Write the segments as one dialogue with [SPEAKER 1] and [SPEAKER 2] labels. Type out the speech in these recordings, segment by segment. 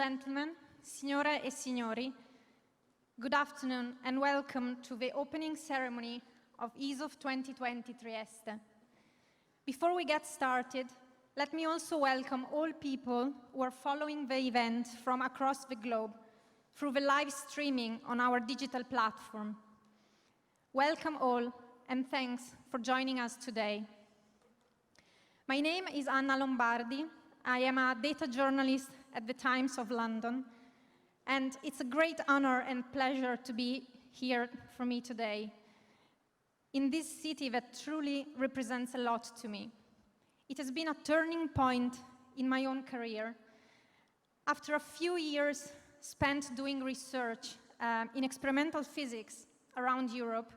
[SPEAKER 1] gentlemen, signore e signori, good afternoon and welcome to the opening ceremony of EASOF 2020 Trieste. Before we get started, let me also welcome all people who are following the event from across the globe through the live streaming on our digital platform. Welcome all, and thanks for joining us today. My name is Anna Lombardi. I am a data journalist at the Times of London, and it's a great honor and pleasure to be here for me today in this city that truly represents a lot to me. It has been a turning point in my own career. After a few years spent doing research in experimental physics around Europe,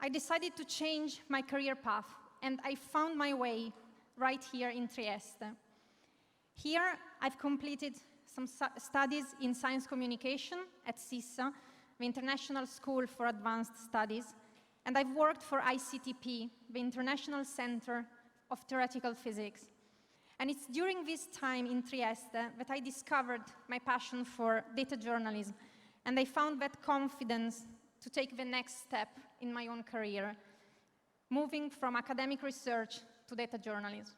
[SPEAKER 1] I decided to change my career path, and I found my way right here in Trieste. Here, I've completed some studies in science communication at SISSA, the International School for Advanced Studies, and I've worked for ICTP, the International Center of Theoretical Physics. And it's during this time in Trieste that I discovered my passion for data journalism, and I found that confidence to take the next step in my own career, moving from academic research to data journalism.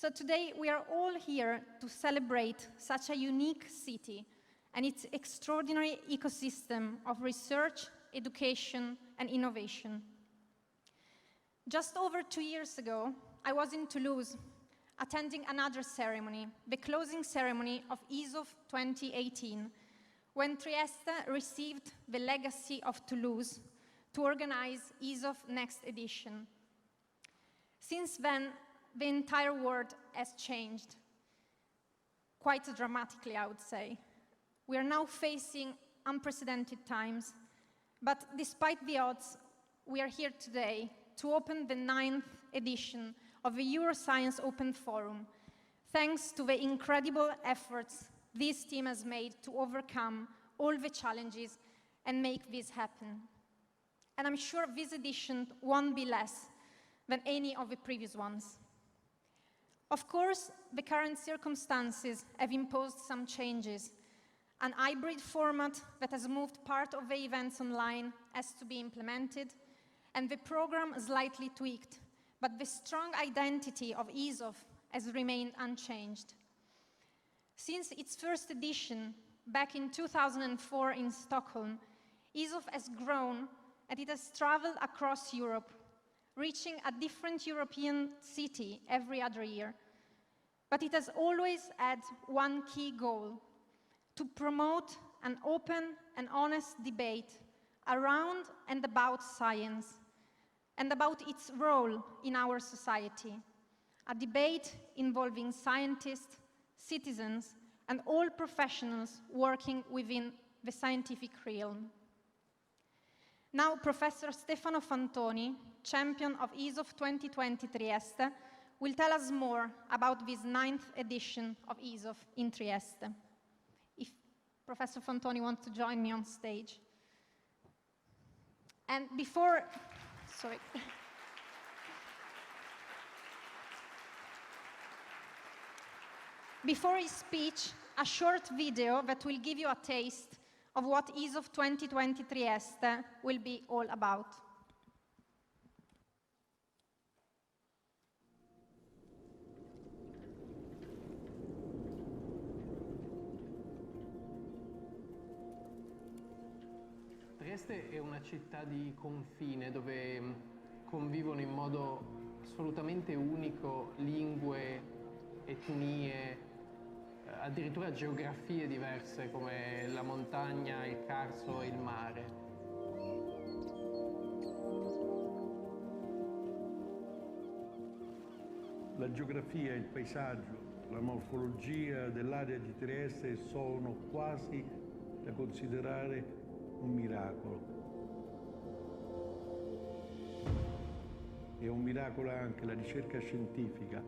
[SPEAKER 1] So today we are all here to celebrate such a unique city and its extraordinary ecosystem of research, education, and innovation. Just over 2 years ago, I was in Toulouse attending another ceremony, the closing ceremony of EASOF 2018, when Trieste received the legacy of Toulouse to organize EASOF Next Edition. Since then, the entire world has changed, quite dramatically, I would say. We are now facing unprecedented times, but despite the odds, we are here today to open the 9th edition of the Euroscience Open Forum, thanks to the incredible efforts this team has made to overcome all the challenges and make this happen. And I'm sure this edition won't be less than any of the previous ones. Of course, the current circumstances have imposed some changes. An hybrid format that has moved part of the events online has to be implemented, and the program slightly tweaked, but the strong identity of EASOF has remained unchanged. Since its first edition, back in 2004 in Stockholm, EASOF has grown and it has traveled across Europe, reaching a different European city every other year. But it has always had one key goal: to promote an open and honest debate around and about science and about its role in our society. A debate involving scientists, citizens, and all professionals working within the scientific realm. Now, Professor Stefano Fantoni, champion of EASOF 2020 Trieste, will tell us more about this 9th edition of EASOF in Trieste. If Professor Fantoni wants to join me on stage. And before his speech, a short video that will give you a taste of what EASOF 2020 Trieste will be all about.
[SPEAKER 2] Trieste è una città di confine dove convivono in modo assolutamente unico lingue, etnie, addirittura geografie diverse come la montagna, il Carso e il mare.
[SPEAKER 3] La geografia, il paesaggio, la morfologia dell'area di Trieste sono quasi da considerare un miracolo. È un miracolo anche la ricerca scientifica,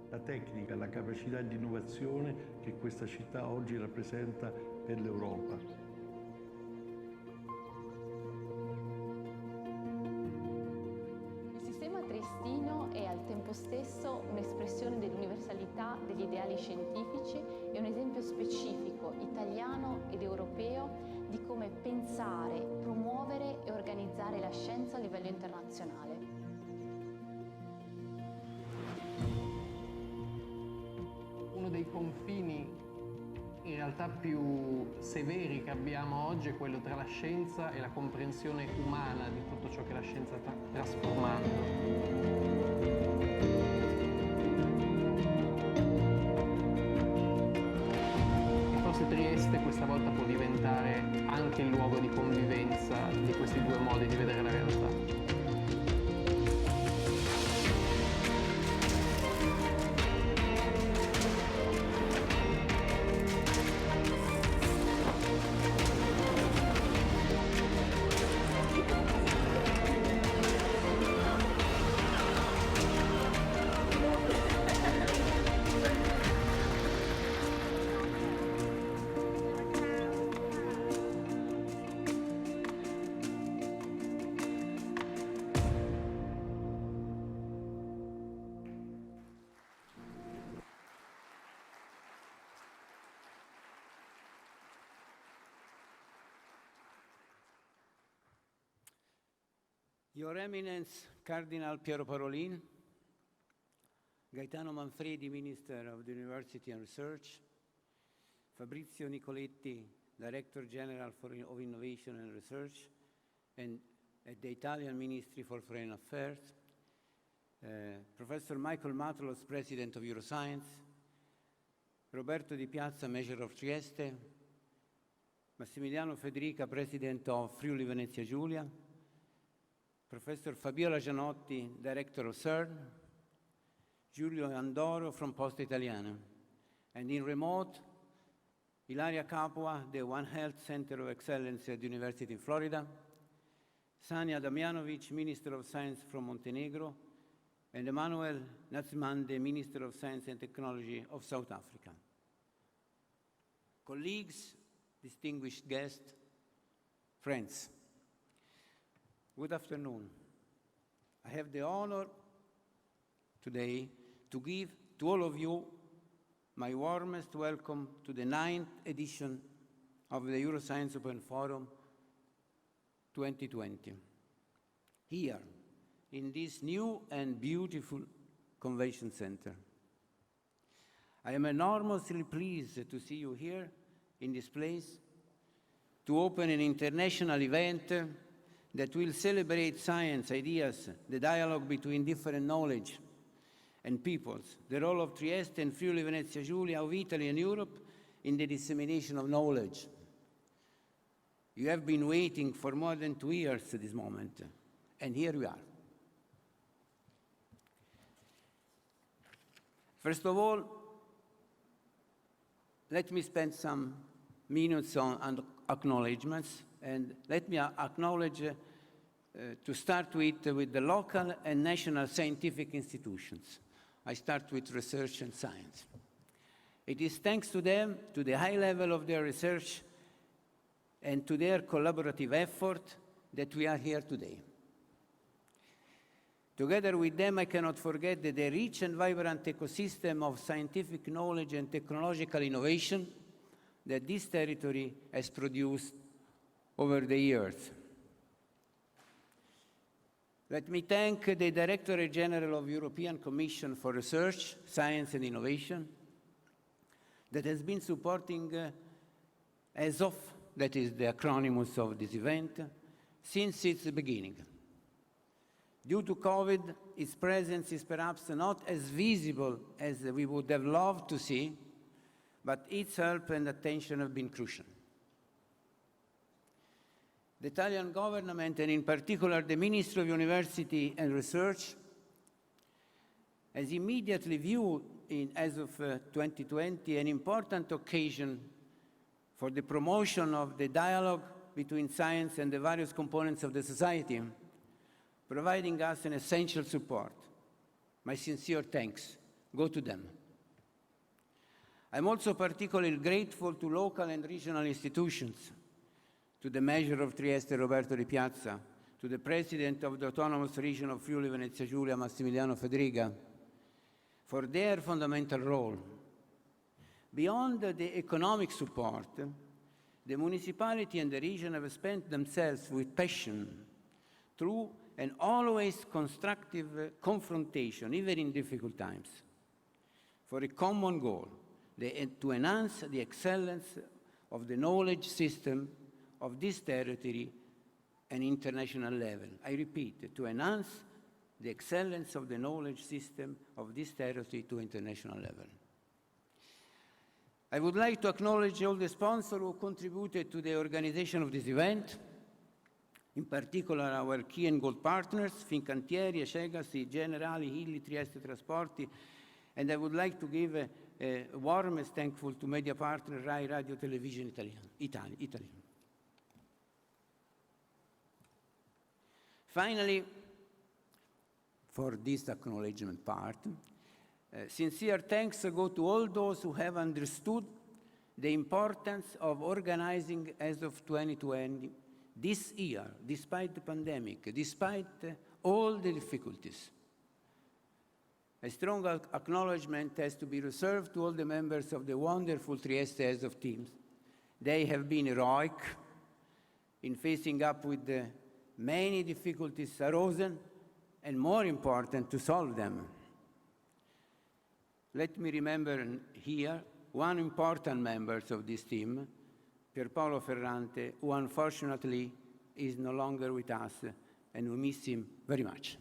[SPEAKER 3] la tecnica, la capacità di innovazione che questa città oggi rappresenta per l'Europa.
[SPEAKER 4] Il sistema triestino è al tempo tempo stesso un'espressione dell'universalità degli ideali scientifici e un esempio specifico, italiano ed europeo, di come pensare, promuovere e organizzare la scienza a livello internazionale.
[SPEAKER 2] Uno dei confini in realtà più severi che abbiamo oggi è quello tra la scienza e la comprensione umana di tutto ciò che la scienza sta trasformando. E forse Trieste questa volta può diventare anche il luogo di convivenza di questi due modi di vedere la realtà.
[SPEAKER 5] Your Eminence, Cardinal Piero Parolin, Gaetano Manfredi, Minister of the University and Research, Fabrizio Nicoletti, Director General of Innovation and Research, and at the Italian Ministry for Foreign Affairs, Professor Michael Matlos, President of Euroscience, Roberto Di Piazza, Mayor of Trieste, Massimiliano Federica, President of Friuli Venezia Giulia, Professor Fabiola Gianotti, Director of CERN, Giulio Andoro from Poste Italiana, and in remote, Ilaria Capua, the One Health Center of Excellence at the University in Florida, Sania Damjanovic, Minister of Science from Montenegro, and Emmanuel Nazimande, Minister of Science and Technology of South Africa. Colleagues, distinguished guests, friends, good afternoon. I have the honor today to give to all of you my warmest welcome to the 9th edition of the Euroscience Open Forum 2020. Here, in this new and beautiful convention center. I am enormously pleased to see you here in this place to open an international event that will celebrate science, ideas, the dialogue between different knowledge and peoples, the role of Trieste and Friuli Venezia Giulia, of Italy and Europe in the dissemination of knowledge. You have been waiting for more than 2 years to this moment, and here we are. First of all, let me spend some minutes on acknowledgements, and let me acknowledge to start with the local and national scientific institutions. I start with research and science. It is thanks to them, to the high level of their research, and to their collaborative effort that we are here today. Together with them, I cannot forget that the rich and vibrant ecosystem of scientific knowledge and technological innovation that this territory has produced over the years. Let me thank the Directorate General of European Commission for Research, Science and Innovation that has been supporting ESOF, that is the acronym of this event, since its beginning. Due to COVID, its presence is perhaps not as visible as we would have loved to see, but its help and attention have been crucial. The Italian government, and in particular the Ministry of University and Research, has immediately viewed, as of 2020, an important occasion for the promotion of the dialogue between science and the various components of the society, providing us an essential support. My sincere thanks go to them. I'm also particularly grateful to local and regional institutions, to the Mayor of Trieste, Roberto Di Piazza, to the President of the Autonomous Region of Friuli Venezia Giulia, Massimiliano Federica, for their fundamental role. Beyond the economic support, the municipality and the region have spent themselves with passion through an always constructive confrontation, even in difficult times, for a common goal, to enhance the excellence of the knowledge system of this territory at international level. I repeat, to enhance the excellence of the knowledge system of this territory to international level. I would like to acknowledge all the sponsors who contributed to the organization of this event, in particular our key and gold partners, Fincantieri, Cegasi, Generali, Hilli, Trieste Trasporti, and I would like to give a warmest thankful to media partner Rai Radio Television Italy. Finally, for this acknowledgement part, sincere thanks go to all those who have understood the importance of organizing as of 2020 this year, despite the pandemic, despite all the difficulties. A strong acknowledgement has to be reserved to all the members of the wonderful Trieste as of teams. They have been heroic in facing up with the many difficulties arisen, and more important, to solve them. Let me remember here one important member of this team, Pierpaolo Ferrante, who unfortunately is no longer with us, and we miss him very much.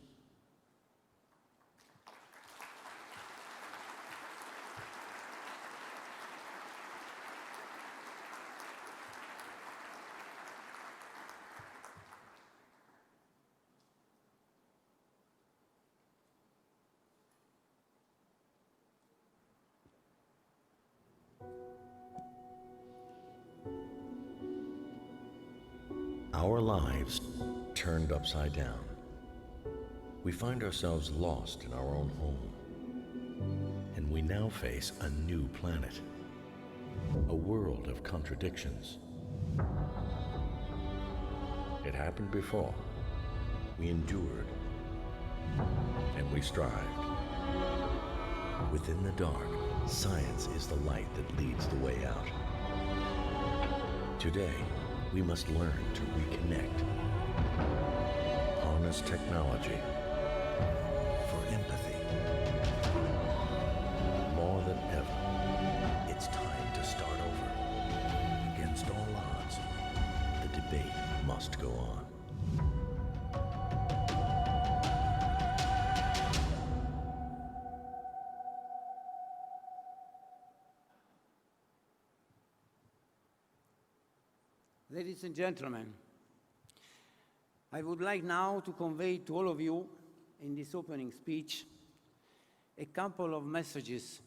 [SPEAKER 6] Our lives turned upside down. We find ourselves lost in our own home. And we now face a new planet, a world of contradictions. It happened before. We endured, and we strived. Within the dark, science is the light that leads the way out. Today, we must learn to reconnect, harness technology for empathy. More than ever, it's time to start over. Against all odds, the debate must go on.
[SPEAKER 5] Ladies and gentlemen, I would like now to convey to all of you in this opening speech a couple of messages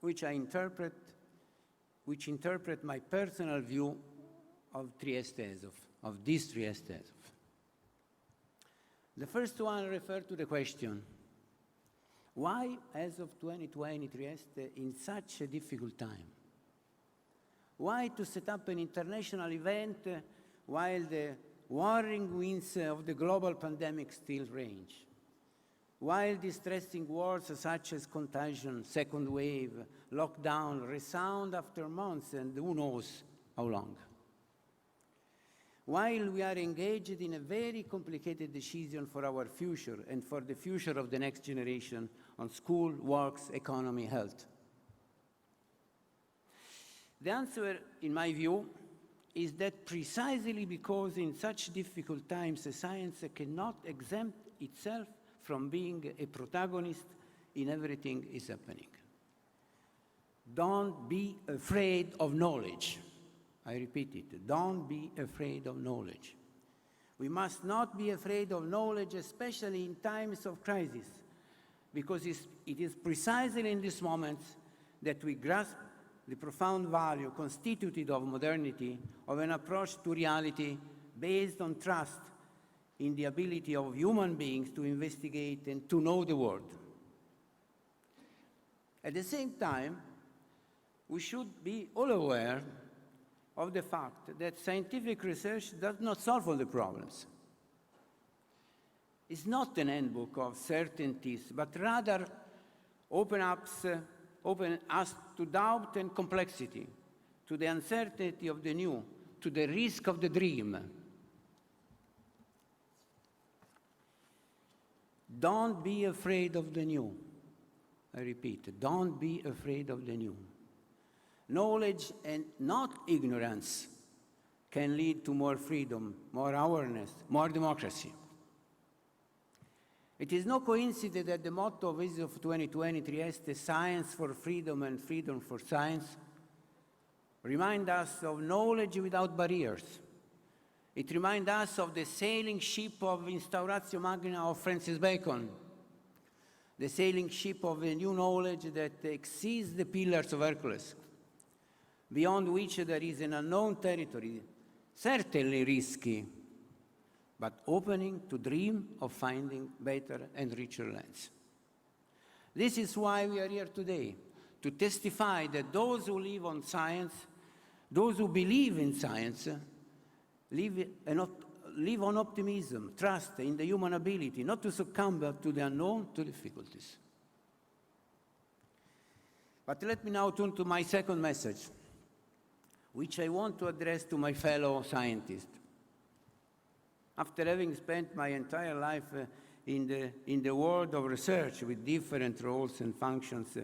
[SPEAKER 5] which interpret my personal view of Trieste Azov, of this Trieste Azov. The first one refers to the question, why as of 2020 Trieste in such a difficult time? Why to set up an international event while the warring winds of the global pandemic still range? While distressing words such as contagion, second wave, lockdown resound after months and who knows how long? While we are engaged in a very complicated decision for our future and for the future of the next generation on school, works, economy, health. The answer, in my view, is that precisely because in such difficult times science cannot exempt itself from being a protagonist in everything is happening. Don't be afraid of knowledge. I repeat it, don't be afraid of knowledge. We must not be afraid of knowledge, especially in times of crisis, because it is precisely in these moments that we grasp the profound value constituted of modernity, of an approach to reality based on trust in the ability of human beings to investigate and to know the world. At the same time, we should be all aware of the fact that scientific research does not solve all the problems. It's not an handbook of certainties, but rather open us to doubt and complexity, to the uncertainty of the new, to the risk of the dream. Don't be afraid of the new. I repeat, don't be afraid of the new. Knowledge and not ignorance can lead to more freedom, more awareness, more democracy. It is no coincidence that the motto of ISOF 2020 Trieste, Science for Freedom and Freedom for Science, remind us of knowledge without barriers. It reminds us of the sailing ship of Instauratio Magna of Francis Bacon, the sailing ship of a new knowledge that exceeds the pillars of Hercules, beyond which there is an unknown territory, certainly risky, but opening to dream of finding better and richer lands. This is why we are here today, to testify that those who live on science, those who believe in science, live on optimism, trust in the human ability, not to succumb to the unknown, to difficulties. But let me now turn to my second message, which I want to address to my fellow scientists. After having spent my entire life in the world of research with different roles and functions,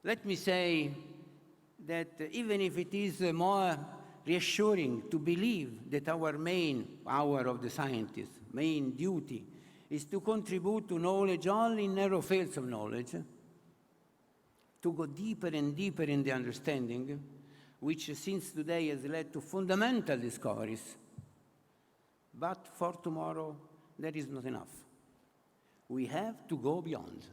[SPEAKER 5] let me say that even if it is more reassuring to believe that our of the scientist, main duty, is to contribute to knowledge only in narrow fields of knowledge, to go deeper and deeper in the understanding, which since today has led to fundamental discoveries. But for tomorrow, that is not enough. We have to go beyond.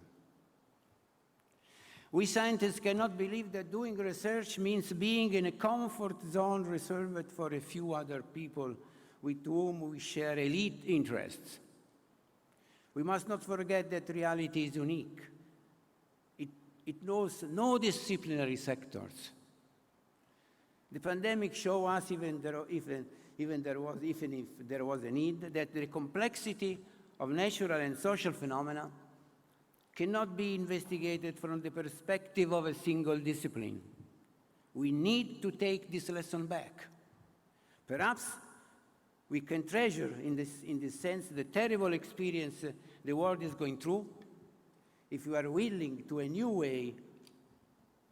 [SPEAKER 5] We scientists cannot believe that doing research means being in a comfort zone reserved for a few other people with whom we share elite interests. We must not forget that reality is unique. It knows no disciplinary sectors. The pandemic showed us, even if there was a need, that the complexity of natural and social phenomena cannot be investigated from the perspective of a single discipline. We need to take this lesson back. Perhaps we can treasure, in this sense, the terrible experience the world is going through if we are willing to a new way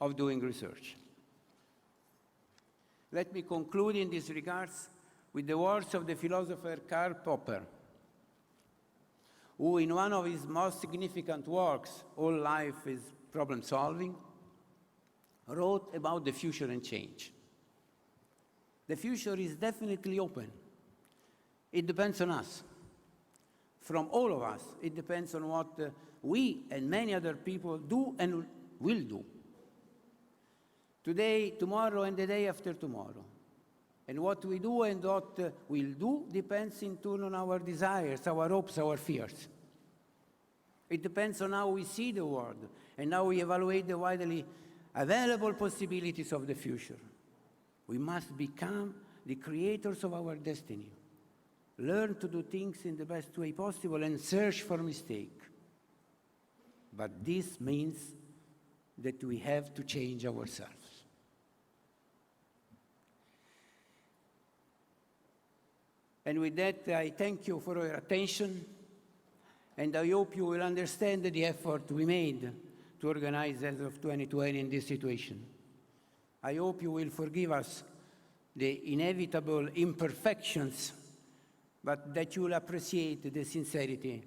[SPEAKER 5] of doing research. Let me conclude in this regards with the words of the philosopher Karl Popper, who in one of his most significant works, All Life is Problem Solving, wrote about the future and change. The future is definitely open. It depends on us. From all of us, it depends on what we and many other people do and will do. Today, tomorrow, and the day after tomorrow. And what we do and what we'll do depends in turn on our desires, our hopes, our fears. It depends on how we see the world and how we evaluate the widely available possibilities of the future. We must become the creators of our destiny, learn to do things in the best way possible and search for mistakes. But this means that we have to change ourselves. And with that, I thank you for your attention, and I hope you will understand the effort we made to organize ISOF 2020 in this situation. I hope you will forgive us the inevitable imperfections, but that you will appreciate the sincerity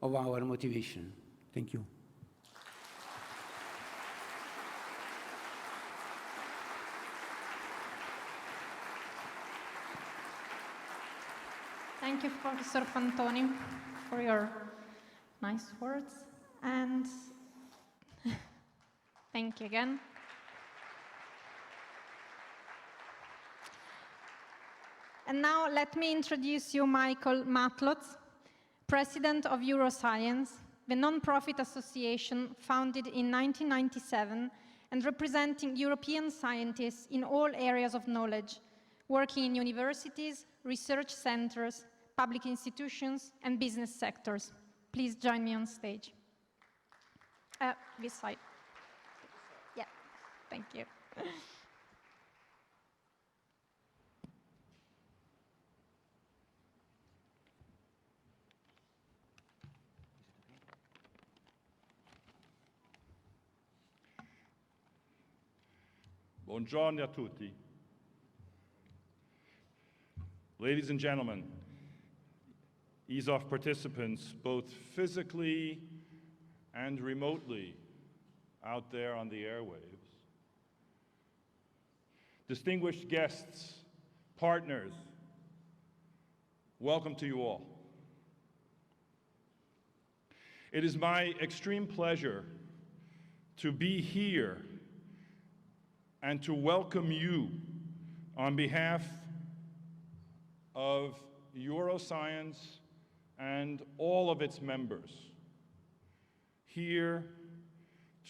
[SPEAKER 5] of our motivation. Thank you.
[SPEAKER 1] Thank you, Professor Pantoni, for your nice words, and thank you again. And now let me introduce you Michael Matlotz, President of Euroscience, the non-profit association founded in 1997 and representing European scientists in all areas of knowledge, working in universities, research centers, public institutions, and business sectors. Please join me on stage. This side. Yeah, thank you.
[SPEAKER 7] Buongiorno a tutti. Ladies and gentlemen, ESOF participants, both physically and remotely out there on the airwaves, distinguished guests, partners, welcome to you all. It is my extreme pleasure to be here and to welcome you on behalf of Euroscience and all of its members here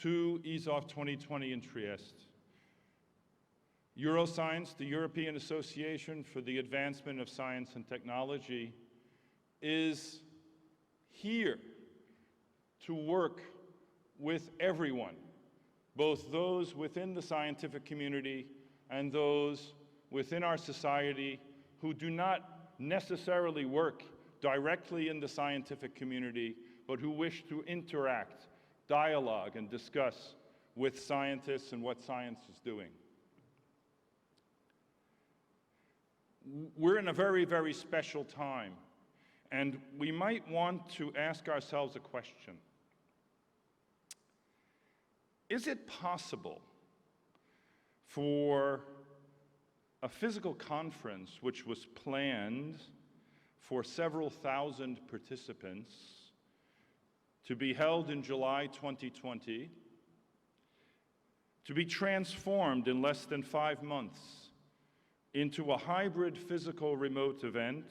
[SPEAKER 7] to ESOF 2020 in Trieste. Euroscience, the European Association for the Advancement of Science and Technology, is here to work with everyone, both those within the scientific community and those within our society who do not necessarily work directly in the scientific community, but who wish to interact, dialogue, and discuss with scientists and what science is doing. We're in a very, very special time, and we might want to ask ourselves a question. Is it possible for a physical conference which was planned for several thousand participants to be held in July 2020 to be transformed in less than 5 months into a hybrid physical remote event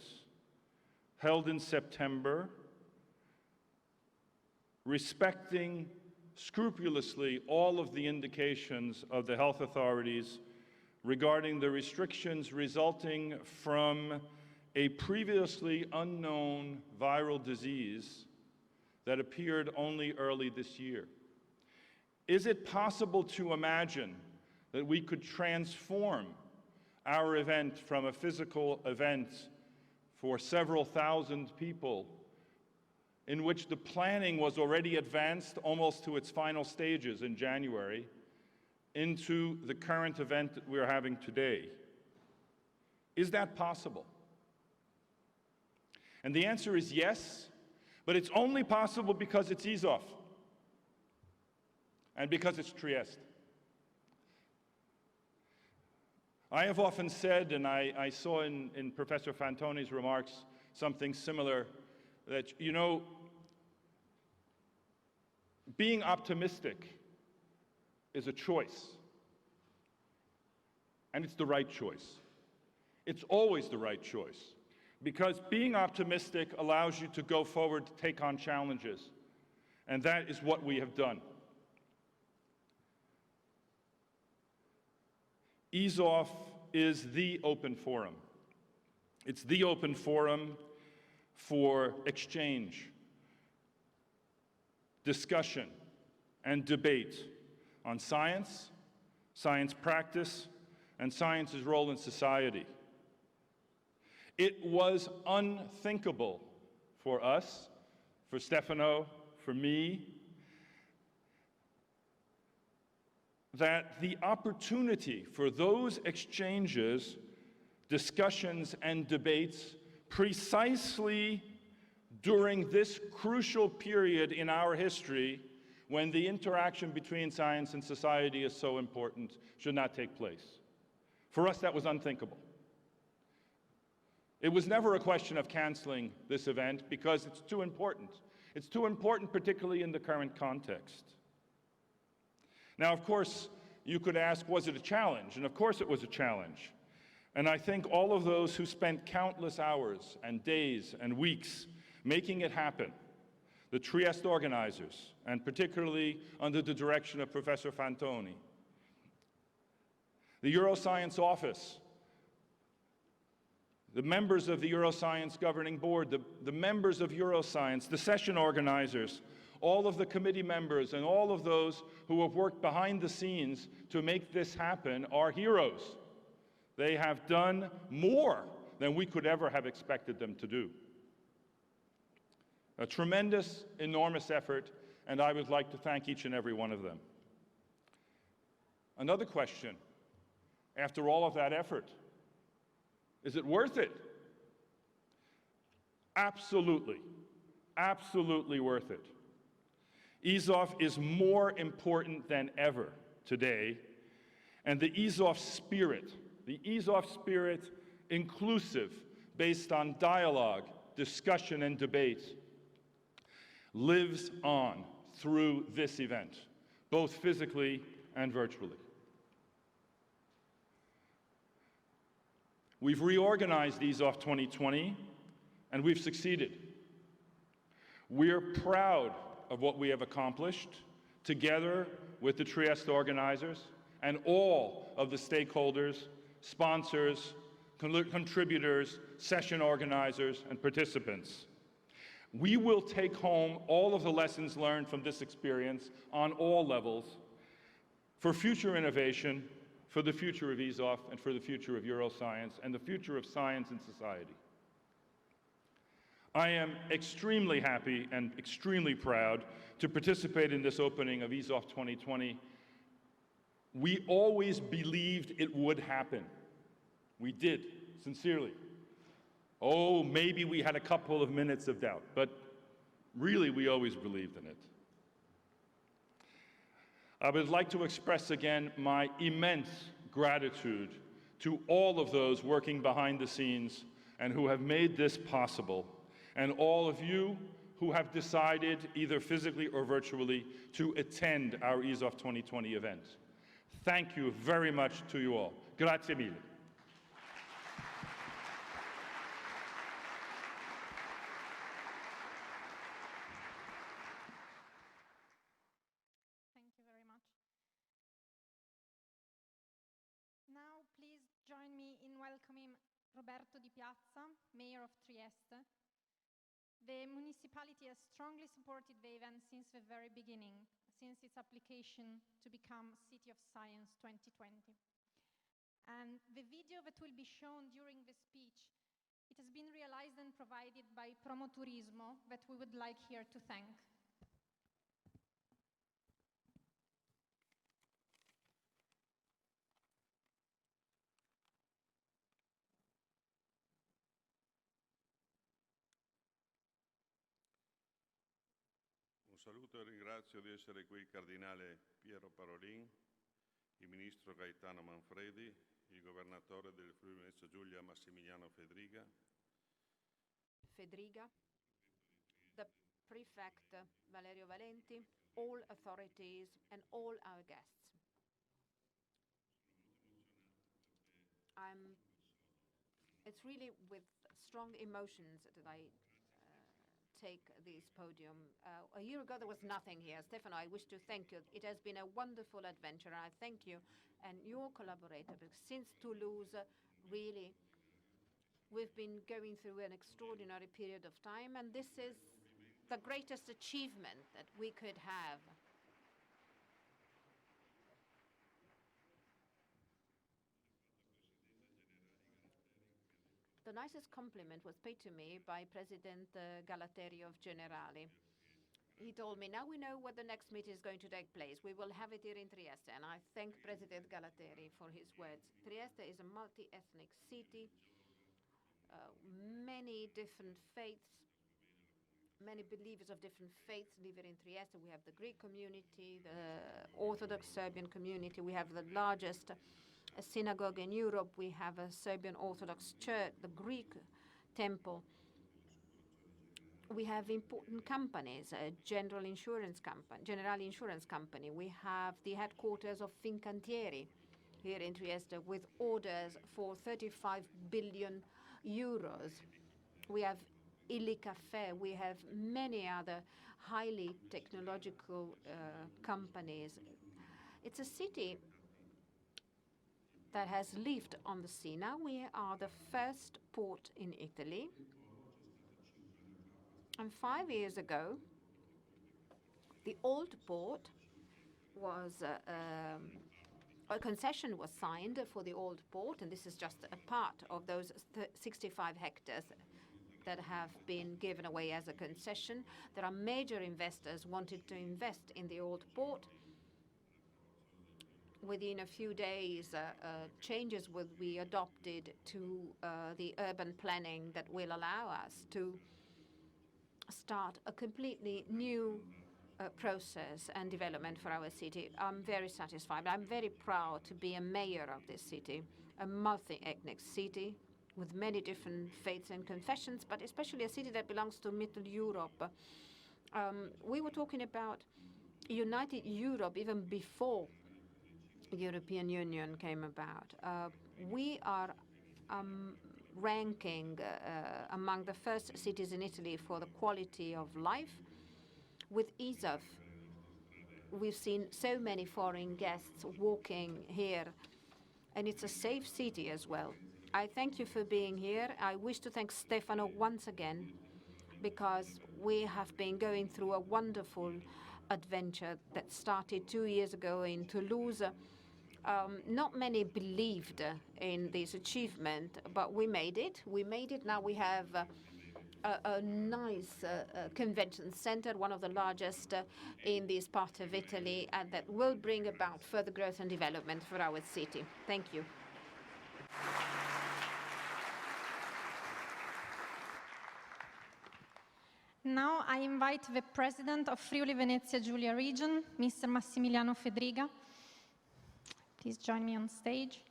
[SPEAKER 7] held in September, respecting scrupulously all of the indications of the health authorities regarding the restrictions resulting from a previously unknown viral disease that appeared only early this year? Is it possible to imagine that we could transform our event from a physical event for several thousand people, in which the planning was already advanced almost to its final stages in January, into the current event that we're having today? Is that possible? And the answer is yes, but it's only possible because it's ESOF and because it's Trieste. I have often said, and I saw in Professor Fantoni's remarks something similar, that, you know, being optimistic is a choice. And it's the right choice. It's always the right choice. Because being optimistic allows you to go forward, to take on challenges. And that is what we have done. ESOF is the open forum. It's the open forum for exchange, discussion, and debate on science, science practice, and science's role in society. It was unthinkable for us, for Stefano, for me, that the opportunity for those exchanges, discussions, and debates precisely during this crucial period in our history when the interaction between science and society is so important should not take place. For us, that was unthinkable. It was never a question of canceling this event because it's too important. It's too important, particularly in the current context. Now, of course, you could ask, was it a challenge? And of course it was a challenge. And I think all of those who spent countless hours and days and weeks making it happen, the Trieste organizers, and particularly under the direction of Professor Fantoni, the Euroscience office, the members of the Euroscience Governing Board, the members of Euroscience, the session organizers, all of the committee members, and all of those who have worked behind the scenes to make this happen are heroes. They have done more than we could ever have expected them to do. A tremendous, enormous effort, and I would like to thank each and every one of them. Another question, after all of that effort, is it worth it? Absolutely, absolutely worth it. EASOF is more important than ever today, and the EASOF spirit, inclusive, based on dialogue, discussion, and debate, lives on through this event, both physically and virtually. We've reorganized EASOF 2020, and we've succeeded. We're proud of what we have accomplished, together with the Trieste organizers and all of the stakeholders, sponsors, contributors, session organizers, and participants. We will take home all of the lessons learned from this experience on all levels for future innovation, for the future of EASOF, and for the future of Euroscience, and the future of science and society. I am extremely happy and extremely proud to participate in this opening of EASOF 2020. We always believed it would happen. We did, sincerely. Oh, maybe we had a couple of minutes of doubt, but really we always believed in it. I would like to express again my immense gratitude to all of those working behind the scenes and who have made this possible, and all of you who have decided, either physically or virtually, to attend our EASOF 2020 event. Thank you very much to you all. Grazie mille.
[SPEAKER 1] Thank you very much. Now, please join me in welcoming Roberto Di Piazza, Mayor of Trieste. The municipality has strongly supported the event since the very beginning, since its application to become City of Science 2020. And the video that will be shown during the speech, it has been realized and provided by Promoturismo, that we would like here to thank.
[SPEAKER 8] Un saluto e ringrazio di essere qui il Cardinale Piero Parolin, il Ministro Gaetano Manfredi, il Governatore del Friuli Venezia Giulia Massimiliano Fedriga,
[SPEAKER 9] the Prefect Valerio Valenti, all authorities and all our guests. It's really with strong emotions that I take this podium. A year ago there was nothing here. Stefano, I wish to thank you. It has been a wonderful adventure. I thank you and your collaborators. Since Toulouse, really, we've been going through an extraordinary period of time, and this is the greatest achievement that we could have. The nicest compliment was paid to me by President Galateri of Generali. He told me, now we know where the next meeting is going to take place. We will have it here in Trieste. And I thank President Galateri for his words. Trieste is a multi-ethnic city, many different faiths, many believers of different faiths live here in Trieste. We have the Greek community, the Orthodox Serbian community. We have the largest synagogue in Europe. We have a Serbian Orthodox church, the Greek temple. We have important companies, Generali Insurance Company. We have the headquarters of Fincantieri here in Trieste with orders for 35 billion euros. We have Illy Cafe. We have many other highly technological companies. It's a city that has lived on the sea. Now we are the first port in Italy. And 5 years ago, The old port was, a concession was signed for the old port, and this is just a part of those 65 hectares that have been given away as a concession. There are major investors wanted to invest in the old port. Within a few days, changes will be adopted to the urban planning that will allow us to start a completely new process and development for our city. I'm very satisfied. I'm very proud to be a mayor of this city, a multi-ethnic city with many different faiths and confessions, but especially a city that belongs to Middle Europe. We were talking about United Europe even before the European Union came about. We are ranking among the first cities in Italy for the quality of life. With ESOF, we've seen so many foreign guests walking here, and it's a safe city as well. I thank you for being here. I wish to thank Stefano once again, because we have been going through a wonderful adventure that started 2 years ago in Toulouse. Not many believed in this achievement, but we made it. We made it. Now we have a nice convention center, one of the largest in this part of Italy, and that will bring about further growth and development for our city. Thank you.
[SPEAKER 1] Now I invite the President of Friuli Venezia Giulia region, Mr. Massimiliano Fedriga. Please join me on stage.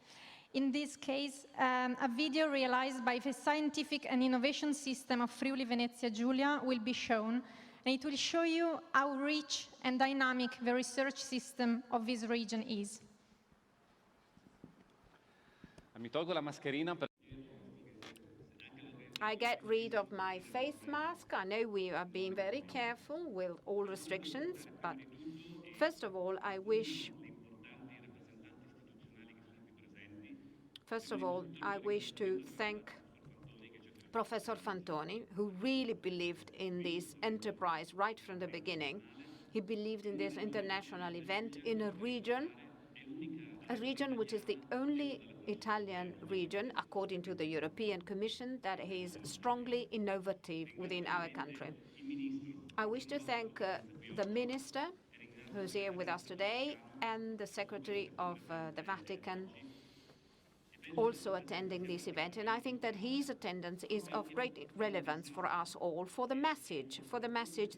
[SPEAKER 1] In this case, a video realized by the Scientific and Innovation System of Friuli Venezia Giulia will be shown, and it will show you how rich and dynamic the research system of this region is.
[SPEAKER 10] Mi tolgo la mascherina per...
[SPEAKER 9] I get rid of my face mask. I know we are being very careful with all restrictions, but first of all, I wish to thank Professor Fantoni, who really believed in this enterprise right from the beginning. He believed in this international event in a region which is the only Italian region, according to the European Commission, that is strongly innovative within our country. I wish to thank the Minister, who's here with us today, and the Secretary of the Vatican, also attending this event. And I think that his attendance is of great relevance for us all, for the message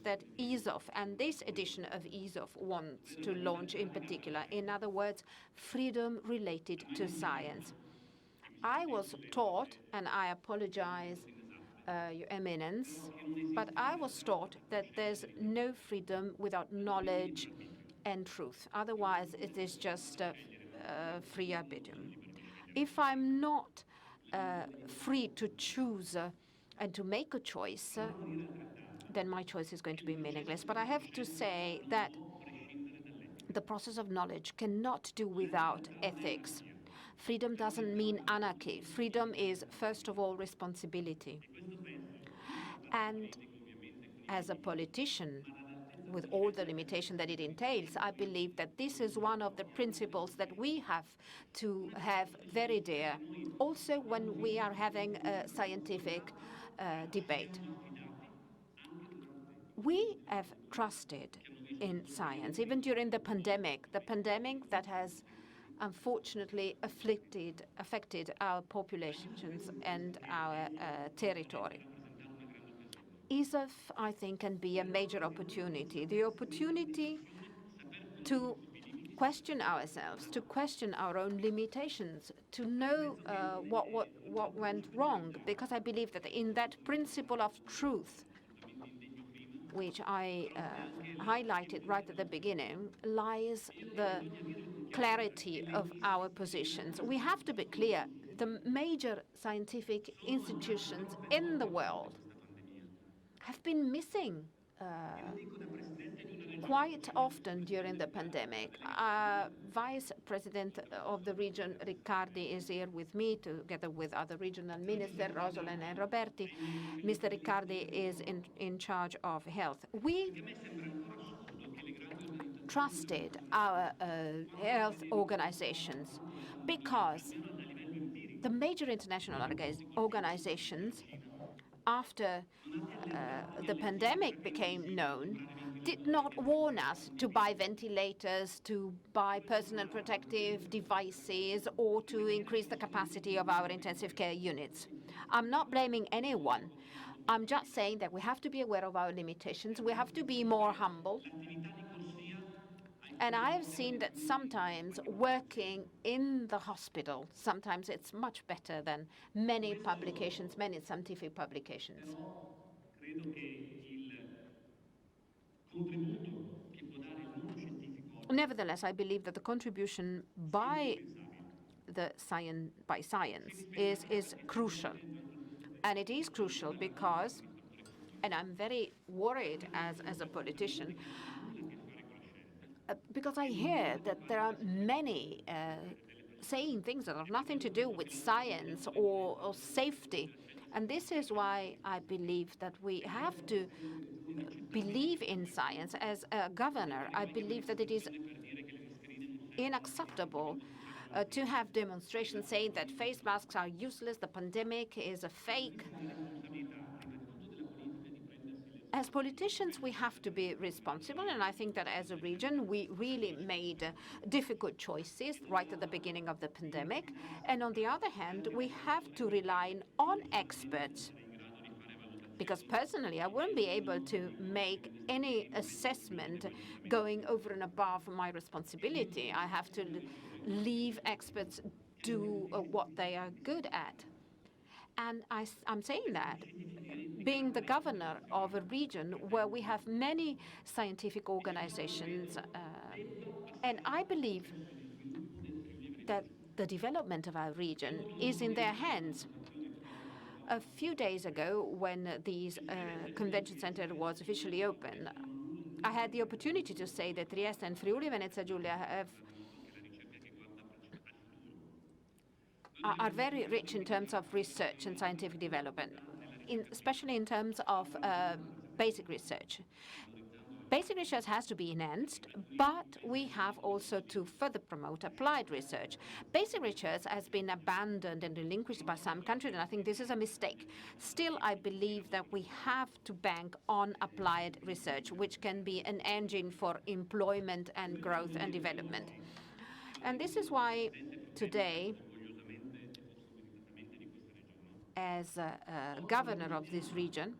[SPEAKER 9] that ESOF and this edition of ESOF wants to launch in particular. In other words, freedom related to science. I was taught, and I apologize, Your Eminence, but I was taught that there's no freedom without knowledge and truth. Otherwise, it is just free arbitrage. If I'm not free to choose and to make a choice, then my choice is going to be meaningless. But I have to say that the process of knowledge cannot do without ethics. Freedom doesn't mean anarchy. Freedom is, first of all, responsibility. And as a politician, with all the limitation that it entails, I believe that this is one of the principles that we have to have very dear, also when we are having a scientific debate. We have trusted in science, even during the pandemic that has unfortunately affected our populations and our territory. ESOF, I think, can be a major opportunity, the opportunity to question ourselves, to question our own limitations, to know what went wrong, because I believe that in that principle of truth, which I highlighted right at the beginning, lies the clarity of our positions. We have to be clear. The major scientific institutions in the world have been missing quite often during the pandemic. Vice President of the region, Riccardi, is here with me, together with other regional ministers, Rosolin and Roberti. Mr. Riccardi is in charge of health. We trusted our health organizations because the major international organizations, after the pandemic became known, did not warn us to buy ventilators, to buy personal protective devices, or to increase the capacity of our intensive care units. I'm not blaming anyone. I'm just saying that we have to be aware of our limitations. We have to be more humble. And I have seen that sometimes working in the hospital, sometimes it's much better than many publications, many scientific publications. Nevertheless, I believe that the contribution by science is crucial. And it is crucial because, and I'm very worried as a politician, because I hear that there are many saying things that have nothing to do with science or safety. And this is why I believe that we have to believe in science. As a governor, I believe that it is unacceptable to have demonstrations saying that face masks are useless, the pandemic is a fake. As politicians, we have to be responsible, and I think that as a region, we really made difficult choices right at the beginning of the pandemic. And on the other hand, we have to rely on experts, because personally, I wouldn't be able to make any assessment going over and above my responsibility. I have to leave experts do what they are good at. And I'm saying that being the governor of a region where we have many scientific organizations, and I believe that the development of our region is in their hands. A few days ago, when this convention center was officially open, I had the opportunity to say that Trieste and Friuli Venezia Giulia are very rich in terms of research and scientific development, especially in terms of basic research. Basic research has to be enhanced, but we have also to further promote applied research. Basic research has been abandoned and relinquished by some countries, and I think this is a mistake. Still, I believe that we have to bank on applied research, which can be an engine for employment and growth and development. And this is why today, as a governor of this region,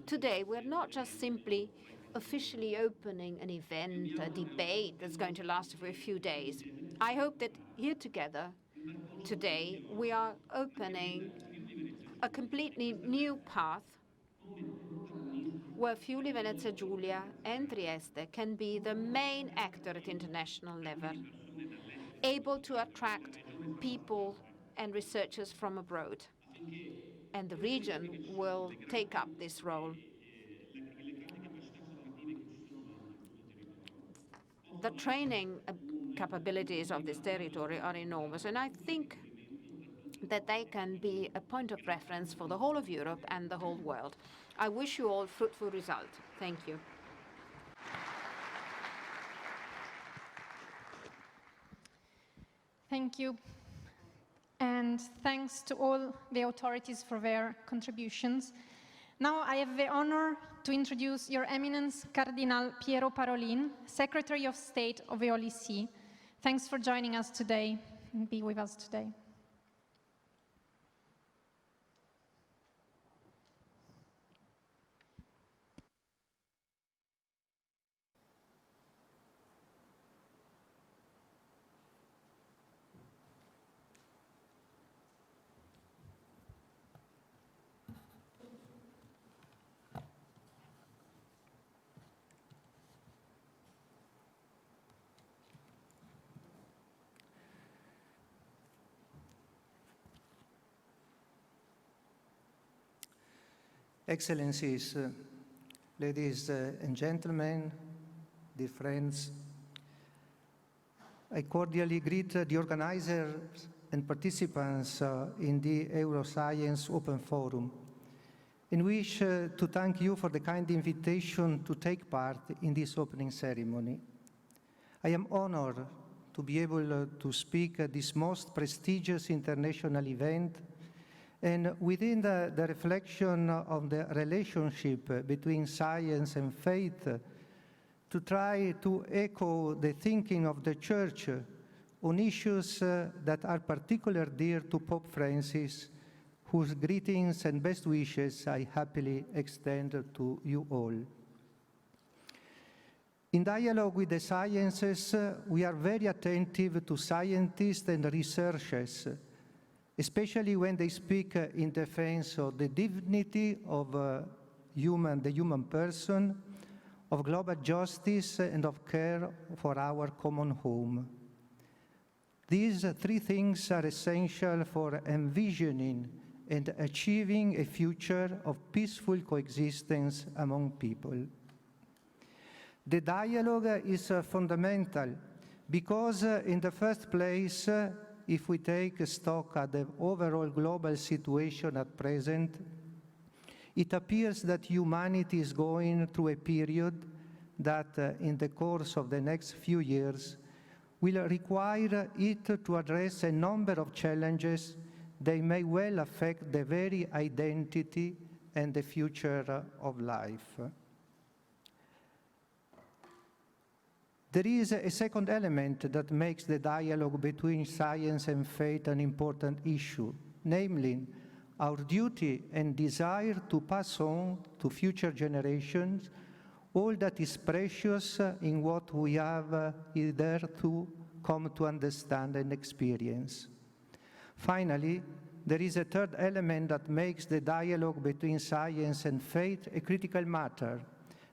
[SPEAKER 9] today we're not just simply officially opening an event, a debate that's going to last for a few days. I hope that here together today we are opening a completely new path where Friuli Venezia Giulia and Trieste can be the main actor at international level, able to attract people and researchers from abroad. And the region will take up this role. The training capabilities of this territory are enormous, and I think that they can be a point of reference for the whole of Europe and the whole world. I wish you all fruitful results. Thank you.
[SPEAKER 1] Thank you. And thanks to all the authorities for their contributions. Now I have the honor to introduce Your Eminence Cardinal Piero Parolin, Secretary of State of the Holy See. Thanks for joining us today and be with us today.
[SPEAKER 11] Excellencies, ladies and gentlemen, dear friends, I cordially greet the organizers and participants in the Euroscience Open Forum. and wish to thank you for the kind invitation to take part in this opening ceremony. I am honored to be able to speak at this most prestigious international event, and within the reflection of the relationship between science and faith, to try to echo the thinking of the Church on issues that are particularly dear to Pope Francis, whose greetings and best wishes I happily extend to you all. In dialogue with the sciences, we are very attentive to scientists and researchers, especially when they speak in defense of the dignity of the human person, of global justice, and of care for our common home. These three things are essential for envisioning and achieving a future of peaceful coexistence among people. The dialogue is fundamental because, in the first place, if we take stock at the overall global situation at present, it appears that humanity is going through a period that, in the course of the next few years, will require it to address a number of challenges that may well affect the very identity and the future of life. There is a second element that makes the dialogue between science and faith an important issue, namely our duty and desire to pass on to future generations all that is precious in what we have hitherto come to understand and experience. Finally, there is a third element that makes the dialogue between science and faith a critical matter,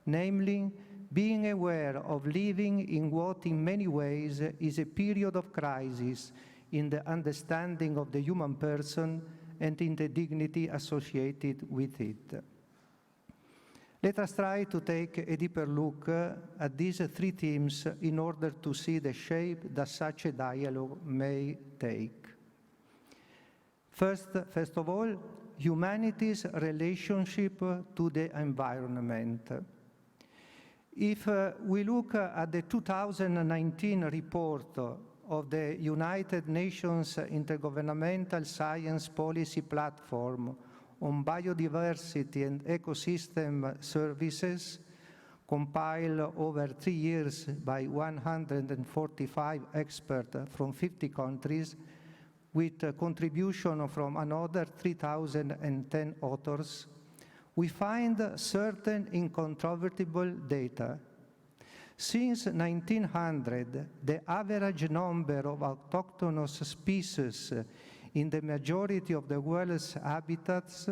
[SPEAKER 11] namely being aware of living in what in many ways is a period of crisis in the understanding of the human person and in the dignity associated with it. Let us try to take a deeper look at these three themes in order to see the shape that such a dialogue may take. First of all, humanity's relationship to the environment. If we look at the 2019 report of the United Nations Intergovernmental Science Policy Platform on Biodiversity and Ecosystem Services, compiled over 3 years by 145 experts from 50 countries, with a contribution from another 3,010 authors, we find certain incontrovertible data. Since 1900, the average number of autochthonous species in the majority of the world's habitats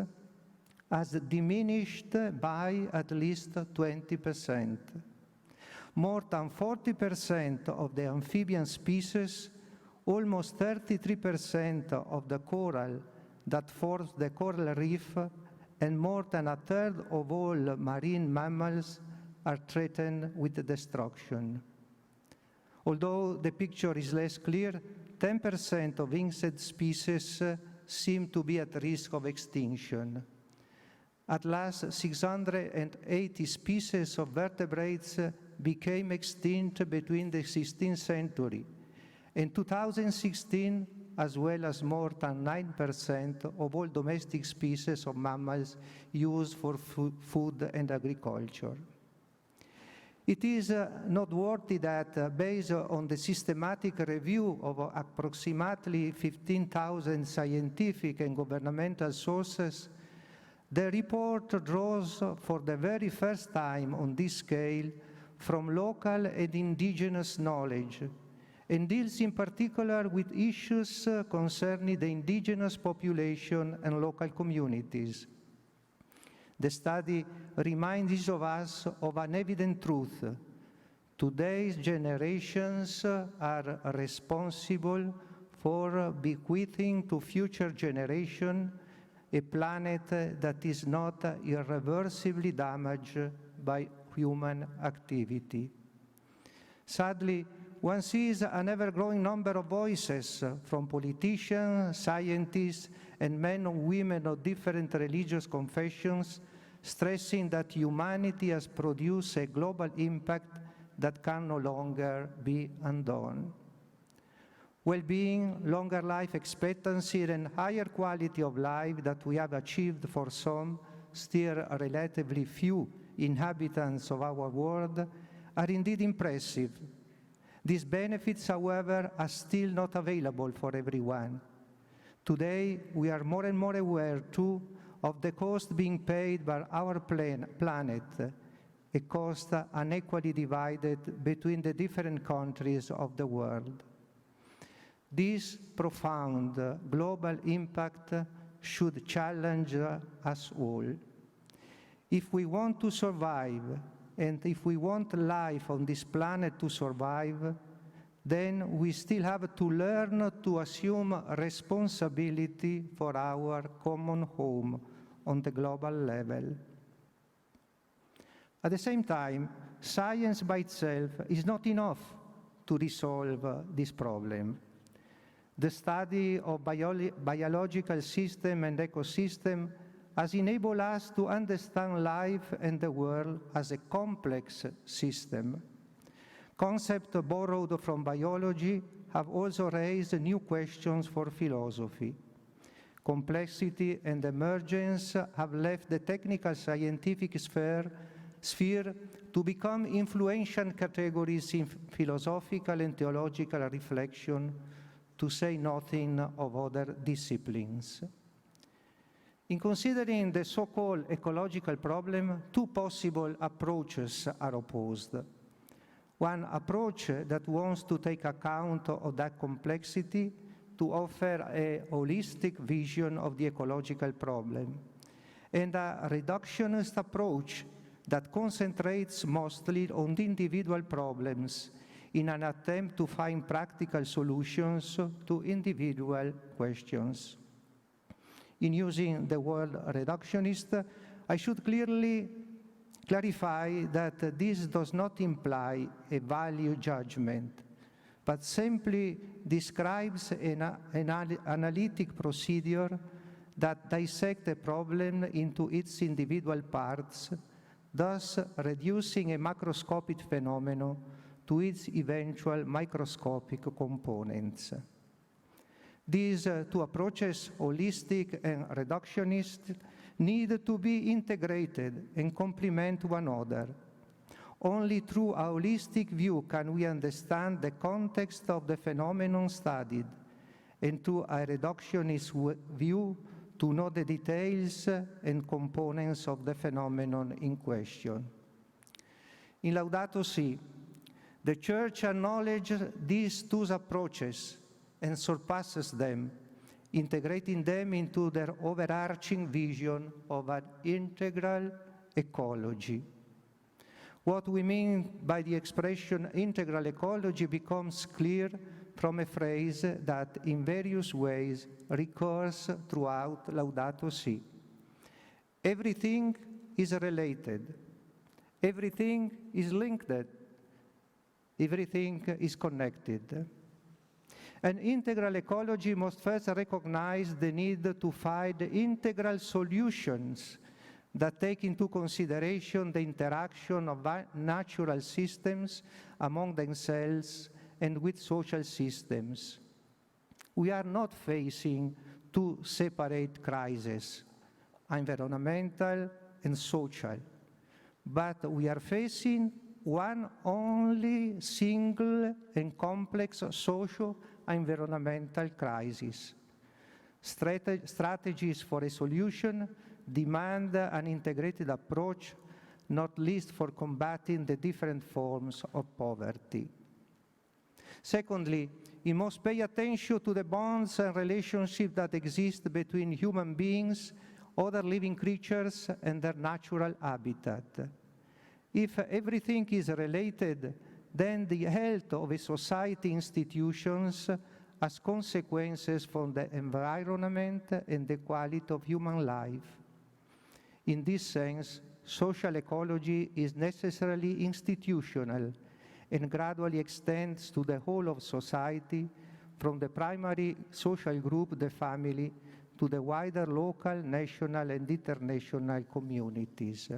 [SPEAKER 11] has diminished by at least 20%. More than 40% of the amphibian species, almost 33% of the coral that forms the coral reef, and more than a third of all marine mammals are threatened with destruction. Although the picture is less clear, 10% of insect species seem to be at risk of extinction. At last, 680 species of vertebrates became extinct between the 16th century. In 2016, as well as more than 9% of all domestic species of mammals used for food and agriculture. It is noteworthy that, based on the systematic review of approximately 15,000 scientific and governmental sources, the report draws for the very first time on this scale from local and indigenous knowledge, and deals in particular with issues concerning the indigenous population and local communities. The study reminds of us of an evident truth. Today's generations are responsible for bequeathing to future generations a planet that is not irreversibly damaged by human activity. Sadly, one sees an ever-growing number of voices from politicians, scientists, and men and women of different religious confessions stressing that humanity has produced a global impact that can no longer be undone. Well-being, longer life expectancy, and higher quality of life that we have achieved for some, still relatively few inhabitants of our world, are indeed impressive. These benefits, however, are still not available for everyone. Today, we are more and more aware, too, of the cost being paid by our planet, a cost unequally divided between the different countries of the world. This profound global impact should challenge us all. If we want to survive, and if we want life on this planet to survive, then we still have to learn to assume responsibility for our common home on the global level. At the same time, science by itself is not enough to resolve this problem. The study of biological system and ecosystem has enabled us to understand life and the world as a complex system. Concepts borrowed from biology have also raised new questions for philosophy. Complexity and emergence have left the technical scientific sphere to become influential categories in philosophical and theological reflection, to say nothing of other disciplines. In considering the so-called ecological problem, two possible approaches are opposed. One approach that wants to take account of that complexity to offer a holistic vision of the ecological problem, and a reductionist approach that concentrates mostly on the individual problems in an attempt to find practical solutions to individual questions. In using the word reductionist, I should clearly clarify that this does not imply a value judgment, but simply describes an analytic procedure that dissects a problem into its individual parts, thus reducing a macroscopic phenomenon to its eventual microscopic components. These two approaches, holistic and reductionist, need to be integrated and complement one another. Only through a holistic view can we understand the context of the phenomenon studied, and through a reductionist view to know the details and components of the phenomenon in question. In Laudato Si', the Church acknowledges these two approaches and surpasses them, integrating them into their overarching vision of an integral ecology. What we mean by the expression integral ecology becomes clear from a phrase that in various ways recurs throughout Laudato Si'. Everything is related. Everything is linked. Everything is connected. An integral ecology must first recognize the need to find integral solutions that take into consideration the interaction of natural systems among themselves and with social systems. We are not facing two separate crises, environmental and social, but we are facing one only single and complex social environmental crisis. Strategies for a solution demand an integrated approach, not least for combating the different forms of poverty. Secondly, we must pay attention to the bonds and relationships that exist between human beings, other living creatures, and their natural habitat. If everything is related, then the health of a society institutions has consequences for the environment and the quality of human life. In this sense, social ecology is necessarily institutional and gradually extends to the whole of society, from the primary social group, the family, to the wider local, national, and international communities.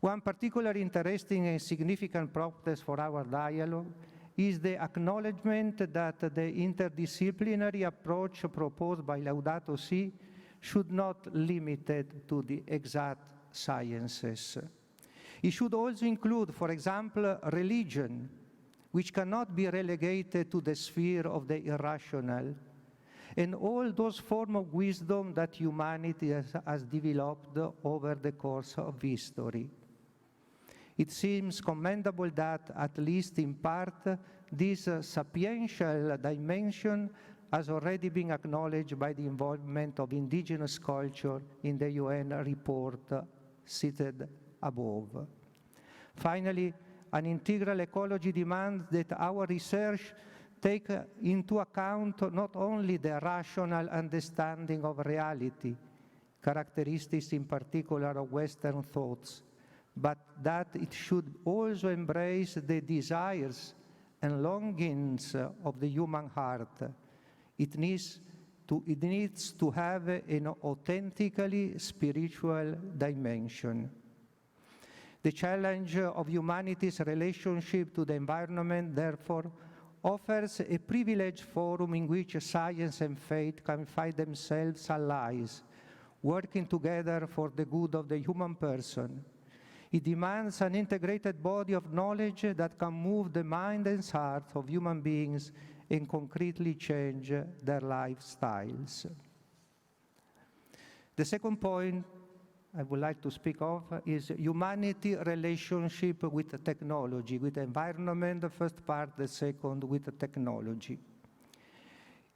[SPEAKER 11] One particularly interesting and significant progress for our dialogue is the acknowledgement that the interdisciplinary approach proposed by Laudato Si should not be limited to the exact sciences. It should also include, for example, religion, which cannot be relegated to the sphere of the irrational, and all those forms of wisdom that humanity has developed over the course of history. It seems commendable that, at least in part, this sapiential dimension has already been acknowledged by the involvement of indigenous culture in the UN report cited above. Finally, an integral ecology demands that our research take into account not only the rational understanding of reality, characteristics in particular of Western thoughts, but that it should also embrace the desires and longings of the human heart. It needs to have an authentically spiritual dimension. The challenge of humanity's relationship to the environment, therefore, offers a privileged forum in which science and faith can find themselves allies, working together for the good of the human person. It demands an integrated body of knowledge that can move the mind and heart of human beings and concretely change their lifestyles. The second point I would like to speak of is humanity relationship with technology, with environment, the first part, the second with technology.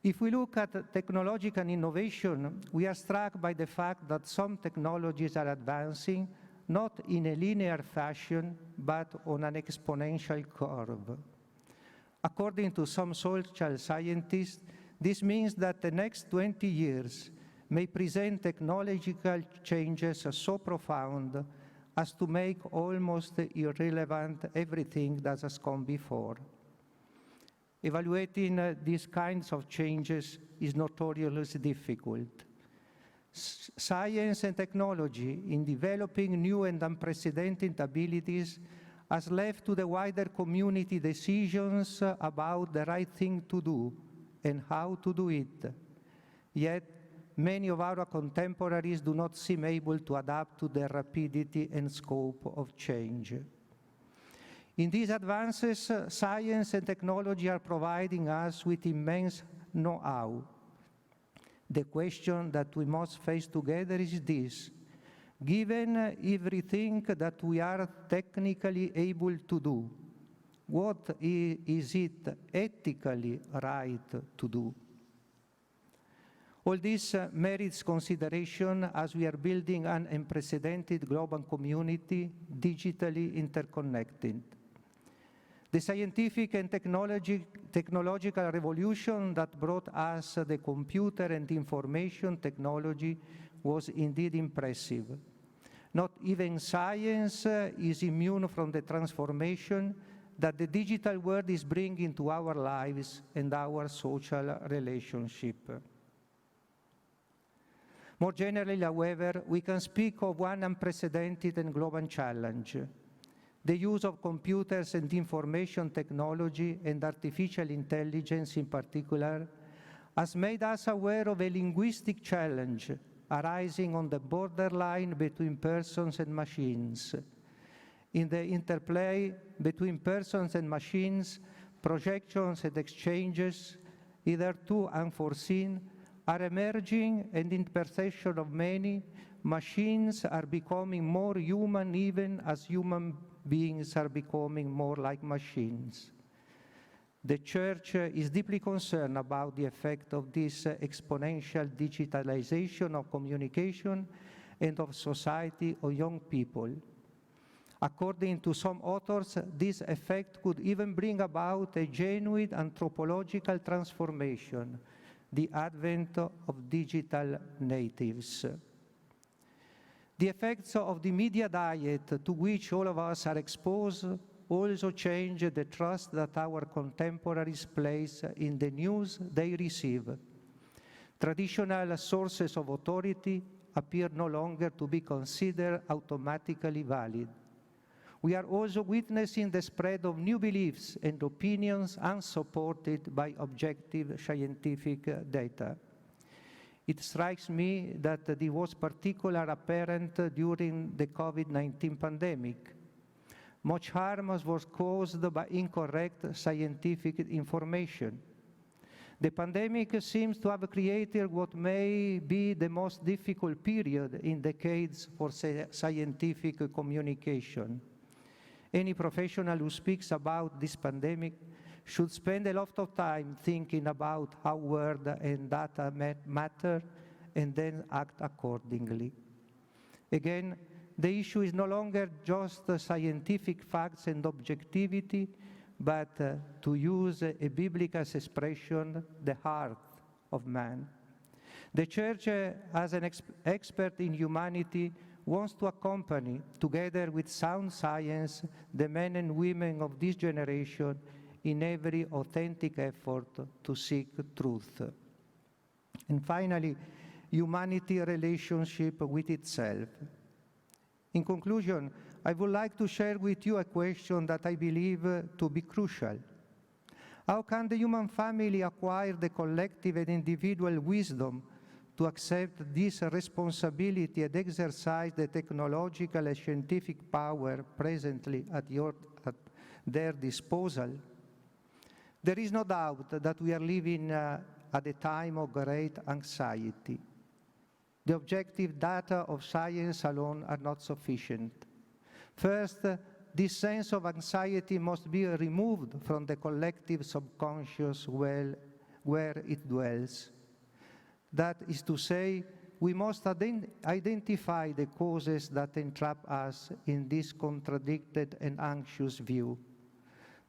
[SPEAKER 11] If we look at technological innovation, we are struck by the fact that some technologies are advancing not in a linear fashion, but on an exponential curve. According to some social scientists, this means that the next 20 years may present technological changes so profound as to make almost irrelevant everything that has come before. Evaluating these kinds of changes is notoriously difficult. Science and technology, in developing new and unprecedented abilities, has left to the wider community decisions about the right thing to do and how to do it. Yet, many of our contemporaries do not seem able to adapt to the rapidity and scope of change. In these advances, science and technology are providing us with immense know-how. The question that we must face together is this: given everything that we are technically able to do, what is it ethically right to do? All this merits consideration as we are building an unprecedented global community, digitally interconnected. The scientific and technological revolution that brought us the computer and information technology was indeed impressive. Not even science is immune from the transformation that the digital world is bringing to our lives and our social relationship. More generally, however, we can speak of one unprecedented and global challenge. The use of computers and information technology and artificial intelligence in particular has made us aware of a linguistic challenge arising on the borderline between persons and machines. In the interplay between persons and machines, projections and exchanges, hitherto unforeseen, are emerging, and in perception of many, machines are becoming more human even as human beings are becoming more like machines. The Church is deeply concerned about the effect of this exponential digitalization of communication and of society on young people. According to some authors, this effect could even bring about a genuine anthropological transformation, the advent of digital natives. The effects of the media diet to which all of us are exposed also change the trust that our contemporaries place in the news they receive. Traditional sources of authority appear no longer to be considered automatically valid. We are also witnessing the spread of new beliefs and opinions unsupported by objective scientific data. It strikes me that this was particularly apparent during the COVID-19 pandemic. Much harm was caused by incorrect scientific information. The pandemic seems to have created what may be the most difficult period in decades for scientific communication. Any professional who speaks about this pandemic should spend a lot of time thinking about how word and data matter and then act accordingly. Again, the issue is no longer just scientific facts and objectivity, but to use a biblical expression, the heart of man. The Church, as an expert in humanity, wants to accompany, together with sound science, the men and women of this generation in every authentic effort to seek truth. And finally, humanity relationship with itself. In conclusion, I would like to share with you a question that I believe to be crucial. How can the human family acquire the collective and individual wisdom to accept this responsibility and exercise the technological and scientific power presently at their disposal? There is no doubt that we are living at a time of great anxiety. The objective data of science alone are not sufficient. First, this sense of anxiety must be removed from the collective subconscious where it dwells. That is to say, we must identify the causes that entrap us in this contradicted and anxious view.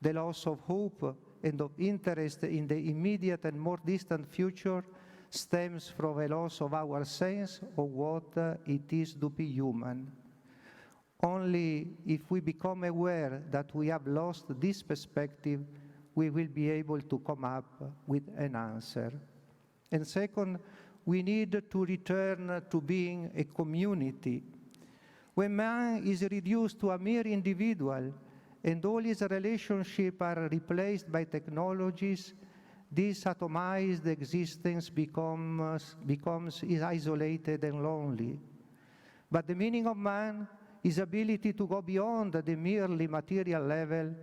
[SPEAKER 11] The loss of hope and of interest in the immediate and more distant future stems from a loss of our sense of what it is to be human. Only if we become aware that we have lost this perspective, we will be able to come up with an answer. And second, we need to return to being a community. When man is reduced to a mere individual and all his relationships are replaced by technologies, this atomized existence becomes isolated and lonely. But the meaning of man, his ability to go beyond the merely material level,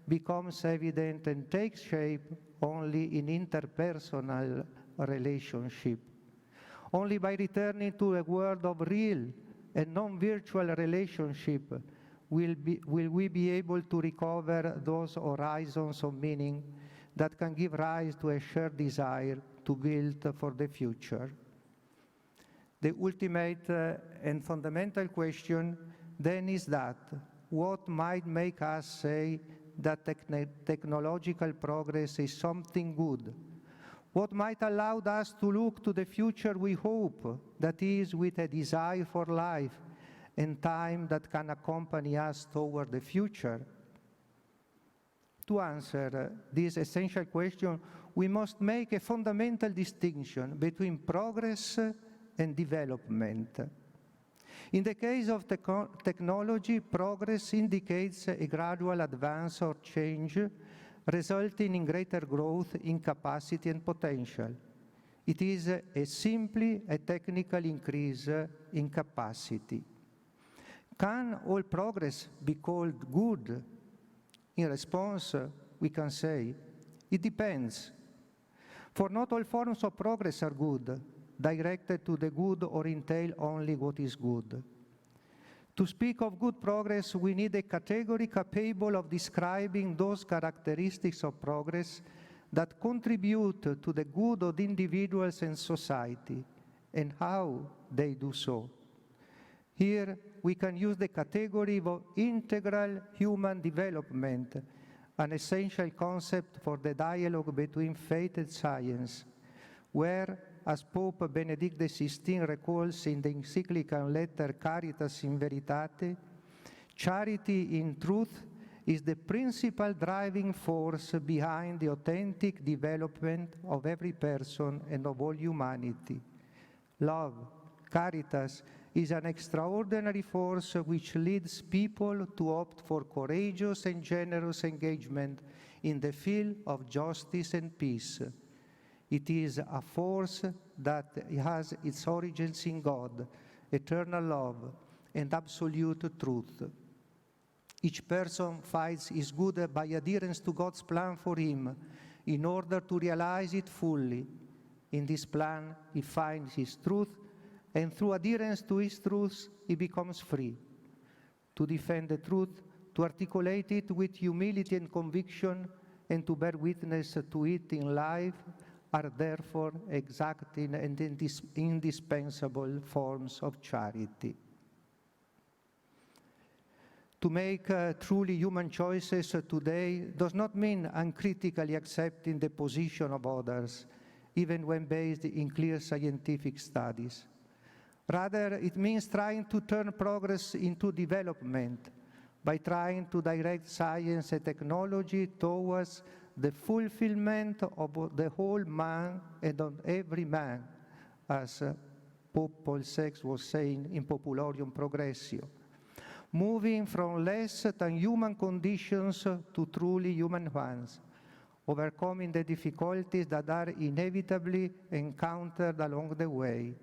[SPEAKER 11] becomes evident and takes shape only in interpersonal relationship. Only by returning to a world of real and non-virtual relationship will we be able to recover those horizons of meaning that can give rise to a shared desire to build for the future. The ultimate and fundamental question then is that what might make us say that technological progress is something good? What might allow us to look to the future we hope, that is, with a desire for life and time that can accompany us toward the future? To answer this essential question, we must make a fundamental distinction between progress and development. In the case of technology, progress indicates a gradual advance or change, resulting in greater growth in capacity and potential. It is simply a technical increase in capacity. Can all progress be called good? In response, we can say, it depends. For not all forms of progress are good, directed to the good or entail only what is good. To speak of good progress, we need a category capable of describing those characteristics of progress that contribute to the good of individuals and society, and how they do so. Here, we can use the category of integral human development, an essential concept for the dialogue between faith and science, where, as Pope Benedict XVI recalls in the encyclical letter Caritas in Veritate, charity in truth is the principal driving force behind the authentic development of every person and of all humanity. Love, caritas, is an extraordinary force which leads people to opt for courageous and generous engagement in the field of justice and peace. It is a force that has its origins in God, eternal love, and absolute truth. Each person finds his good by adherence to God's plan for him in order to realize it fully. In this plan, he finds his truth, and through adherence to his truths, he becomes free. To defend the truth, to articulate it with humility and conviction, and to bear witness to it in life are therefore exact and indispensable forms of charity. To make truly human choices today does not mean uncritically accepting the position of others, even when based in clear scientific studies. Rather, it means trying to turn progress into development by trying to direct science and technology towards the fulfillment of the whole man and of every man, as Pope Paul VI was saying in Populorium Progressio, moving from less than human conditions to truly human ones, overcoming the difficulties that are inevitably encountered along the way.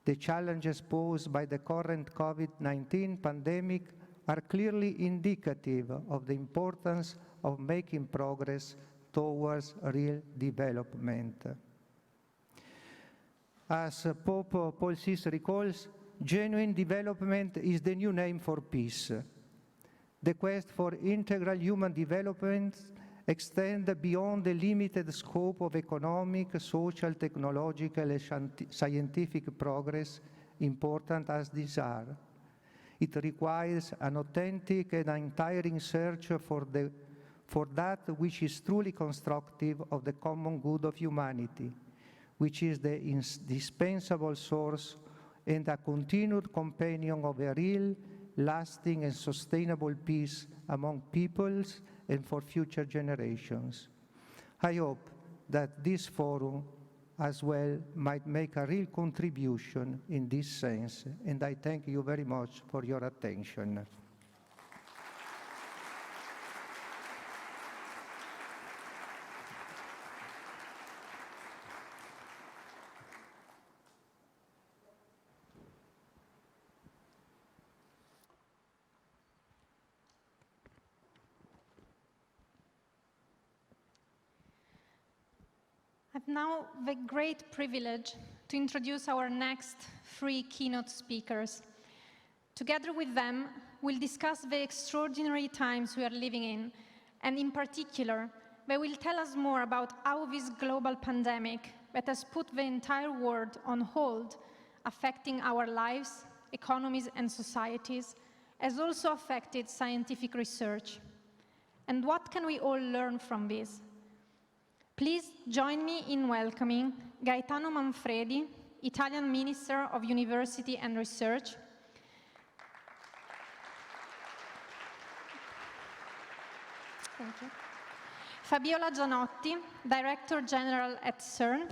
[SPEAKER 11] The challenges posed by the current COVID-19 pandemic are clearly indicative of the importance of making progress towards real development. As Pope Paul VI recalls, genuine development is the new name for peace. The quest for integral human development extends beyond the limited scope of economic, social, technological, and scientific progress, important as these are. It requires an authentic and untiring search for that which is truly constructive of the common good of humanity, which is the indispensable source and a continued companion of a real, lasting, and sustainable peace among peoples and for future generations. I hope that this forum as well might make a real contribution in this sense, and I thank you very much for your attention.
[SPEAKER 1] I've now the great privilege to introduce our next three keynote speakers. Together with them, we'll discuss the extraordinary times we are living in, and in particular, they will tell us more about how this global pandemic that has put the entire world on hold, affecting our lives, economies, and societies, has also affected scientific research. And what can we all learn from this? Please join me in welcoming Gaetano Manfredi, Italian Minister of University and Research, thank you. Fabiola Gianotti, Director General at CERN,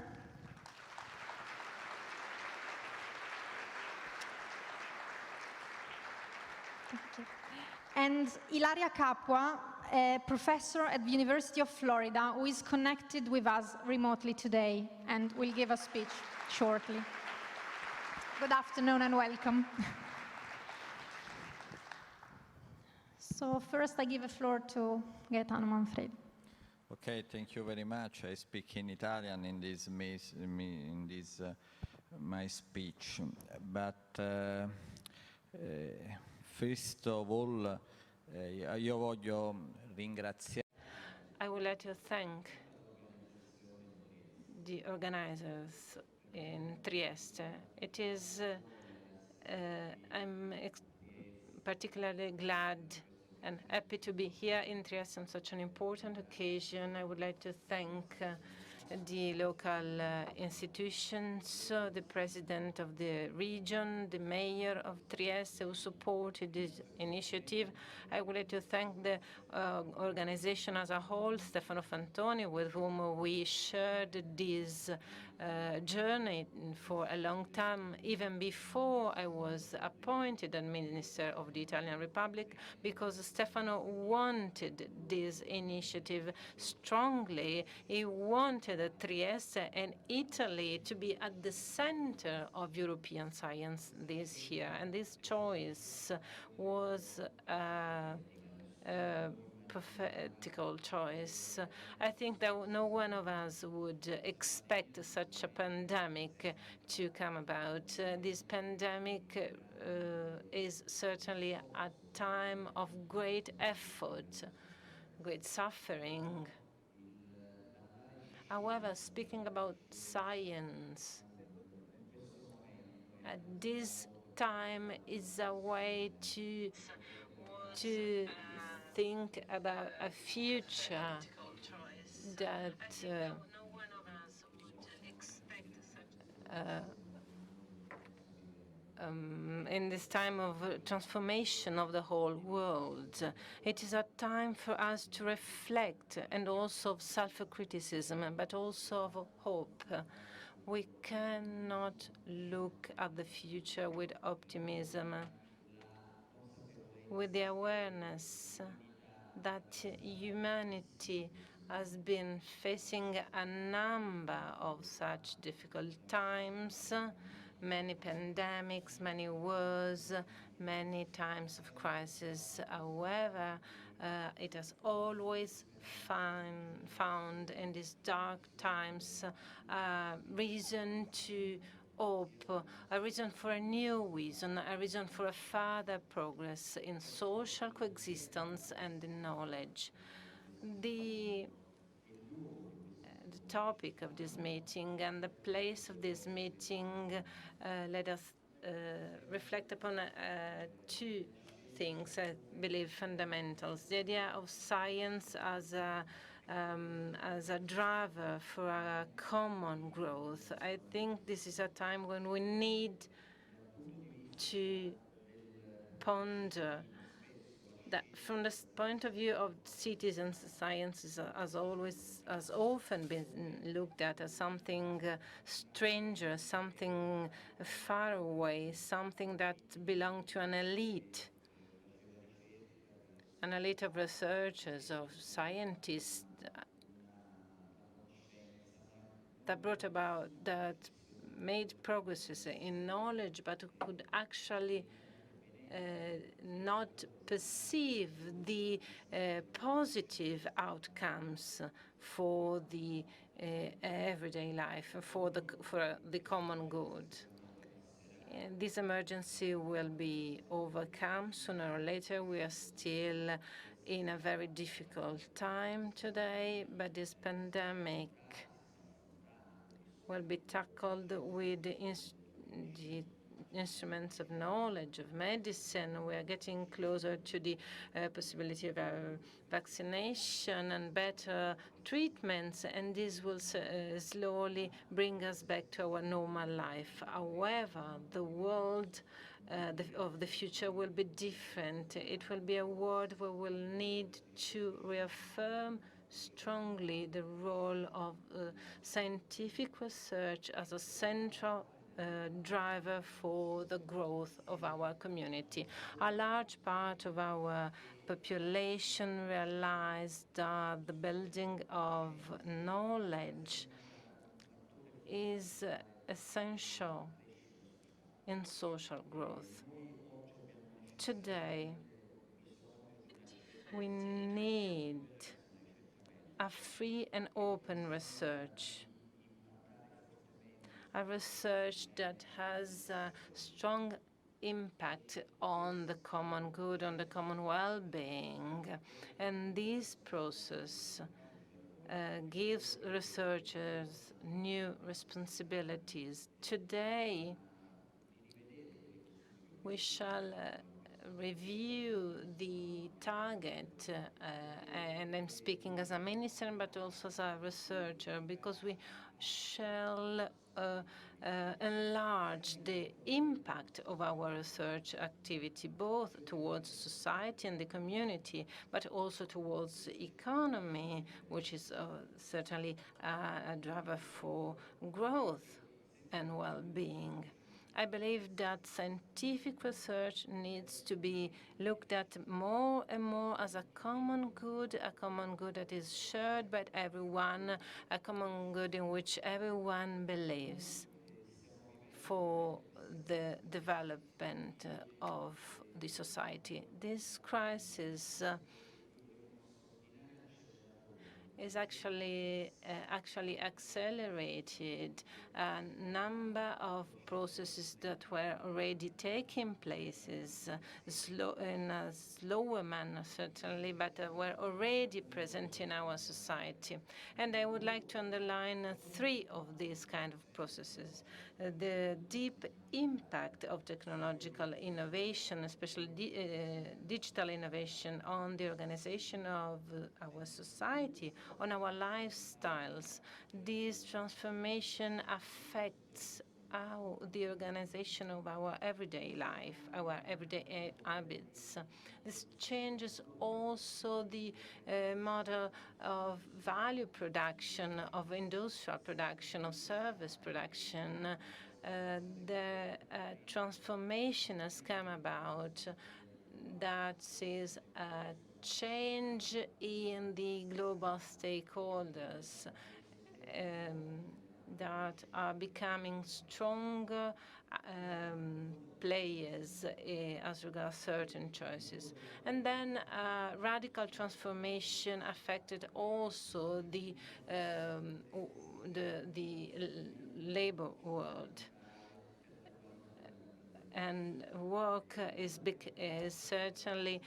[SPEAKER 1] thank you. And Ilaria Capua, a professor at the University of Florida, who is connected with us remotely today and will give a speech shortly. Good afternoon and welcome. So first I give the floor to Gaetano Manfredi.
[SPEAKER 12] Okay, thank you very much. I speak in Italian in this my speech, but first of all, io voglio ringraziare.
[SPEAKER 13] I would like to thank the organizers in Trieste. It is, I'm particularly glad and happy to be here in Trieste on such an important occasion. I would like to thank the local institutions, the president of the region, the mayor of Trieste who supported this initiative. I would like to thank the organization as a whole, Stefano Fantoni, with whom we shared this journey for a long time, even before I was appointed as Minister of the Italian Republic, because Stefano wanted this initiative strongly. He wanted Trieste and Italy to be at the center of European science this year, and this choice was prophetical choice. I think that no one of us would expect such a pandemic to come about. This pandemic is certainly a time of great effort, great suffering. However, speaking about science, at this time is a way to think about a future that in this time of transformation of the whole world, it is a time for us to reflect and also of self-criticism, but also of hope. We cannot look at the future with optimism, with the awareness that humanity has been facing a number of such difficult times, many pandemics, many wars, many times of crisis. However, it has always found in these dark times reason to hope, a reason for a new vision, a reason for a further progress in social coexistence and in knowledge. The topic of this meeting and the place of this meeting let us reflect upon two things, I believe, fundamentals. The idea of science as a driver for a common growth. I think this is a time when we need to ponder that from the point of view of citizens, science is, has often been looked at as something stranger, something far away, something that belonged to an elite of researchers, of scientists that made progresses in knowledge, but could actually not perceive the positive outcomes for the everyday life, for the common good. And this emergency will be overcome sooner or later. We are still in a very difficult time today, but this pandemic will be tackled with the instruments of knowledge, of medicine. We are getting closer to the possibility of vaccination and better treatments, and this will slowly bring us back to our normal life. However, the world of the future will be different. It will be a world where we'll need to reaffirm strongly the role of scientific research as a central driver for the growth of our community. A large part of our population realized that the building of knowledge is essential in social growth. Today, we need a free and open research, a research that has a strong impact on the common good, on the common well-being. And this process gives researchers new responsibilities. Today, we shall review the target, and I'm speaking as a minister but also as a researcher, because we shall enlarge the impact of our research activity, both towards society and the community, but also towards economy, which is certainly a driver for growth and well-being. I believe that scientific research needs to be looked at more and more as a common good that is shared by everyone, a common good in which everyone believes for the development of the society. This crisis is actually accelerated a number of processes that were already taking place in a slower manner, certainly, but were already present in our society. And I would like to underline three of these kind of processes. The deep impact of technological innovation, especially digital innovation, on the organization of our society, on our lifestyles. This transformation affects the organization of our everyday life, our everyday habits. This changes also the model of value production, of industrial production, of service production. The transformation has come about that sees a change in the global stakeholders that are becoming stronger players as regards certain choices. And then radical transformation affected also the labor world. And work is certainly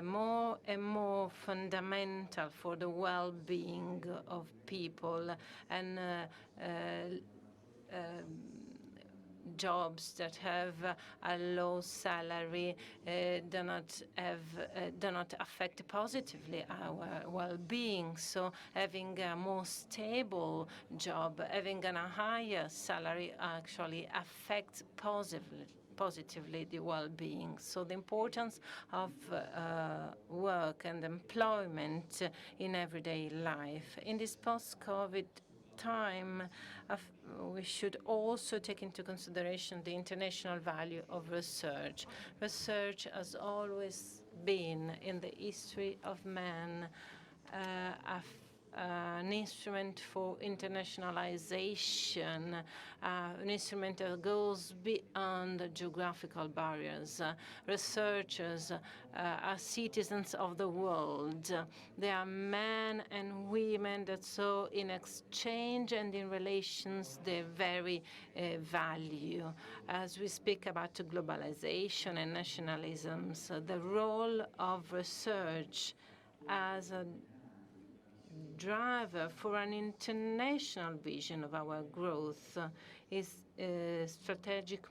[SPEAKER 13] more and more fundamental for the well-being of people, and jobs that have a low salary do not affect positively our well-being. So having a more stable job, having a higher salary actually affects positively the well-being. So the importance of work and employment in everyday life. In this post-COVID time, we should also take into consideration the international value of research. Research has always been, in the history of man, an instrument for internationalization, an instrument that goes beyond geographical barriers. Researchers are citizens of the world. They are men and women that saw in exchange and in relations their very value. As we speak about globalization and nationalisms, the role of research as a driver for an international vision of our growth is strategic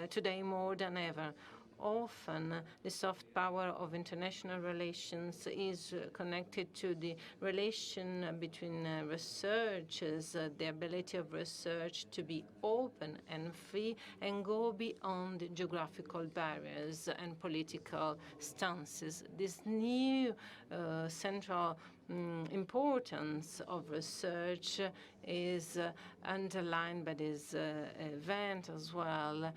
[SPEAKER 13] today more than ever. Often, the soft power of international relations is connected to the relation between researchers, the ability of research to be open and free and go beyond geographical barriers and political stances. This new central importance of research is underlined by this event as well.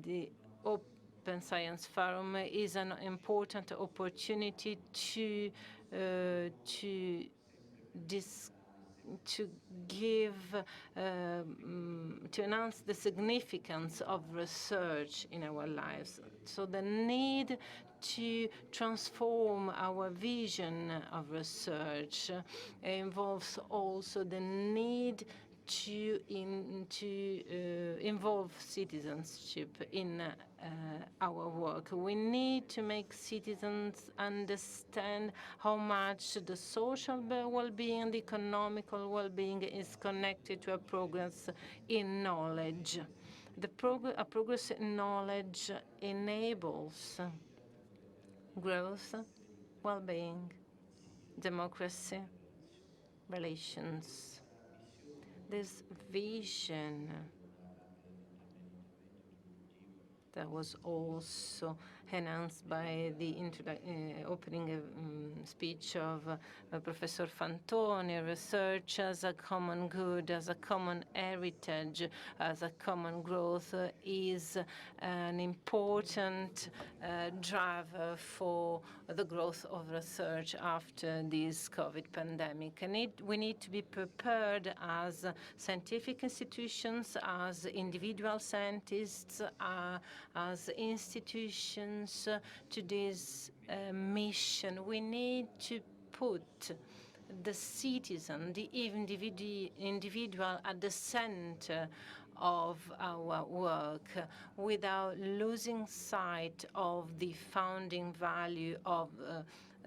[SPEAKER 13] The Open Science Forum is an important opportunity to announce the significance of research in our lives. So the need to transform our vision of research involves also the need to involve citizenship in our work. We need to make citizens understand how much the social well-being, the economical well-being is connected to a progress in knowledge. A progress in knowledge enables growth, well-being, democracy, relations. This vision that was also announced by the opening speech of Professor Fantoni, research as a common good, as a common heritage, as a common growth is an important driver for the growth of research after this COVID pandemic. And we need to be prepared as scientific institutions, as individual scientists, as institutions to this mission. We need to put the citizen, the individual at the center of our work without losing sight of the founding value of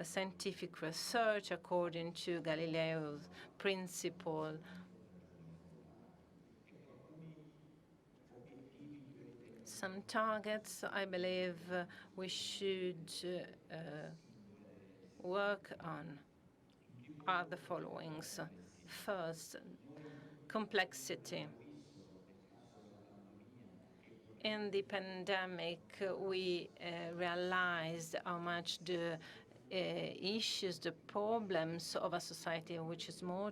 [SPEAKER 13] scientific research according to Galileo's principle. Some targets I believe we should work on are the following. First, complexity. In the pandemic, we realized how much the issues, the problems of a society which is more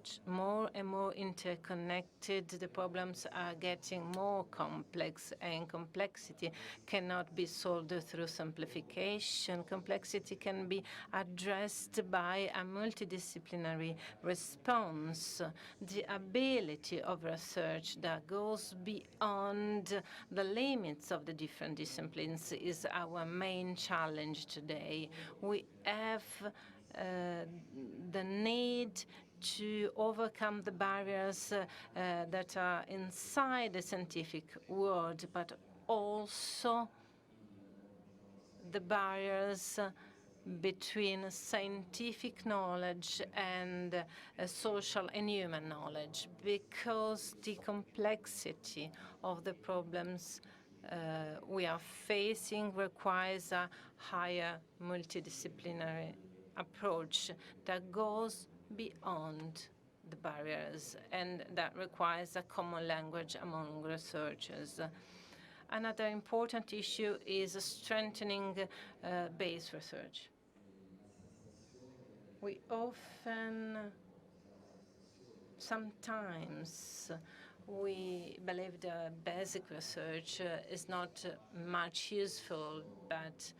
[SPEAKER 13] and more interconnected, the problems are getting more complex, and complexity cannot be solved through simplification. Complexity can be addressed by a multidisciplinary response. The ability of research that goes beyond the limits of the different disciplines is our main challenge today. We have the need to overcome the barriers that are inside the scientific world, but also the barriers between scientific knowledge and social and human knowledge, because the complexity of the problems we are facing requires a higher multidisciplinary approach that goes beyond the barriers, and that requires a common language among researchers. Another important issue is strengthening base research. We often, sometimes, we believe the basic research is not much useful, but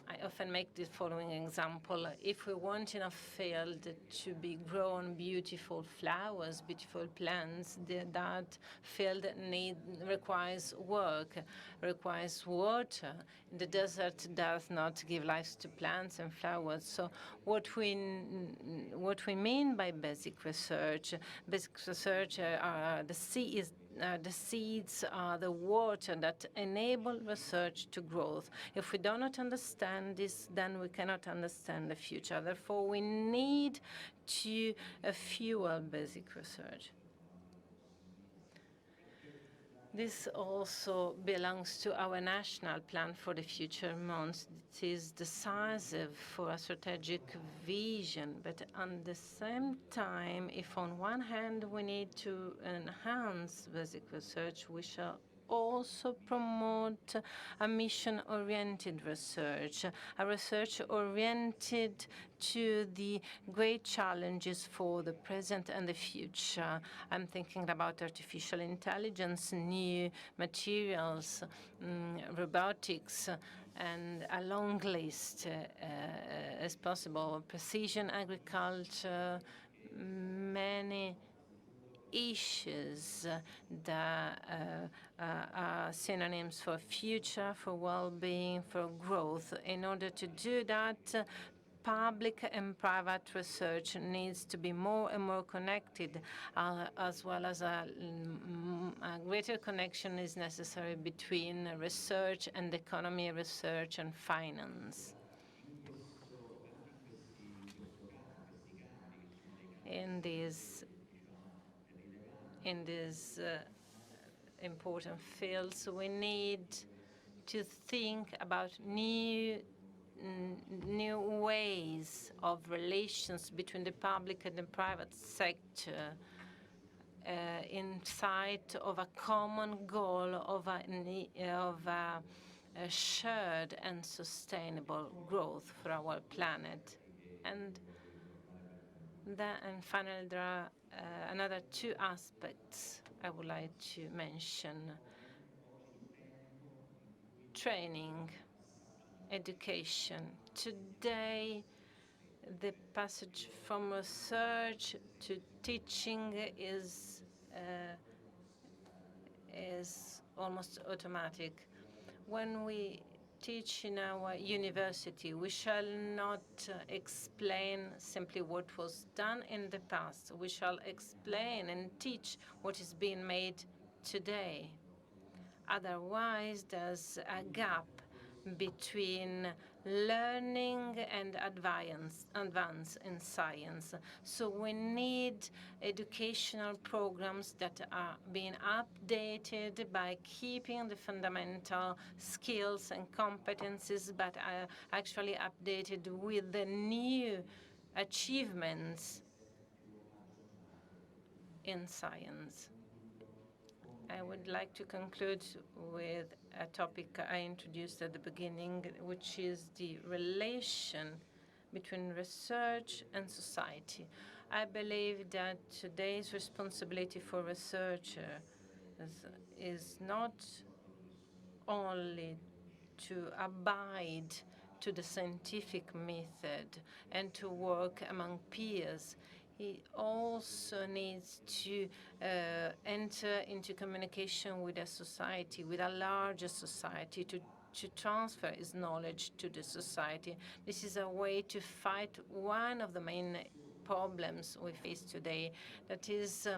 [SPEAKER 13] I often make the following example. If we want in a field to be grown beautiful flowers, beautiful plants, that field requires work, requires water. The desert does not give life to plants and flowers. So what we mean by basic research are the seeds are the water that enable research to grow. If we do not understand this, then we cannot understand the future. Therefore, we need to fuel basic research. This also belongs to our national plan for the future months. It is decisive for a strategic vision, but at the same time, if on one hand we need to enhance basic research, we shall also promote a mission-oriented research, a research oriented to the great challenges for the present and the future. I'm thinking about artificial intelligence, new materials, robotics, and a long list as possible. Precision agriculture, many issues that are synonyms for future, for well-being, for growth. In order to do that, public and private research needs to be more and more connected, as well as a greater connection is necessary between research and economy, research and finance. In this in these important fields. We need to think about new ways of relations between the public and the private sector in sight of a common goal of a shared and sustainable growth for our planet. And finally, there are another two aspects I would like to mention: training, education. Today, the passage from research to teaching is almost automatic. When we teach in our university, we shall not explain simply what was done in the past. We shall explain and teach what is being made today. Otherwise, there's a gap between learning and advance in science. So we need educational programs that are being updated by keeping the fundamental skills and competencies, but are actually updated with the new achievements in science. I would like to conclude with a topic I introduced at the beginning, which is the relation between research and society. I believe that today's responsibility for researchers is not only to abide to the scientific method and to work among peers. He also needs to enter into communication with a society, with a larger society, to transfer his knowledge to the society. This is a way to fight one of the main problems we face today, that is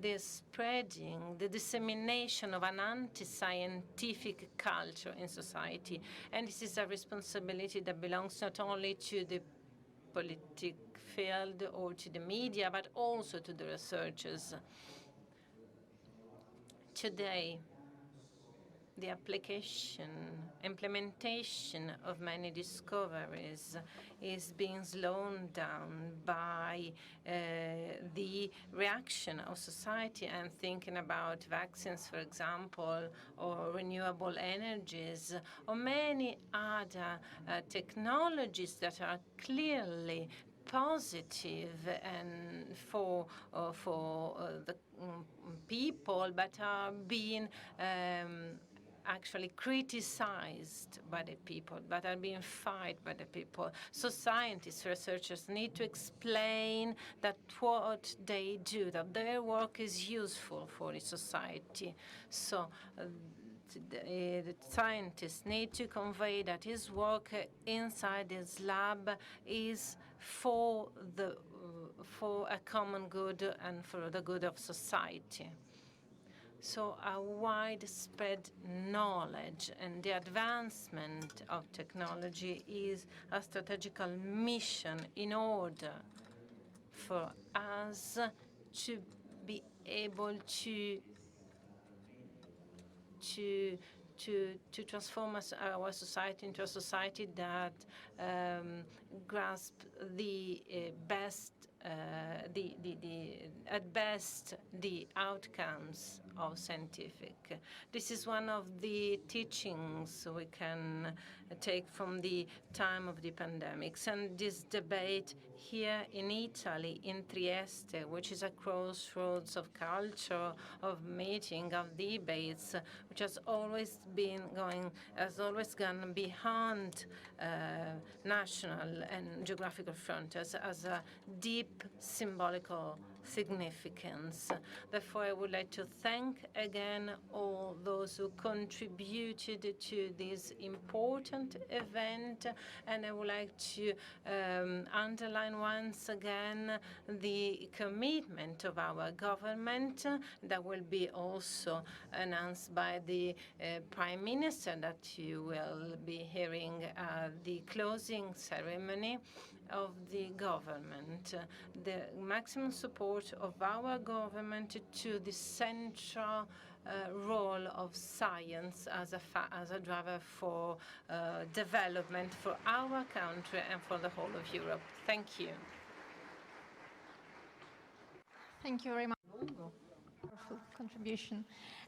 [SPEAKER 13] the spreading, the dissemination of an anti-scientific culture in society. And this is a responsibility that belongs not only to the political field or to the media, but also to the researchers. Today, the implementation of many discoveries is being slowed down by the reaction of society. I'm thinking about vaccines, for example, or renewable energies, or many other technologies that are clearly positive and for the people, but are being actually criticized by the people, but are being fighted by the people. So scientists, researchers need to explain that what they do, that their work is useful for the society. So the scientists need to convey that his work inside his lab is for a common good and for the good of society. So a widespread knowledge and the advancement of technology is a strategical mission in order for us to be able to transform our society into a society that grasps the best, at best, the outcomes of scientific. This is one of the teachings we can take from the time of the pandemics. And this debate here in Italy, in Trieste, which is a crossroads of culture, of meeting, of debates, which has always gone beyond national and geographical frontiers as a deep symbolical significance. Therefore, I would like to thank again all those who contributed to this important event, and I would like to underline once again the commitment of our government that will be also announced by the Prime Minister that you will be hearing the closing ceremony. of the government, the maximum support of our government to the central role of science as a driver for development for our country and for the whole of Europe. Thank you.
[SPEAKER 1] Thank you very much. Powerful contribution.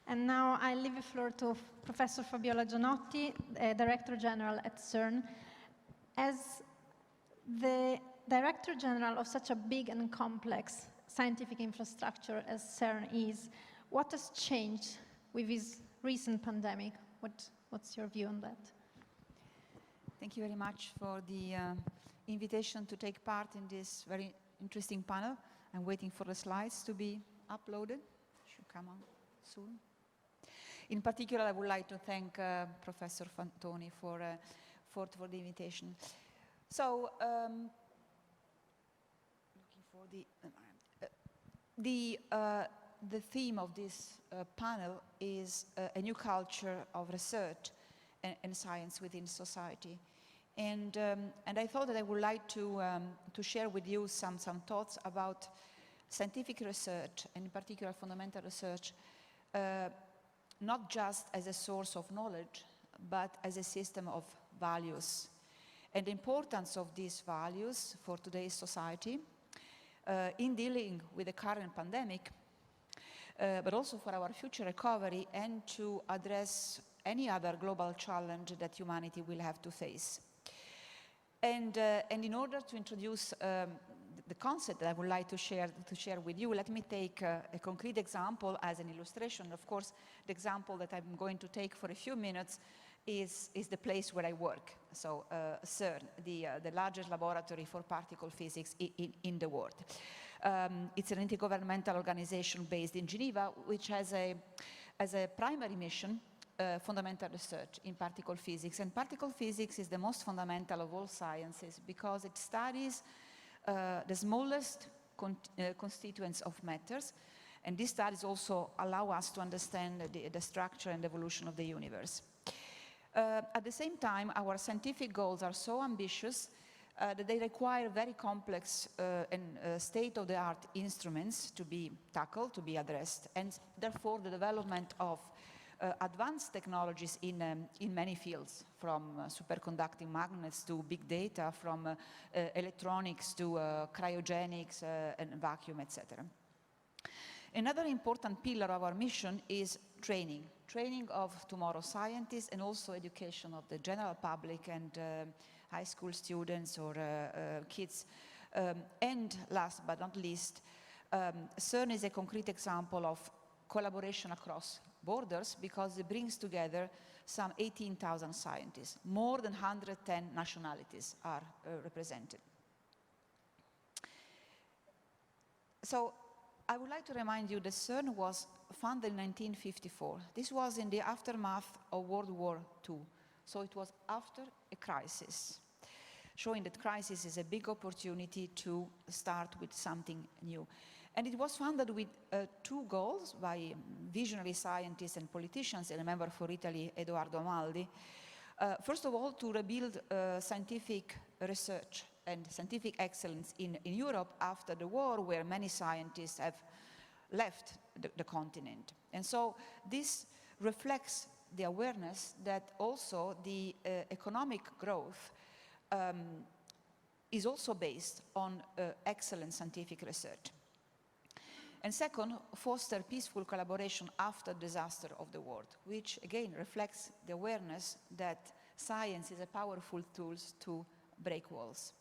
[SPEAKER 1] And now I leave the floor to Professor Fabiola Gianotti, Director General at CERN. As the Director General of such a big and complex scientific infrastructure as CERN is, what has changed with this recent pandemic? What's your view on that?
[SPEAKER 14] Thank you very much for the invitation to take part in this very interesting panel. I'm waiting for the slides to be uploaded. Should come on soon. In particular, I would like to thank Professor Fantoni for the invitation. So, looking for the theme of this panel is a new culture of research and science within society. And I thought that I would like to share with you some thoughts about scientific research, and in particular fundamental research, not just as a source of knowledge, but as a system of values. And the importance of these values for today's society in dealing with the current pandemic, but also for our future recovery and to address any other global challenge that humanity will have to face. And in order to introduce the concept that I would like to share with you, let me take a concrete example as an illustration. Of course, the example that I'm going to take for a few minutes is the place where I work. So CERN, the largest laboratory for particle physics in the world. It's an intergovernmental organization based in Geneva, which has a primary mission fundamental research in particle physics. And particle physics is the most fundamental of all sciences because it studies the smallest constituents of matters, and these studies also allow us to understand the structure and evolution of the universe. At the same time, our scientific goals are so ambitious that they require very complex and state-of-the-art instruments to be tackled, to be addressed, and therefore the development of advanced technologies in many fields, from superconducting magnets to big data, from electronics to cryogenics and vacuum, etc. Another important pillar of our mission is training of tomorrow's scientists and also education of the general public and high school students or kids. And last but not least, CERN is a concrete example of collaboration across borders because it brings together some 18,000 scientists. More than 110 nationalities are represented. So I would like to remind you that CERN was founded in 1954. This was in the aftermath of World War II. So it was after a crisis, showing that crisis is a big opportunity to start with something new. And it was funded with two goals by visionary scientists and politicians. I remember for Italy, Edoardo Amaldi. First of all, to rebuild scientific research and scientific excellence in Europe after the war, where many scientists have left the continent. And so this reflects the awareness that also the economic growth is also based on excellent scientific research. And second, foster peaceful collaboration after disaster of the world, which again reflects the awareness that science is a powerful tool to break walls.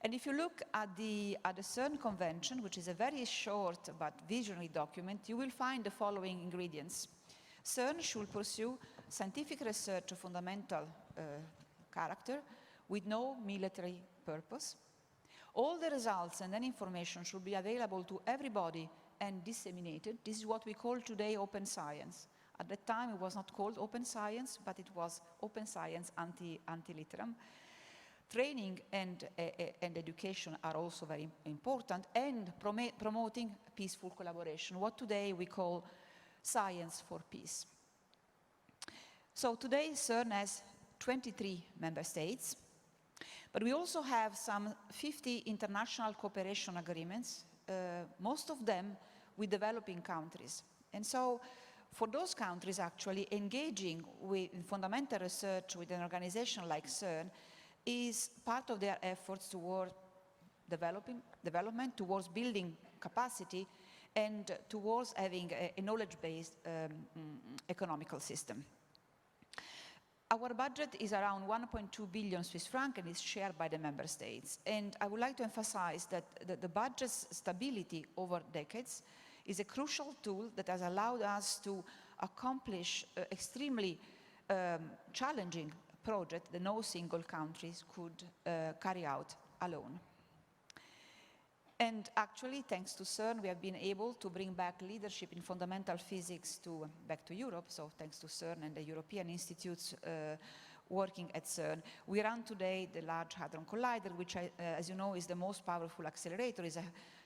[SPEAKER 14] And if you look at the CERN Convention, which is a very short but visionary document, you will find the following ingredients. CERN should pursue scientific research of fundamental character with no military purpose. All the results and any information should be available to everybody and disseminated. This is what we call today open science. At that time, it was not called open science, but it was open science ante litteram. Training and education are also very important, and promoting peaceful collaboration, what today we call science for peace. So today CERN has 23 member states, But we also have some 50 international cooperation agreements, most of them with developing countries. And so for those countries actually engaging in fundamental research with an organization like CERN is part of their efforts toward development, towards building capacity, and towards having a knowledge-based economical system. Our budget is around 1.2 billion Swiss francs and is shared by the member states. And I would like to emphasize that the budget's stability over decades is a crucial tool that has allowed us to accomplish extremely challenging projects that no single country could carry out alone. And actually, thanks to CERN, we have been able to bring back leadership in fundamental physics back to Europe. So thanks to CERN and the European institutes working at CERN. We run today the Large Hadron Collider, which, as you know, is the most powerful accelerator. It's a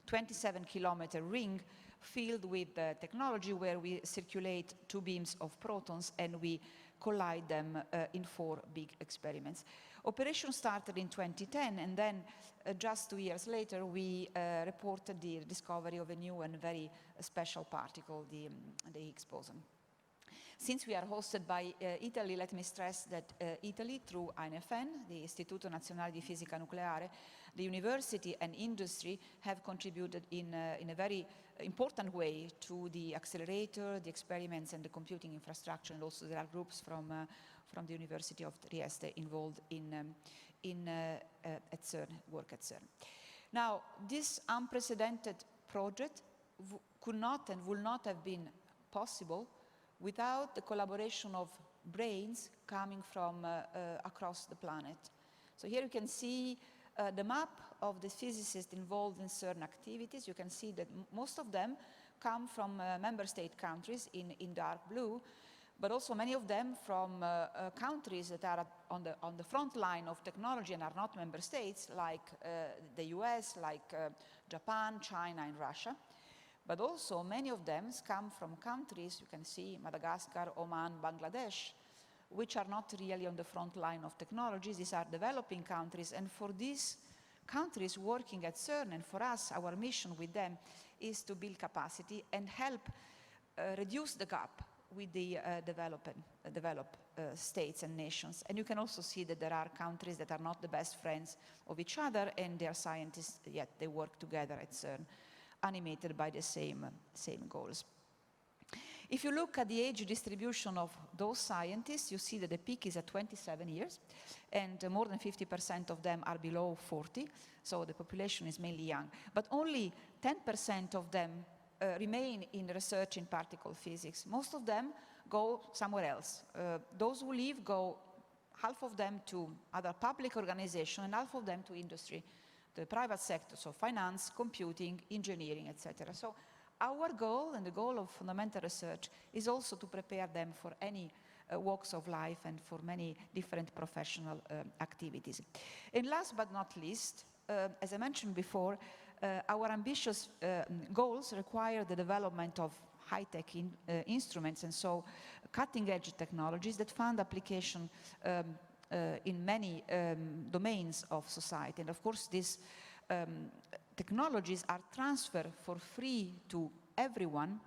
[SPEAKER 14] 27-kilometer ring filled with technology where we circulate 2 beams of protons and we collide them in 4 big experiments. Operation started in 2010, and then just 2 years later, we reported the discovery of a new and very special particle, the Higgs boson. Since we are hosted by Italy, let me stress that Italy, through INFN, the Istituto Nazionale di Fisica Nucleare, the university and industry have contributed in a very important way to the accelerator, the experiments, and the computing infrastructure. And also there are groups from the University of Trieste involved at CERN, work at CERN. Now, this unprecedented project could not and will not have been possible without the collaboration of brains coming from across the planet. So here you can see the map of the physicists involved in CERN activities. You can see that most of them come from member state countries in dark blue, but also many of them from countries that are on the front line of technology and are not member states, like the US, like Japan, China, and Russia. But also many of them come from countries, you can see Madagascar, Oman, Bangladesh, which are not really on the front line of technologies. These are developing countries, and for these countries working at CERN, and for us, our mission with them is to build capacity and help reduce the gap with the developed states and nations. And you can also see that there are countries that are not the best friends of each other, and their scientists, yet they work together at CERN, animated by the same goals. If you look at the age distribution of those scientists, you see that the peak is at 27 years, and more than 50% of them are below 40, so the population is mainly young. But only 10% of them remain in research in particle physics. Most of them go somewhere else. Those who leave go, half of them to other public organizations and half of them to industry, the private sector, so finance, computing, engineering, etc. So our goal and the goal of fundamental research is also to prepare them for any walks of life and for many different professional activities. And last but not least, as I mentioned before, our ambitious goals require the development of high-tech instruments, and so cutting-edge technologies that find application in many domains of society. And of course, these technologies are transferred for free to everyone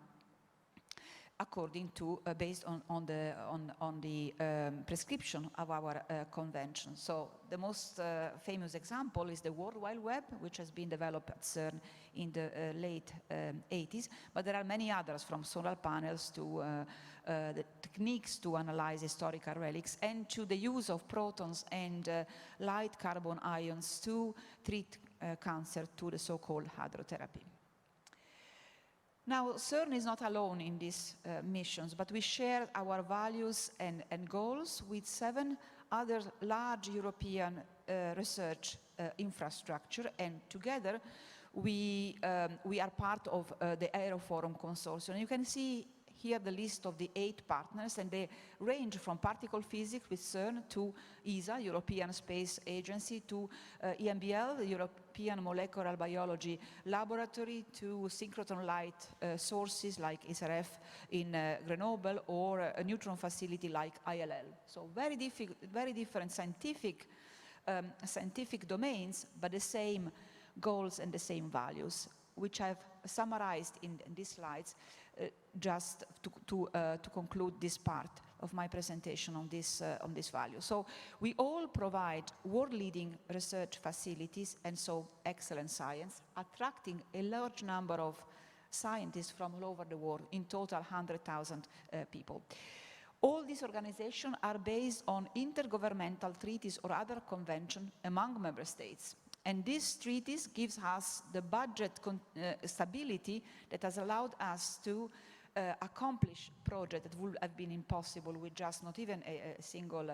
[SPEAKER 14] according to, based on the prescription of our convention. So the most famous example is the World Wide Web, which has been developed at CERN in the late 80s, but there are many others, from solar panels to the techniques to analyze historical relics, and to the use of protons and light carbon ions to treat cancer, to the so-called hydrotherapy. Now, CERN is not alone in these missions, but we share our values and goals with 7 other large European research infrastructure, and together we are part of the Aeroforum Consortium. And you can see here the list of the 8 partners, and they range from particle physics with CERN to ESA, European Space Agency, to EMBL, the European Molecular Biology Laboratory, to synchrotron light sources like SRF in Grenoble, or a neutron facility like ILL. So very different scientific scientific domains, but the same goals and the same values, which I've summarized in these slides just to conclude this part of my presentation on this value. So we all provide world-leading research facilities and so excellent science, attracting a large number of scientists from all over the world, in total 100,000 people. All these organizations are based on intergovernmental treaties or other conventions among member states. And these treaties gives us the budget stability that has allowed us to accomplish projects that would have been impossible with just not even a single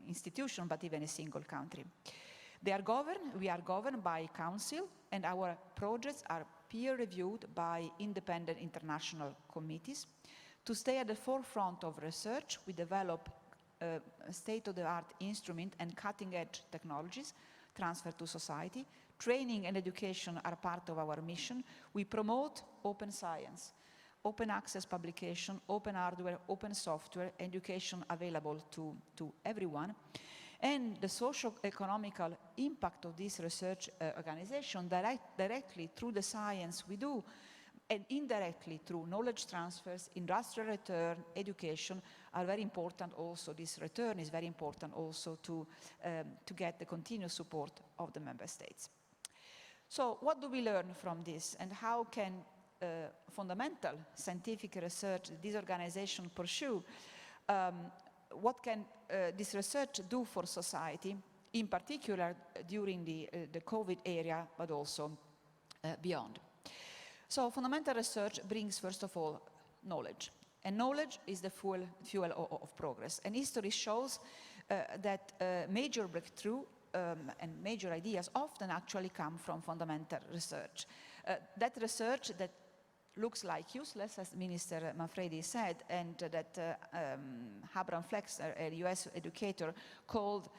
[SPEAKER 14] institution, but even a single country. We are governed by Council, and our projects are peer-reviewed by independent international committees. To stay at the forefront of research, we develop state-of-the-art instrument and cutting-edge technologies transferred to society. Training and education are part of our mission. We promote open science, open access publication, open hardware, open software, education available to everyone. And the socio-economical impact of this research organization directly through the science we do, and indirectly through knowledge transfers, industrial return, education are very important also. This return is very important also to get the continuous support of the member states. So what do we learn from this, and how can fundamental scientific research this organization pursue? What can this research do for society, in particular during the COVID era, but also beyond? So fundamental research brings, first of all, knowledge. And knowledge is the fuel of progress. And history shows that major breakthrough and major ideas often actually come from fundamental research. That research that looks like useless, as Minister Manfredi said, and that Abraham Flexner, a US educator, called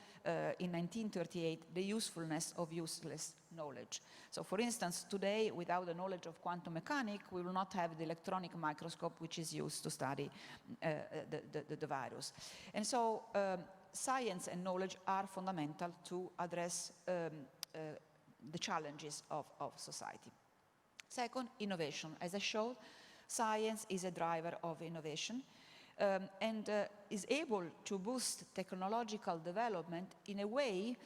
[SPEAKER 14] in 1938 the usefulness of useless knowledge. So for instance, today, without the knowledge of quantum mechanics, we will not have the electronic microscope which is used to study the virus. And so science and knowledge are fundamental to address the challenges of society. Second, innovation. As I showed, science is a driver of innovation and is able to boost technological development in a way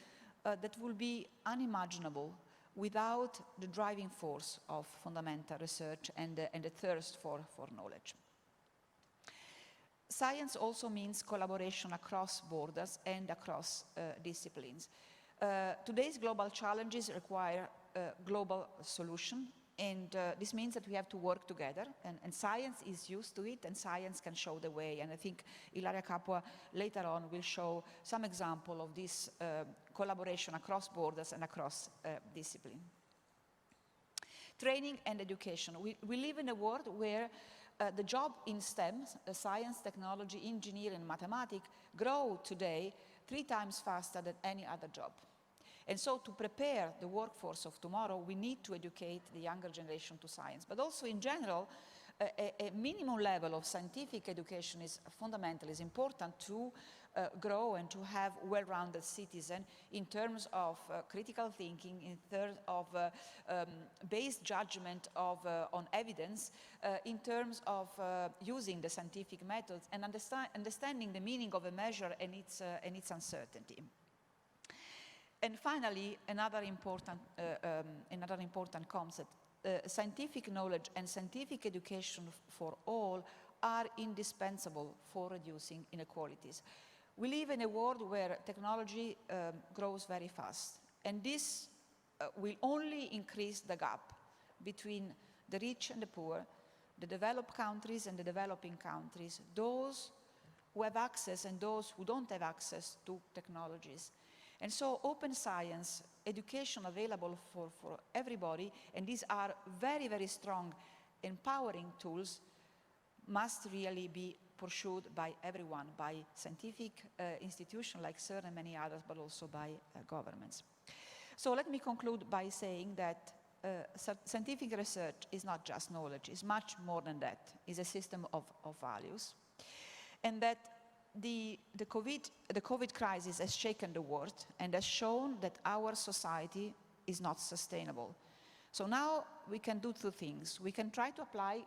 [SPEAKER 14] that will be unimaginable without the driving force of fundamental research and the thirst for knowledge. Science also means collaboration across borders and across disciplines. Today's global challenges require global solution. And this means that we have to work together, and science is used to it, and science can show the way. And I think Ilaria Capua later on will show some example of this collaboration across borders and across discipline. Training and education. We live in a world where the job in STEM, science, technology, engineering, mathematics, grow today 3 times faster than any other job. And so to prepare the workforce of tomorrow, we need to educate the younger generation to science. But also in general, a minimum level of scientific education is fundamental, is important to grow and to have well-rounded citizens in terms of critical thinking, in terms of based judgment on evidence, in terms of using the scientific methods and understanding the meaning of a measure and its uncertainty. And finally, another important concept, scientific knowledge and scientific education for all are indispensable for reducing inequalities. We live in a world where technology grows very fast, and this will only increase the gap between the rich and the poor, the developed countries and the developing countries, those who have access and those who don't have access to technologies. And so open science, education available for everybody, and these are very, very strong, empowering tools, must really be pursued by everyone, by scientific institutions like CERN and many others, but also by governments. So let me conclude by saying that scientific research is not just knowledge, it's much more than that. It's a system of values. And that the COVID crisis has shaken the world and has shown that our society is not sustainable. So now we can do two things. We can try to apply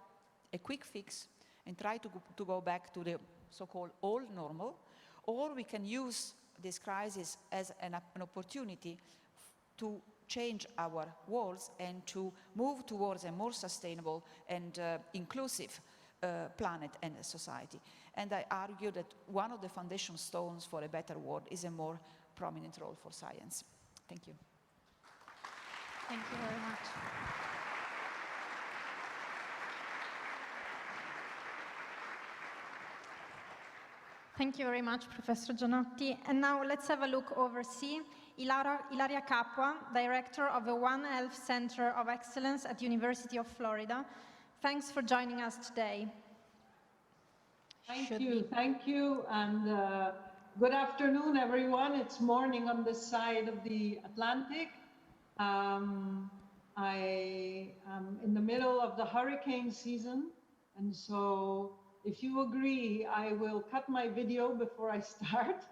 [SPEAKER 14] a quick fix and try to go back to the so-called old normal, or we can use this crisis as an opportunity to change our worlds and to move towards a more sustainable and inclusive planet and society. And I argue that one of the foundation stones for a better world is a more prominent role for science. Thank you.
[SPEAKER 1] Thank you very much. Thank you very much, Professor Gianotti. And now let's have a look overseas. Ilaria Capua, Director of the One Health Center of Excellence at University of Florida. Thanks for joining us today.
[SPEAKER 15] Thank you, and good afternoon, everyone. It's morning on this side of the Atlantic. I am in the middle of the hurricane season, and so if you agree, I will cut my video before I start,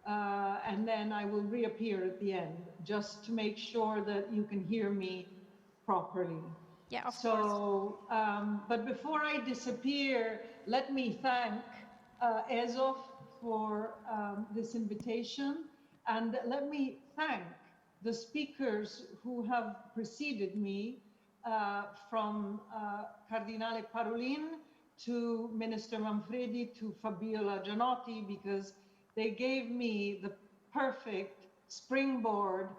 [SPEAKER 15] and then I will reappear at the end, just to make sure that you can hear me properly.
[SPEAKER 1] Yeah, of course.
[SPEAKER 15] But before I disappear, let me thank Azov for this invitation, and let me thank the speakers who have preceded me, from Cardinale Parolin to Minister Manfredi to Fabiola Gianotti, because they gave me the perfect springboard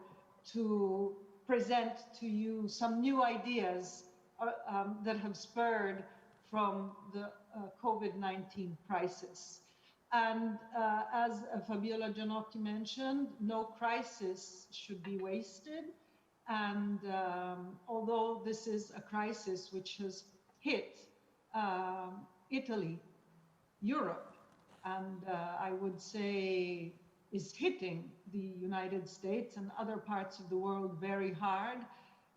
[SPEAKER 15] to present to you some new ideas that have spurred from the COVID-19 crisis. And as Fabiola Gianotti mentioned, no crisis should be wasted. And although this is a crisis which has hit Italy, Europe, and I would say is hitting the United States and other parts of the world very hard,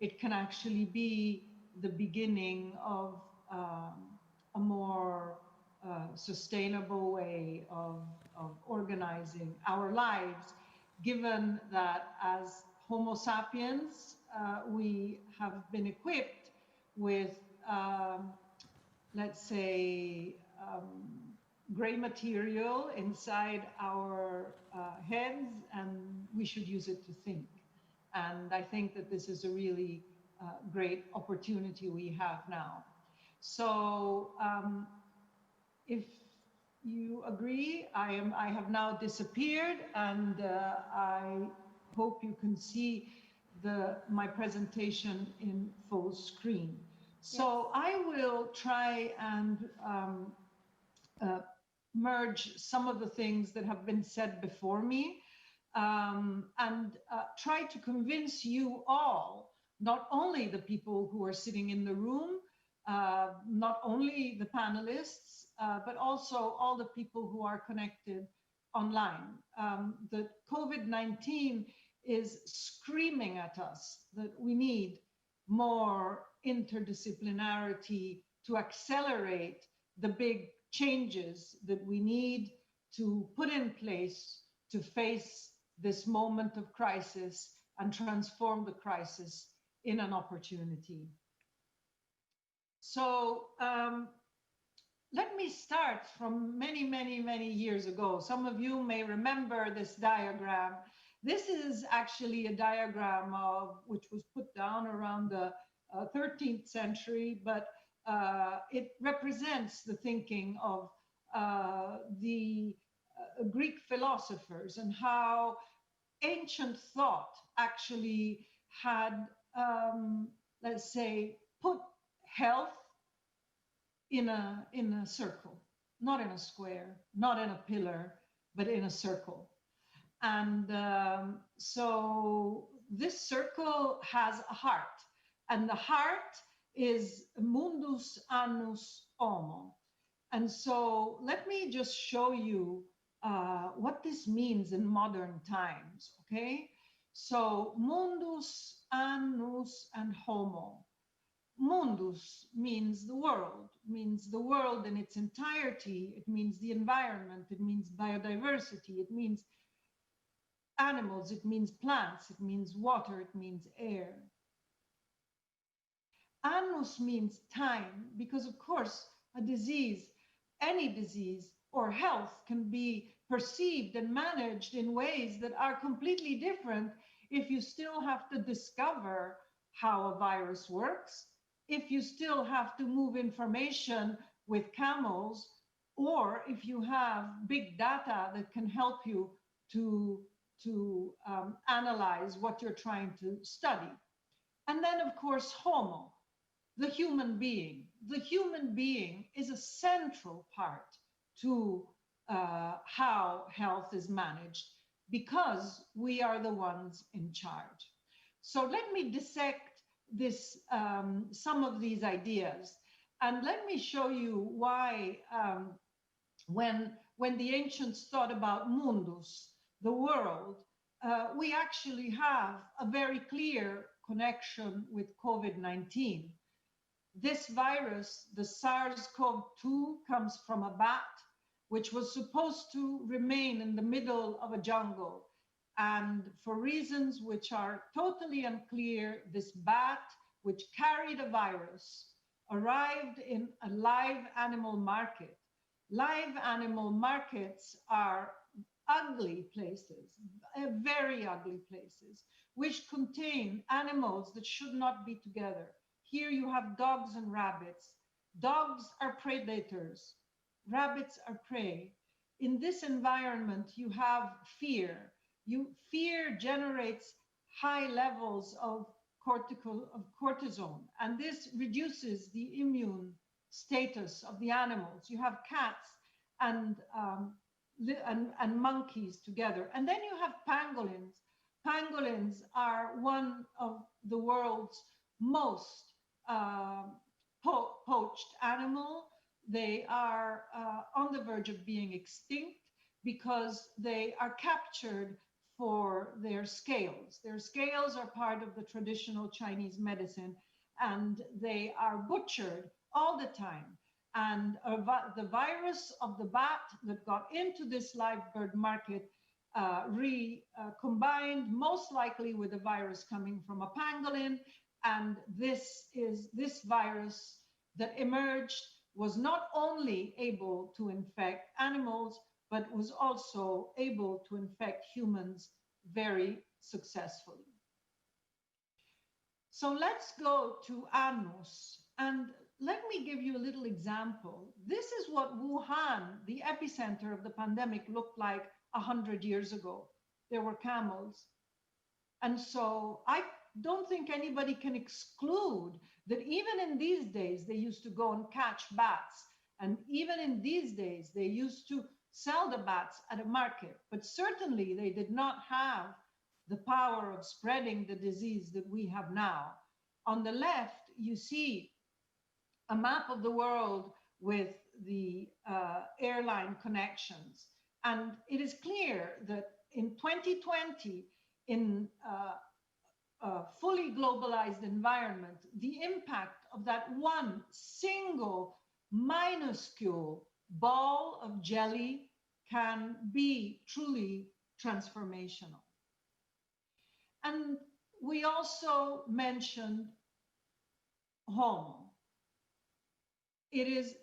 [SPEAKER 15] it can actually be the beginning of a more sustainable way of organizing our lives, given that as Homo sapiens, we have been equipped with, let's say, gray material inside our heads, and we should use it to think. And I think that this is a really great opportunity we have now. So if you agree, I have now disappeared, and I hope you can see my presentation in full screen. So I will try and merge some of the things that have been said before me, and try to convince you all, not only the people who are sitting in the room, not only the panelists, but also all the people who are connected online. The COVID-19 is screaming at us that we need more interdisciplinarity to accelerate the big changes that we need to put in place to face this moment of crisis and transform the crisis in an opportunity. So let me start from many years ago. Some of you may remember this diagram. This is actually a diagram which was put down around the 13th century, but it represents the thinking of the Greek philosophers and how ancient thought actually had, let's say, put health in a circle, not in a square, not in a pillar, but in a circle. And so this circle has a heart, and the heart is mundus annus homo. And so let me just show you what this means in modern times, okay? So mundus annus and homo. mundus means the world in its entirety. It means the environment, it means biodiversity, it means animals, it means plants, it means water, it means air. Annus means time, because of course a disease, any disease or health, can be perceived and managed in ways that are completely different if you still have to discover how a virus works, if you still have to move information with camels, or if you have big data that can help you to analyze what you're trying to study. And then, of course, homo, the human being. The human being is a central part to how health is managed, because we are the ones in charge. So let me dissect this, some of these ideas, and let me show you why when the ancients thought about mundus, the world, we actually have a very clear connection with COVID-19. This virus, the SARS-CoV-2, comes from a bat, which was supposed to remain in the middle of a jungle. And for reasons which are totally unclear, this bat, which carried a virus, arrived in a live animal market. Live animal markets are ugly places, very ugly places, which contain animals that should not be together. Here you have dogs and rabbits. Dogs are predators. Rabbits are prey. In this environment, you have fear. Fear generates high levels of cortisol, and this reduces the immune status of the animals. You have cats and monkeys together. And then you have pangolins. Pangolins are one of the world's most poached animal. They are on the verge of being extinct because they are captured for their scales. Their scales are part of the traditional Chinese medicine, and they are butchered all the time. And the virus of the bat that got into this live bird market combined most likely with a virus coming from a pangolin. And this virus that emerged was not only able to infect animals, but was also able to infect humans very successfully. So let's go to Annus, and let me give you a little example. This is what Wuhan, the epicenter of the pandemic, looked like 100 years ago. There were camels. And so I don't think anybody can exclude that even in these days, they used to go and catch bats. And even in these days, they used to sell the bats at a market. But certainly they did not have the power of spreading the disease that we have now. On the left, you see a map of the world with the airline connections. And it is clear that in 2020, in a fully globalized environment, the impact of that one single minuscule ball of jelly can be truly transformational. And we also mentioned Homo. It is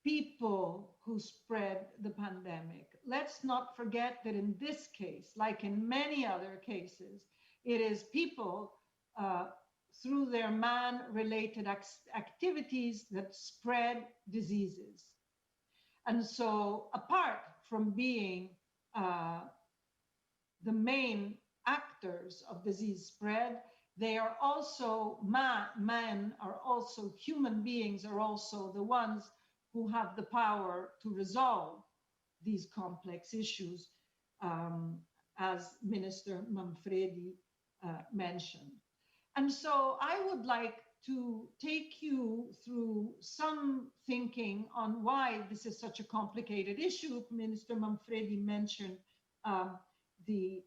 [SPEAKER 15] people who spread the pandemic. Let's not forget that in this case, like in many other cases, it is people through their man-related activities that spread diseases. And so apart from being the main actors of disease spread, they are also, human beings are also the ones who have the power to resolve these complex issues, as Minister Manfredi mentioned. And so I would like to take you through some thinking on why this is such a complicated issue. Minister Manfredi mentioned the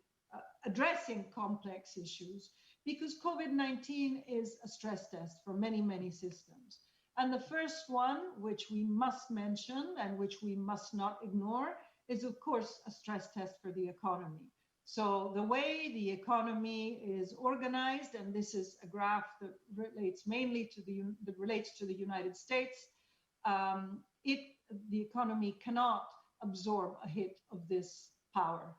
[SPEAKER 15] addressing complex issues, because COVID-19 is a stress test for many, many systems. And the first one, which we must mention and which we must not ignore, is of course a stress test for the economy. So the way the economy is organized, and this is a graph that relates mainly to the United States, the economy cannot absorb a hit of this power.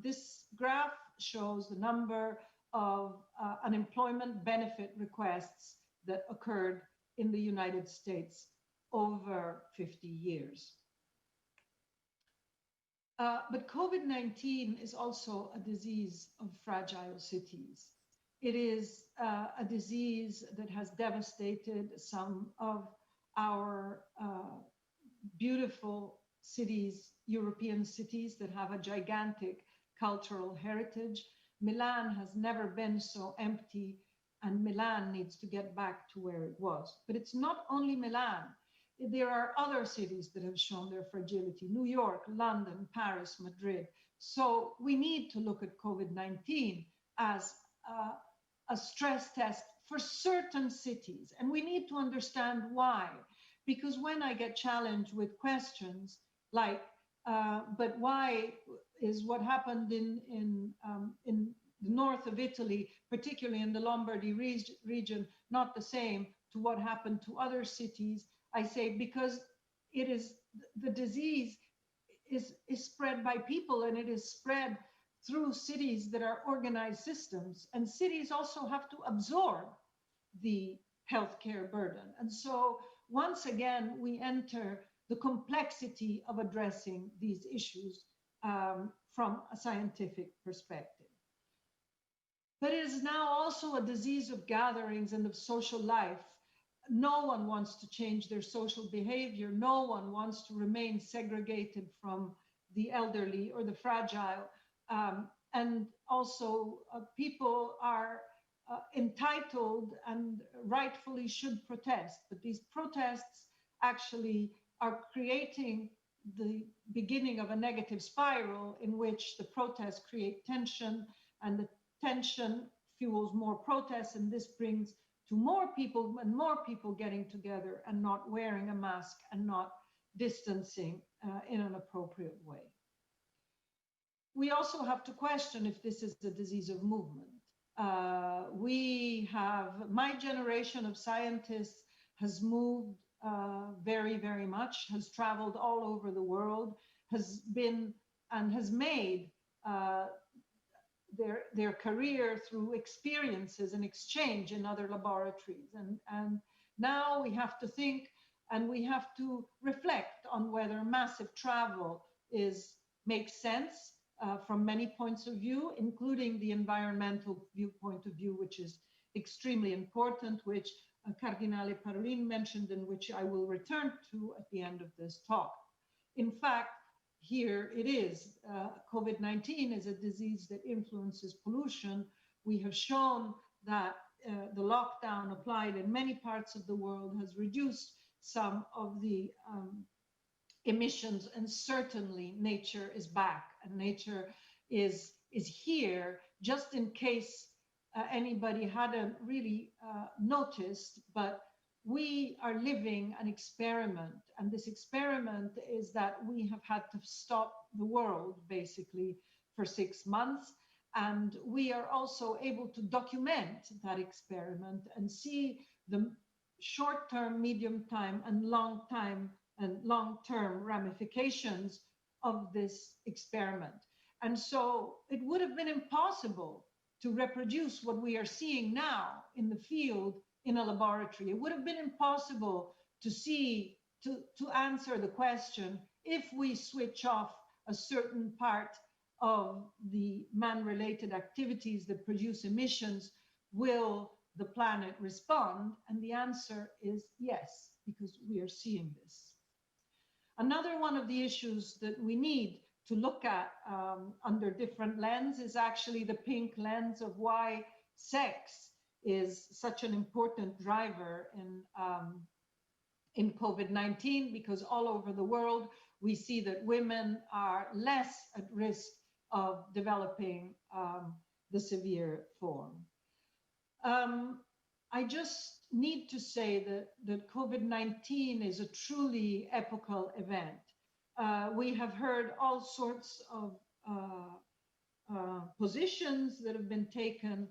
[SPEAKER 15] This graph shows the number of unemployment benefit requests that occurred in the United States over 50 years. But COVID-19 is also a disease of fragile cities. It is a disease that has devastated some of our beautiful cities, European cities that have a gigantic cultural heritage. Milan has never been so empty, and Milan needs to get back to where it was. But it's not only Milan. There are other cities that have shown their fragility: New York, London, Paris, Madrid. So we need to look at COVID-19 as a stress test for certain cities. And we need to understand why. Because when I get challenged with questions like, but why is what happened in the north of Italy, particularly in the Lombardy region, not the same to what happened to other cities? I say because it is the disease is spread by people, and it is spread through cities that are organized systems, and cities also have to absorb the healthcare burden. And so once again, we enter the complexity of addressing these issues from a scientific perspective. But it is now also a disease of gatherings and of social life. No one wants to change their social behavior. No one wants to remain segregated from the elderly or the fragile. And also people are entitled and rightfully should protest. But these protests actually are creating the beginning of a negative spiral in which the protests create tension, and the tension fuels more protests, and this brings to more people and more people getting together and not wearing a mask and not distancing in an appropriate way. We also have to question if this is a disease of movement. My generation of scientists has moved very, very much, has traveled all over the world, has been and has made their career through experiences and exchange in other laboratories. And now we have to think and we have to reflect on whether massive travel makes sense from many points of view, including the environmental point of view, which is extremely important, which Cardinale Parolin mentioned and which I will return to at the end of this talk. In fact, here it is. COVID-19 is a disease that influences pollution. We have shown that the lockdown applied in many parts of the world has reduced some of the emissions, and certainly nature is back, and nature is here, just in case anybody hadn't really noticed. But we are living an experiment, and this experiment is that we have had to stop the world basically for 6 months, and we are also able to document that experiment and see the short-term, medium-term, and long-term ramifications of this experiment. And so it would have been impossible to reproduce what we are seeing now in the field in a laboratory. It would have been impossible to answer the question, if we switch off a certain part of the man-related activities that produce emissions, will the planet respond? And the answer is yes, because we are seeing this. Another one of the issues that we need to look at under different lenses is actually the pink lens of why sex is such an important driver in COVID-19, because all over the world we see that women are less at risk of developing the severe form. I just need to say that COVID-19 is a truly epochal event. We have heard all sorts of positions that have been taken.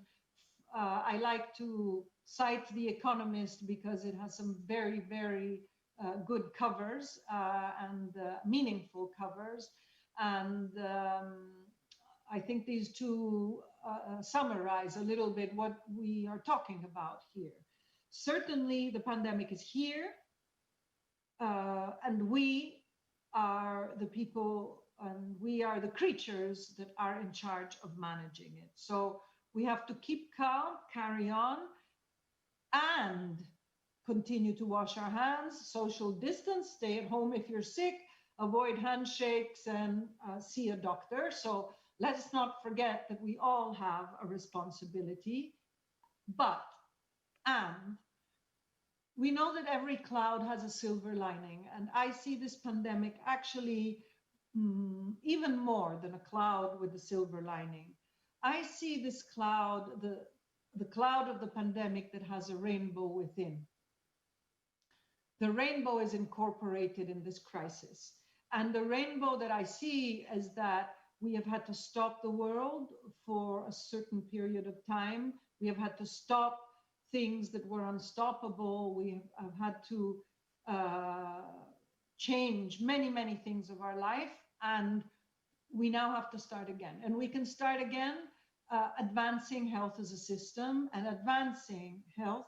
[SPEAKER 15] I like to cite The Economist because it has some very, very good covers and meaningful covers. And I think these two summarize a little bit what we are talking about here. Certainly, the pandemic is here, and we are the people and we are the creatures that are in charge of managing it. So we have to keep calm, carry on, and continue to wash our hands, social distance, stay at home if you're sick, avoid handshakes, and see a doctor. So let's not forget that we all have a responsibility. And we know that every cloud has a silver lining, and I see this pandemic actually even more than a cloud with a silver lining. I see this cloud, the cloud of the pandemic, that has a rainbow within. The rainbow is incorporated in this crisis. And the rainbow that I see is that we have had to stop the world for a certain period of time. We have had to stop things that were unstoppable. We have had to change many, many things of our life. And we now have to start again. And we can start again advancing health as a system and advancing health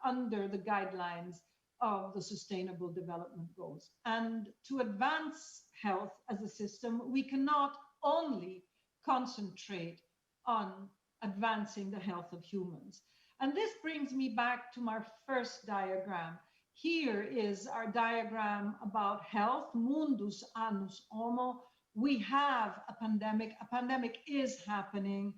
[SPEAKER 15] under the guidelines of the Sustainable Development Goals. And to advance health as a system, we cannot only concentrate on advancing the health of humans. And this brings me back to my first diagram. Here is our diagram about health, mundus annus homo. We have a pandemic is happening,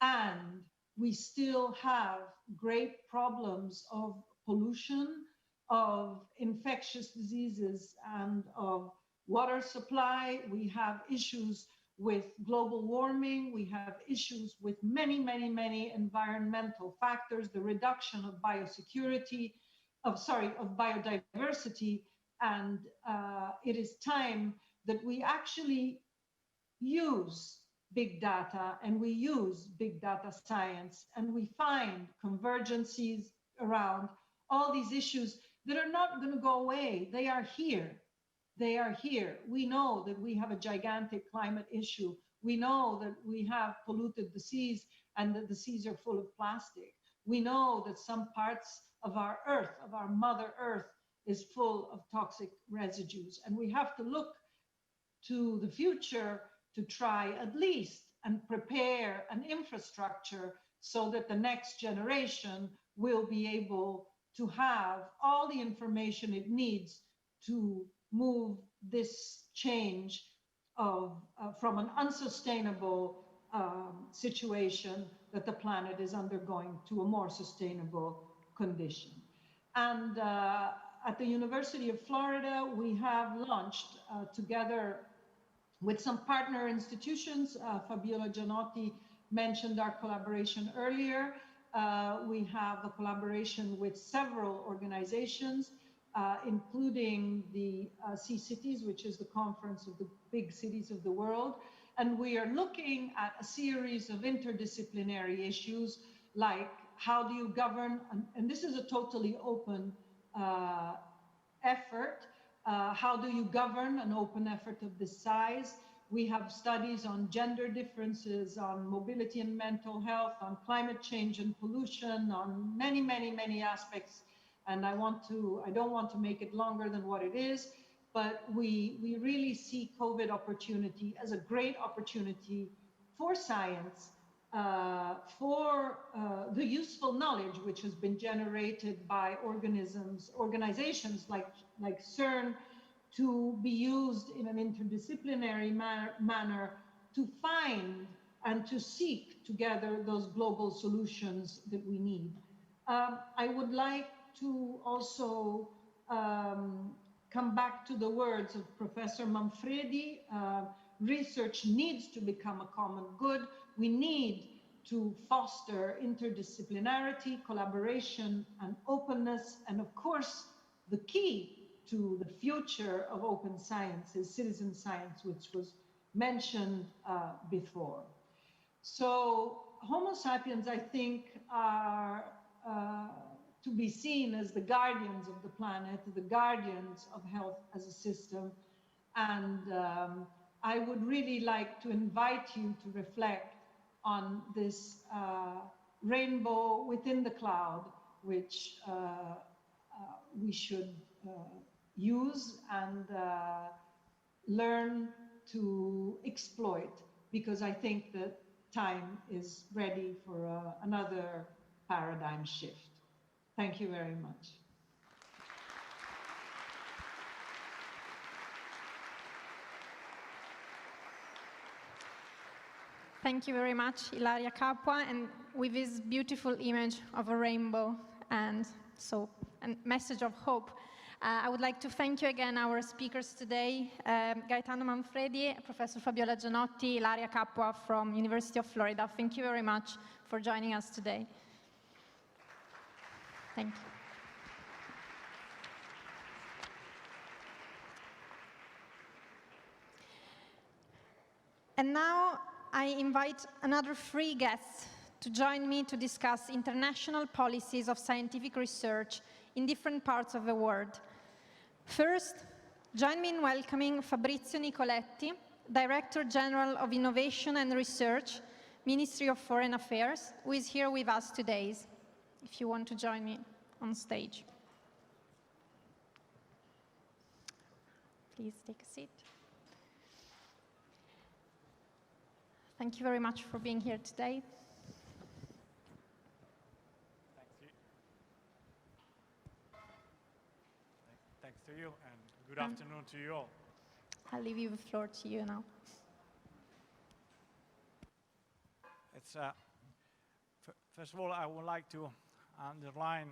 [SPEAKER 15] and we still have great problems of pollution, of infectious diseases, and of water supply. We have issues with global warming. We have issues with many, many, many environmental factors, the reduction of biodiversity, and it is time that we actually use big data, and we use big data science, and we find convergencies around all these issues that are not going to go away. They are here. They are here. We know that we have a gigantic climate issue. We know that we have polluted the seas and that the seas are full of plastic. We know that some parts of our Earth, of our Mother Earth, is full of toxic residues. And we have to look to the future to try at least and prepare an infrastructure so that the next generation will be able to have all the information it needs to move this change of from an unsustainable situation that the planet is undergoing to a more sustainable condition. And at the University of Florida, we have launched together with some partner institutions. Fabiola Gianotti mentioned our collaboration earlier. We have a collaboration with several organizations, including the C-Cities, which is the conference of the big cities of the world. And we are looking at a series of interdisciplinary issues, like how do you govern, and this is a totally open effort, how do you govern an open effort of this size? We have studies on gender differences, on mobility and mental health, on climate change and pollution, on many, many, many aspects. And I don't want to make it longer than what it is, but we really see COVID opportunity as a great opportunity for science, for the useful knowledge which has been generated by organizations like CERN, to be used in an interdisciplinary manner to find and to seek together those global solutions that we need. I would like to also come back to the words of Professor Manfredi. Research needs to become a common good. We need to foster interdisciplinarity, collaboration, and openness. And of course, the key to the future of open science is citizen science, which was mentioned before. So Homo sapiens, I think, are to be seen as the guardians of the planet, the guardians of health as a system. And I would really like to invite you to reflect on this rainbow within the cloud, which we should use and learn to exploit, because I think that time is ready for another paradigm shift. Thank you very much.
[SPEAKER 1] Thank you very much, Ilaria Capua, and with this beautiful image of a rainbow and so a message of hope, I would like to thank you again, our speakers today, Gaetano Manfredi, Professor Fabiola Gianotti, Ilaria Capua from University of Florida. Thank you very much for joining us today. Thank you. And now I invite another 3 guests to join me to discuss international policies of scientific research in different parts of the world. First, join me in welcoming Fabrizio Nicoletti, Director General of Innovation and Research, Ministry of Foreign Affairs, who is here with us today, if you want to join me on stage. Please take a seat. Thank you very much for being here today.
[SPEAKER 16] Thanks to you, and good afternoon to you all.
[SPEAKER 1] I'll leave you the floor to you now.
[SPEAKER 16] It's, first of all, I would like to underline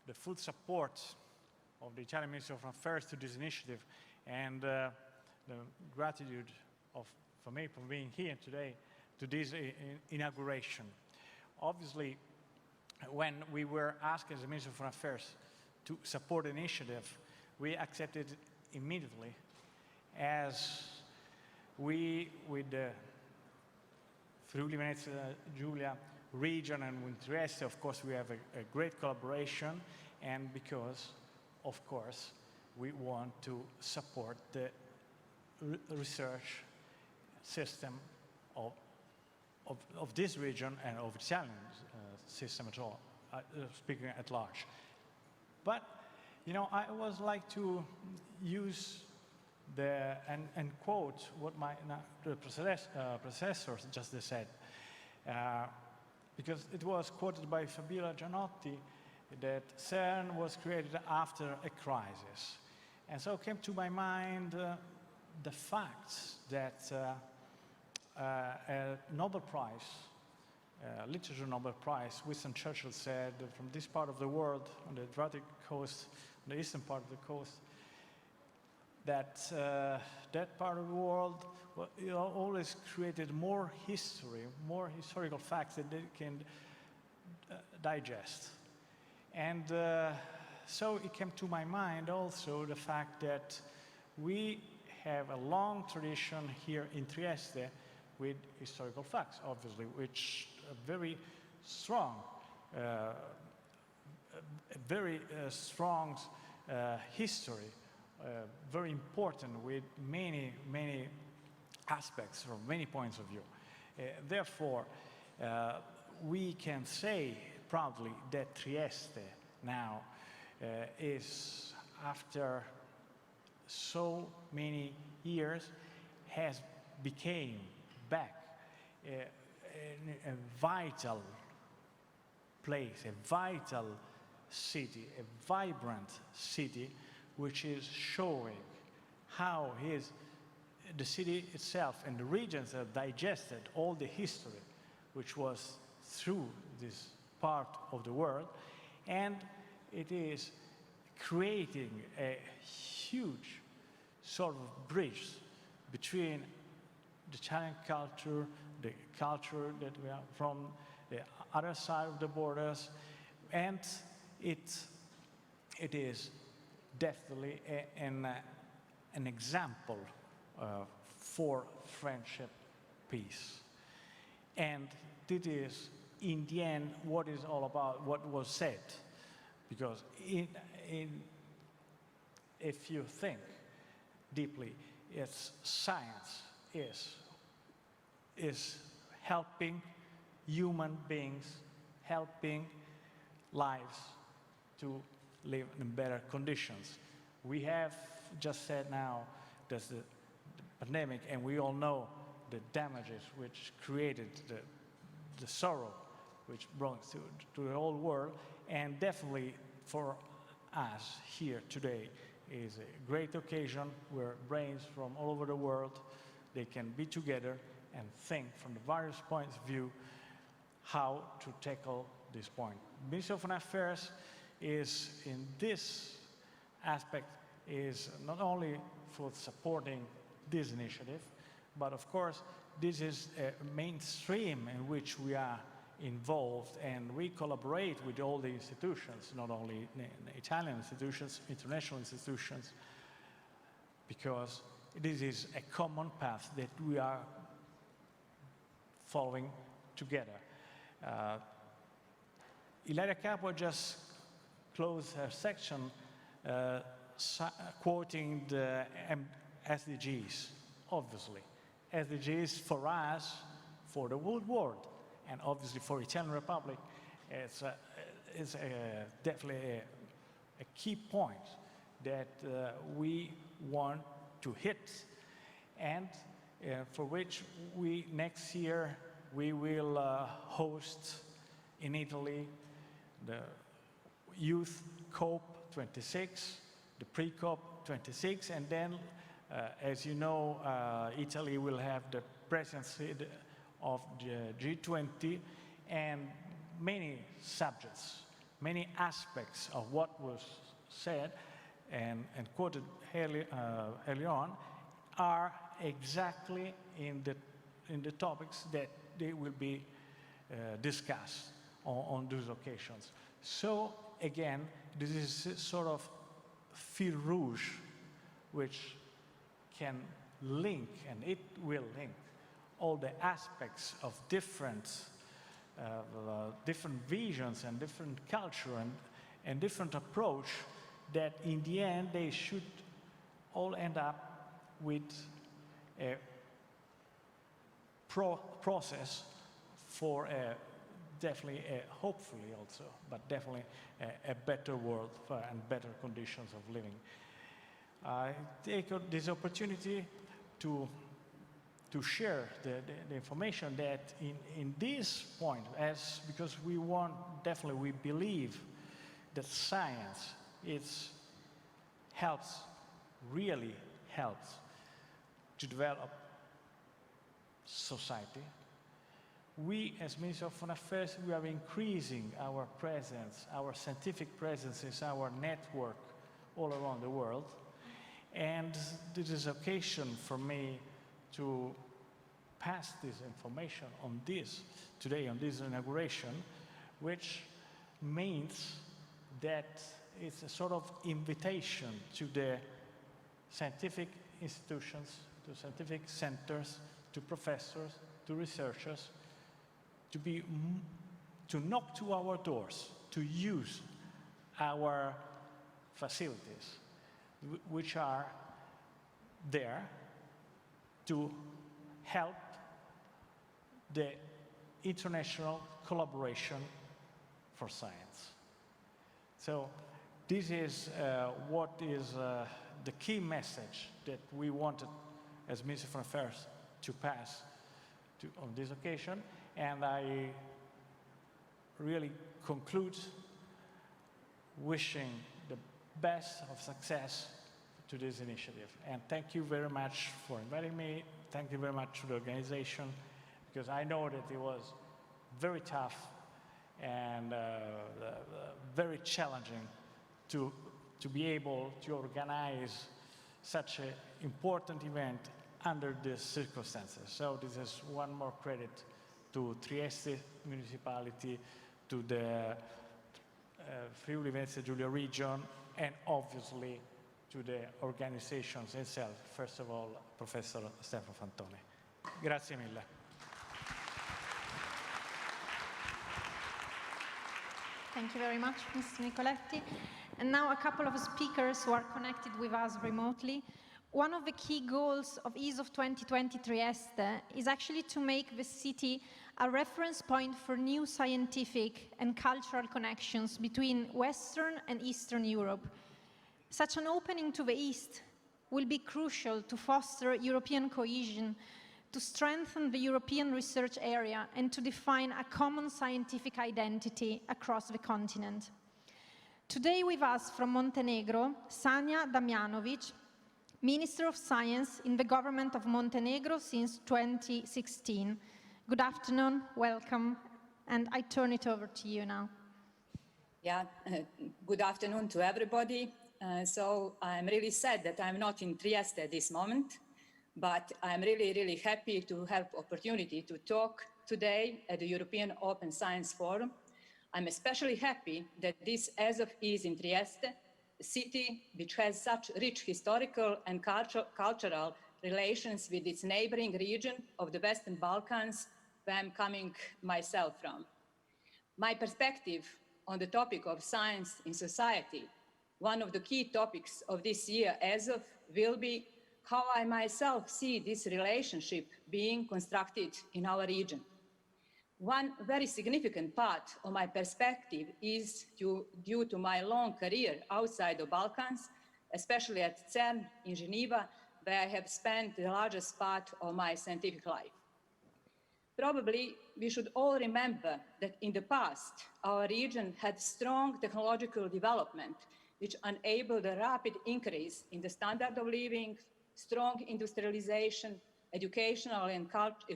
[SPEAKER 16] the full support of the Italian Ministry of Foreign Affairs to this initiative, and the gratitude for me for being here today to this inauguration. Obviously, when we were asked as the Ministry of Foreign Affairs to support the initiative, we accepted immediately, as we, with the Friuli Venezia Giulia region and with Trieste, of course, we have a great collaboration, and because, of course, we want to support the research system of this region and of the Italian system at all, speaking at large. But, you know, I always like to use and quote what the predecessors just said, because it was quoted by Fabiola Gianotti that CERN was created after a crisis. And so came to my mind the fact that a Nobel Prize, Literature Nobel Prize, Winston Churchill said that from this part of the world, on the Adriatic coast, on the eastern part of the coast, that that part of the world always created more history, more historical facts that they can digest. And so it came to my mind also the fact that we have a long tradition here in Trieste with historical facts, obviously, which are very strong, history, very important with many, many aspects from many points of view. Therefore, we can say proudly that Trieste now is, after so many years, has became back a vital place, a vital city, a vibrant city, which is showing how the city itself and the regions have digested all the history which was through this part of the world, and it is creating a huge sort of bridge between the Italian culture, the culture that we are from the other side of the borders, and it is definitely an example for friendship, peace. And this is, in the end, what is all about, what was said. Because if you think deeply, science is helping human beings, helping lives to live in better conditions. We have just said now there's the pandemic, and we all know the damages which created the sorrow which brought to the whole world, and definitely for us here today is a great occasion where brains from all over the world, they can be together and think from the various points of view how to tackle this point. Ministry of Foreign Affairs is, in this aspect, is not only for supporting this initiative, but of course this is a mainstream in which we are involved, and we collaborate with all the institutions, not only Italian institutions, international institutions, because this is a common path that we are following together. Ilaria Capua just closed her section quoting the SDGs, obviously. SDGs for us, for the whole world, and obviously for Italian Republic, it's definitely a key point that we want to hit, and for which we next year we will host in Italy the Youth COP 26, the pre-COP 26, and then as you know, Italy will have the presidency of the G20, and many subjects, many aspects of what was said and quoted early on are exactly in the topics that they will be discussed on those occasions. So again, this is sort of fil rouge which can link, and it will link, all the aspects of different visions and different culture and different approach that in the end they should all end up with a process for definitely, hopefully also, but definitely a better world and better conditions of living. I take this opportunity to share the information that in this point, because we want, definitely we believe that science really helps to develop society. We, as Ministry of Foreign Affairs, we are increasing our presence, our scientific presence is our network all around the world. And this is occasion for me to pass this information on this, today on this inauguration, which means that it's a sort of invitation to the scientific institutions, to scientific centers, to professors, to researchers, to knock to our doors, to use our facilities, which are there to help the international collaboration for science. So this is what is the key message that we wanted as Ministry of Foreign Affairs to pass on this occasion, and I really conclude wishing the best of success to this initiative. And thank you very much for inviting me. Thank you very much to the organization, because I know that it was very tough and very challenging to be able to organize such an important event under the circumstances. So this is one more credit to Trieste municipality, to the Friuli Venezia Giulia region, and obviously to the organizations itself. First of all, Professor Stefano Fantoni. Grazie mille.
[SPEAKER 1] Thank you very much, Mr. Nicoletti. And now a couple of speakers who are connected with us remotely. One of the key goals of EASOF 2020 Trieste is actually to make the city a reference point for new scientific and cultural connections between Western and Eastern Europe. Such an opening to the East will be crucial to foster European cohesion, to strengthen the European research area, and to define a common scientific identity across the continent. Today with us from Montenegro, Sanja Damjanovic, Minister of Science in the government of Montenegro since 2016. Good afternoon, welcome, and I turn it over to you now.
[SPEAKER 17] Yeah, good afternoon to everybody. So I'm really sad that I'm not in Trieste at this moment, but I'm really, really happy to have opportunity to talk today at the European Open Science Forum. I'm especially happy that this ESOF is in Trieste, a city which has such rich historical and cultural relations with its neighboring region of the Western Balkans, where I'm coming myself from. My perspective on the topic of science in society, one of the key topics of this year ESOF will be how I myself see this relationship being constructed in our region. One very significant part of my perspective is due to my long career outside the Balkans, especially at CERN in Geneva, where I have spent the largest part of my scientific life. Probably we should all remember that in the past, our region had strong technological development, which enabled a rapid increase in the standard of living, strong industrialization, educational and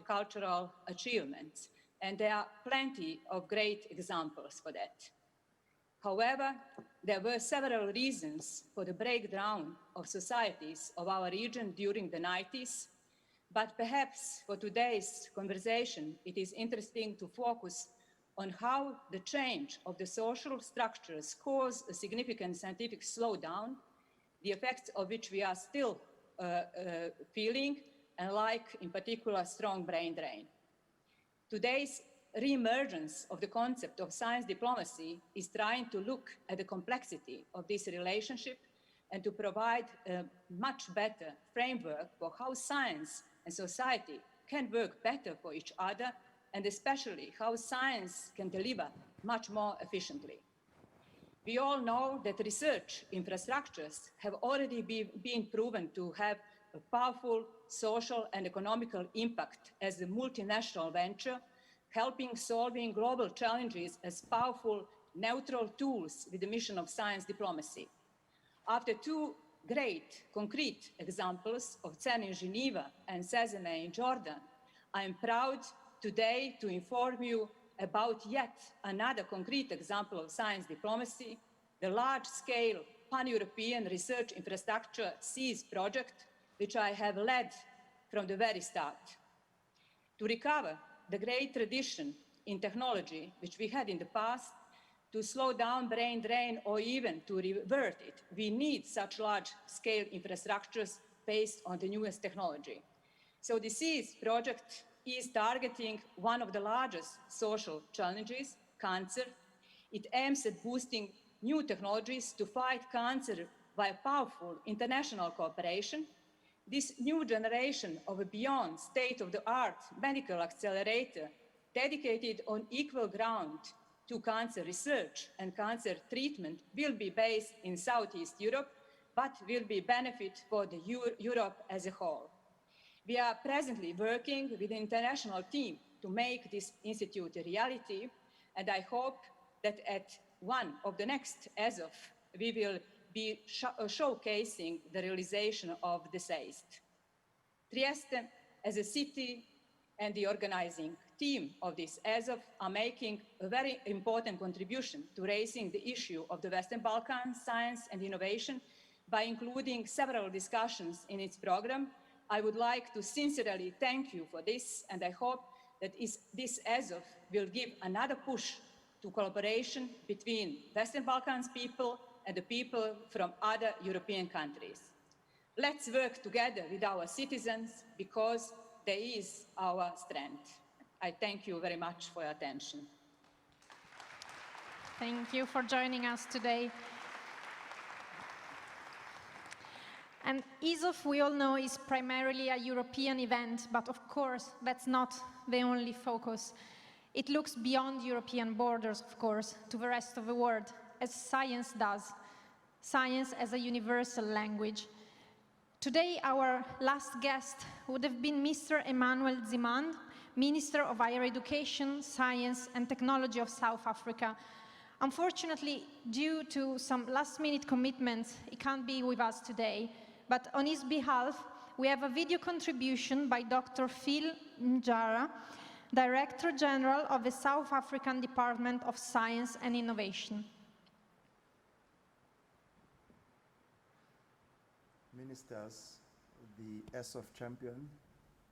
[SPEAKER 17] cultural achievements. And there are plenty of great examples for that. However, there were several reasons for the breakdown of societies of our region during the 90s, but perhaps for today's conversation, it is interesting to focus on how the change of the social structures caused a significant scientific slowdown, the effects of which we are still feeling, and like, in particular, strong brain drain. Today's re-emergence of the concept of science diplomacy is trying to look at the complexity of this relationship and to provide a much better framework for how science and society can work better for each other, and especially how science can deliver much more efficiently. We all know that research infrastructures have already been proven to have a powerful social and economical impact as a multinational venture, helping solving global challenges as powerful, neutral tools with the mission of science diplomacy. After two great, concrete examples of CERN in Geneva and CESME in Jordan, I am proud today to inform you about yet another concrete example of science diplomacy, the large-scale pan-European research infrastructure SEAS project, which I have led from the very start. To recover the great tradition in technology which we had in the past, to slow down brain drain or even to revert it, we need such large-scale infrastructures based on the newest technology. So the SEAS project is targeting one of the largest social challenges, cancer. It aims at boosting new technologies to fight cancer by powerful international cooperation. This new generation of a beyond state-of-the-art medical accelerator dedicated on equal ground to cancer research and cancer treatment will be based in Southeast Europe, but will be benefit for the Europe as a whole. We are presently working with the international team to make this institute a reality, and I hope that at one of the next ESOF, we will be showcasing the realization of the SEIST. Trieste, as a city, and the organizing team of this ESOF are making a very important contribution to raising the issue of the Western Balkans science and innovation by including several discussions in its program I would like to sincerely thank you for this, and I hope that this ESOF will give another push to collaboration between Western Balkans people and the people from other European countries. Let's work together with our citizens because there is our strength. I thank you very much for your attention.
[SPEAKER 1] Thank you for joining us today. And ESOF, we all know, is primarily a European event, but of course, that's not the only focus. It looks beyond European borders, of course, to the rest of the world, as science does. Science as a universal language. Today, our last guest would have been Mr. Emmanuel Zimand, Minister of Higher Education, Science and Technology of South Africa. Unfortunately, due to some last-minute commitments, he can't be with us today. But on his behalf, we have a video contribution by Dr. Phil Njara, Director General of the South African Department of Science and Innovation.
[SPEAKER 18] Ministers, the ESOF champion,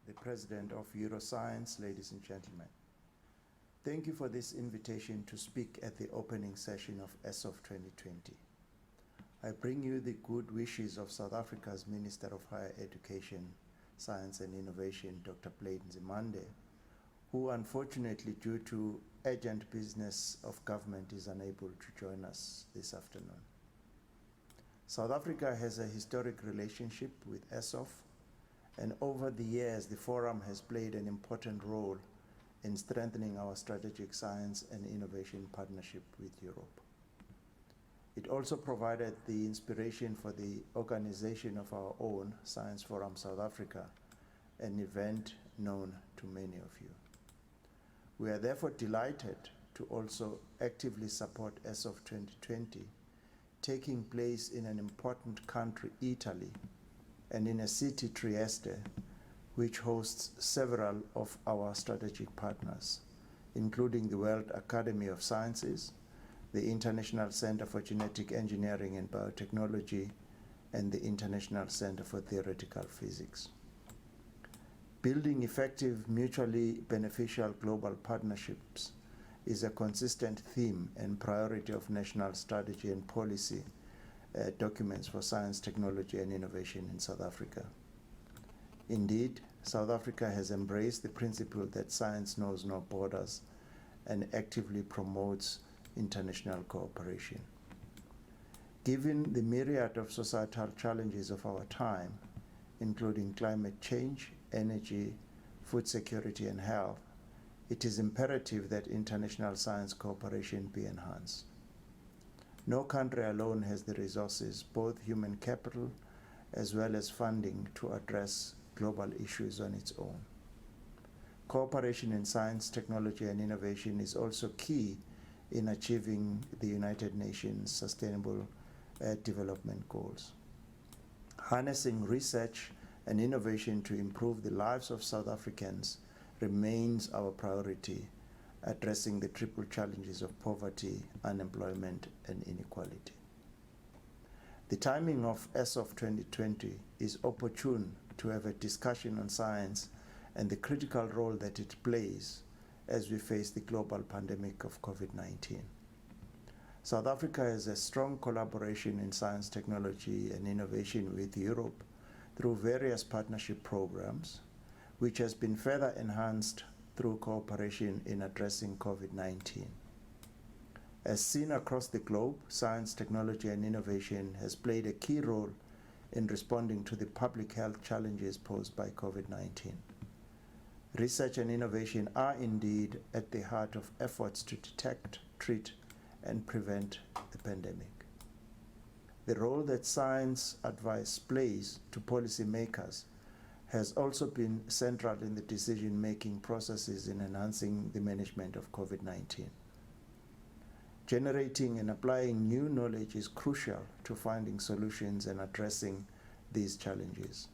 [SPEAKER 18] the President of Euroscience, ladies and gentlemen. Thank you for this invitation to speak at the opening session of ESOF 2020. I bring you the good wishes of South Africa's Minister of Higher Education, Science and Innovation, Dr. Blade Nzimande, who unfortunately, due to urgent business of government, is unable to join us this afternoon. South Africa has a historic relationship with ESOF, and over the years, the forum has played an important role in strengthening our strategic science and innovation partnership with Europe. It also provided the inspiration for the organization of our own Science Forum South Africa, an event known to many of you. We are therefore delighted to also actively support ESOF 2020, taking place in an important country, Italy, and in a city, Trieste, which hosts several of our strategic partners, including the World Academy of Sciences, the International Center for Genetic Engineering and Biotechnology, and the International Center for Theoretical Physics. Building effective, mutually beneficial global partnerships is a consistent theme and priority of national strategy and policy documents for science, technology, and innovation in South Africa. Indeed, South Africa has embraced the principle that science knows no borders and actively promotes international cooperation. Given the myriad of societal challenges of our time, including climate change, energy, food security, and health, it is imperative that international science cooperation be enhanced. No country alone has the resources, both human capital as well as funding, to address global issues on its own. Cooperation in science, technology, and innovation is also key in achieving the United Nations Sustainable Development Goals. Harnessing research and innovation to improve the lives of South Africans remains our priority, addressing the triple challenges of poverty, unemployment, and inequality. The timing of ESOF 2020 is opportune to have a discussion on science and the critical role that it plays as we face the global pandemic of COVID-19. South Africa has a strong collaboration in science, technology, and innovation with Europe through various partnership programs, which has been further enhanced through cooperation in addressing COVID-19. As seen across the globe, science, technology, and innovation has played a key role in responding to the public health challenges posed by COVID-19. Research and innovation are indeed at the heart of efforts to detect, treat, and prevent the pandemic. The role that science advice plays to policymakers has also been central in the decision-making processes in enhancing the management of COVID-19. Generating and applying new knowledge is crucial to finding solutions and addressing these challenges.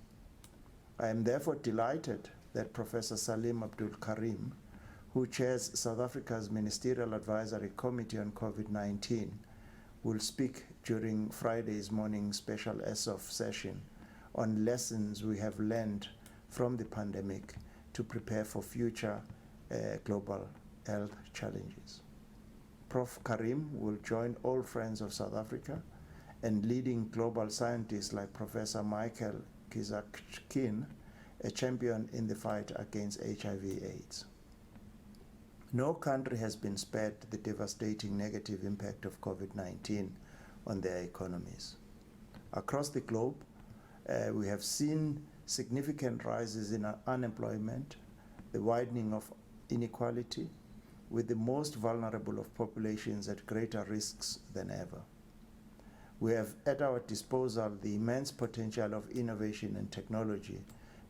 [SPEAKER 18] I am therefore delighted that Professor Salim Abdul Karim, who chairs South Africa's Ministerial Advisory Committee on COVID-19, will speak during Friday's morning special ESOF session on lessons we have learned from the pandemic to prepare for future global health challenges. Prof. Karim will join all friends of South Africa and leading global scientists like Professor Michael Kizakkin, a champion in the fight against HIV/AIDS. No country has been spared the devastating negative impact of COVID-19 on their economies. Across the globe, we have seen significant rises in unemployment, the widening of inequality, with the most vulnerable of populations at greater risks than ever. We have at our disposal the immense potential of innovation and technology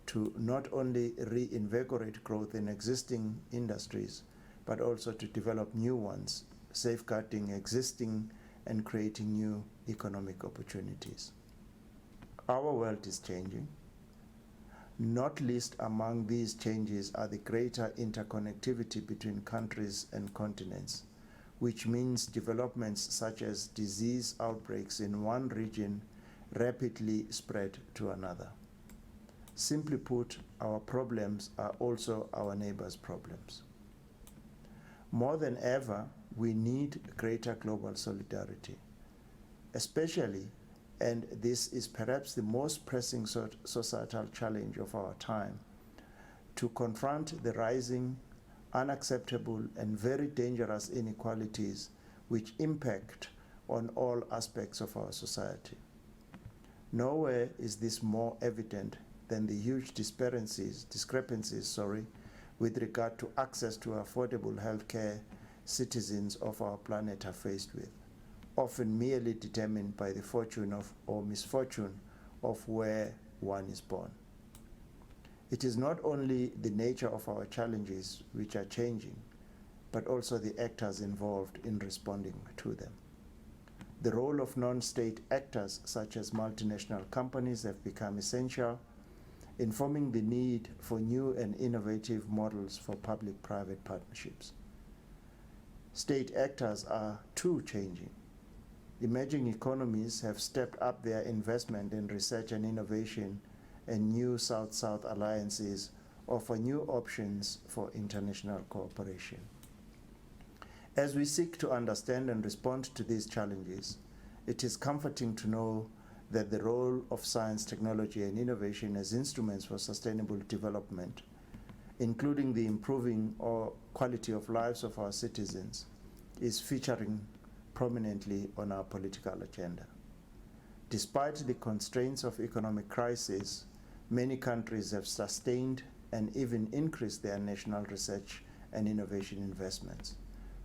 [SPEAKER 18] to not only reinvigorate growth in existing industries, but also to develop new ones, safeguarding existing and creating new economic opportunities. Our world is changing. Not least among these changes are the greater interconnectivity between countries and continents, which means developments such as disease outbreaks in one region rapidly spread to another. Simply put, our problems are also our neighbors' problems. More than ever, we need greater global solidarity, especially, and this is perhaps the most pressing societal challenge of our time, to confront the rising, unacceptable, and very dangerous inequalities which impact on all aspects of our society. Nowhere is this more evident than the huge discrepancies, with regard to access to affordable health care citizens of our planet are faced with, often merely determined by the fortune of, or misfortune of where one is born. It is not only the nature of our challenges which are changing, but also the actors involved in responding to them. The role of non-state actors such as multinational companies have become essential, informing the need for new and innovative models for public-private partnerships. State actors are too changing. Emerging economies have stepped up their investment in research and innovation, and new South-South alliances offer new options for international cooperation. As we seek to understand and respond to these challenges, it is comforting to know that the role of science, technology, and innovation as instruments for sustainable development, including the improving quality of lives of our citizens, is featuring prominently on our political agenda. Despite the constraints of economic crisis, many countries have sustained and even increased their national research and innovation investments,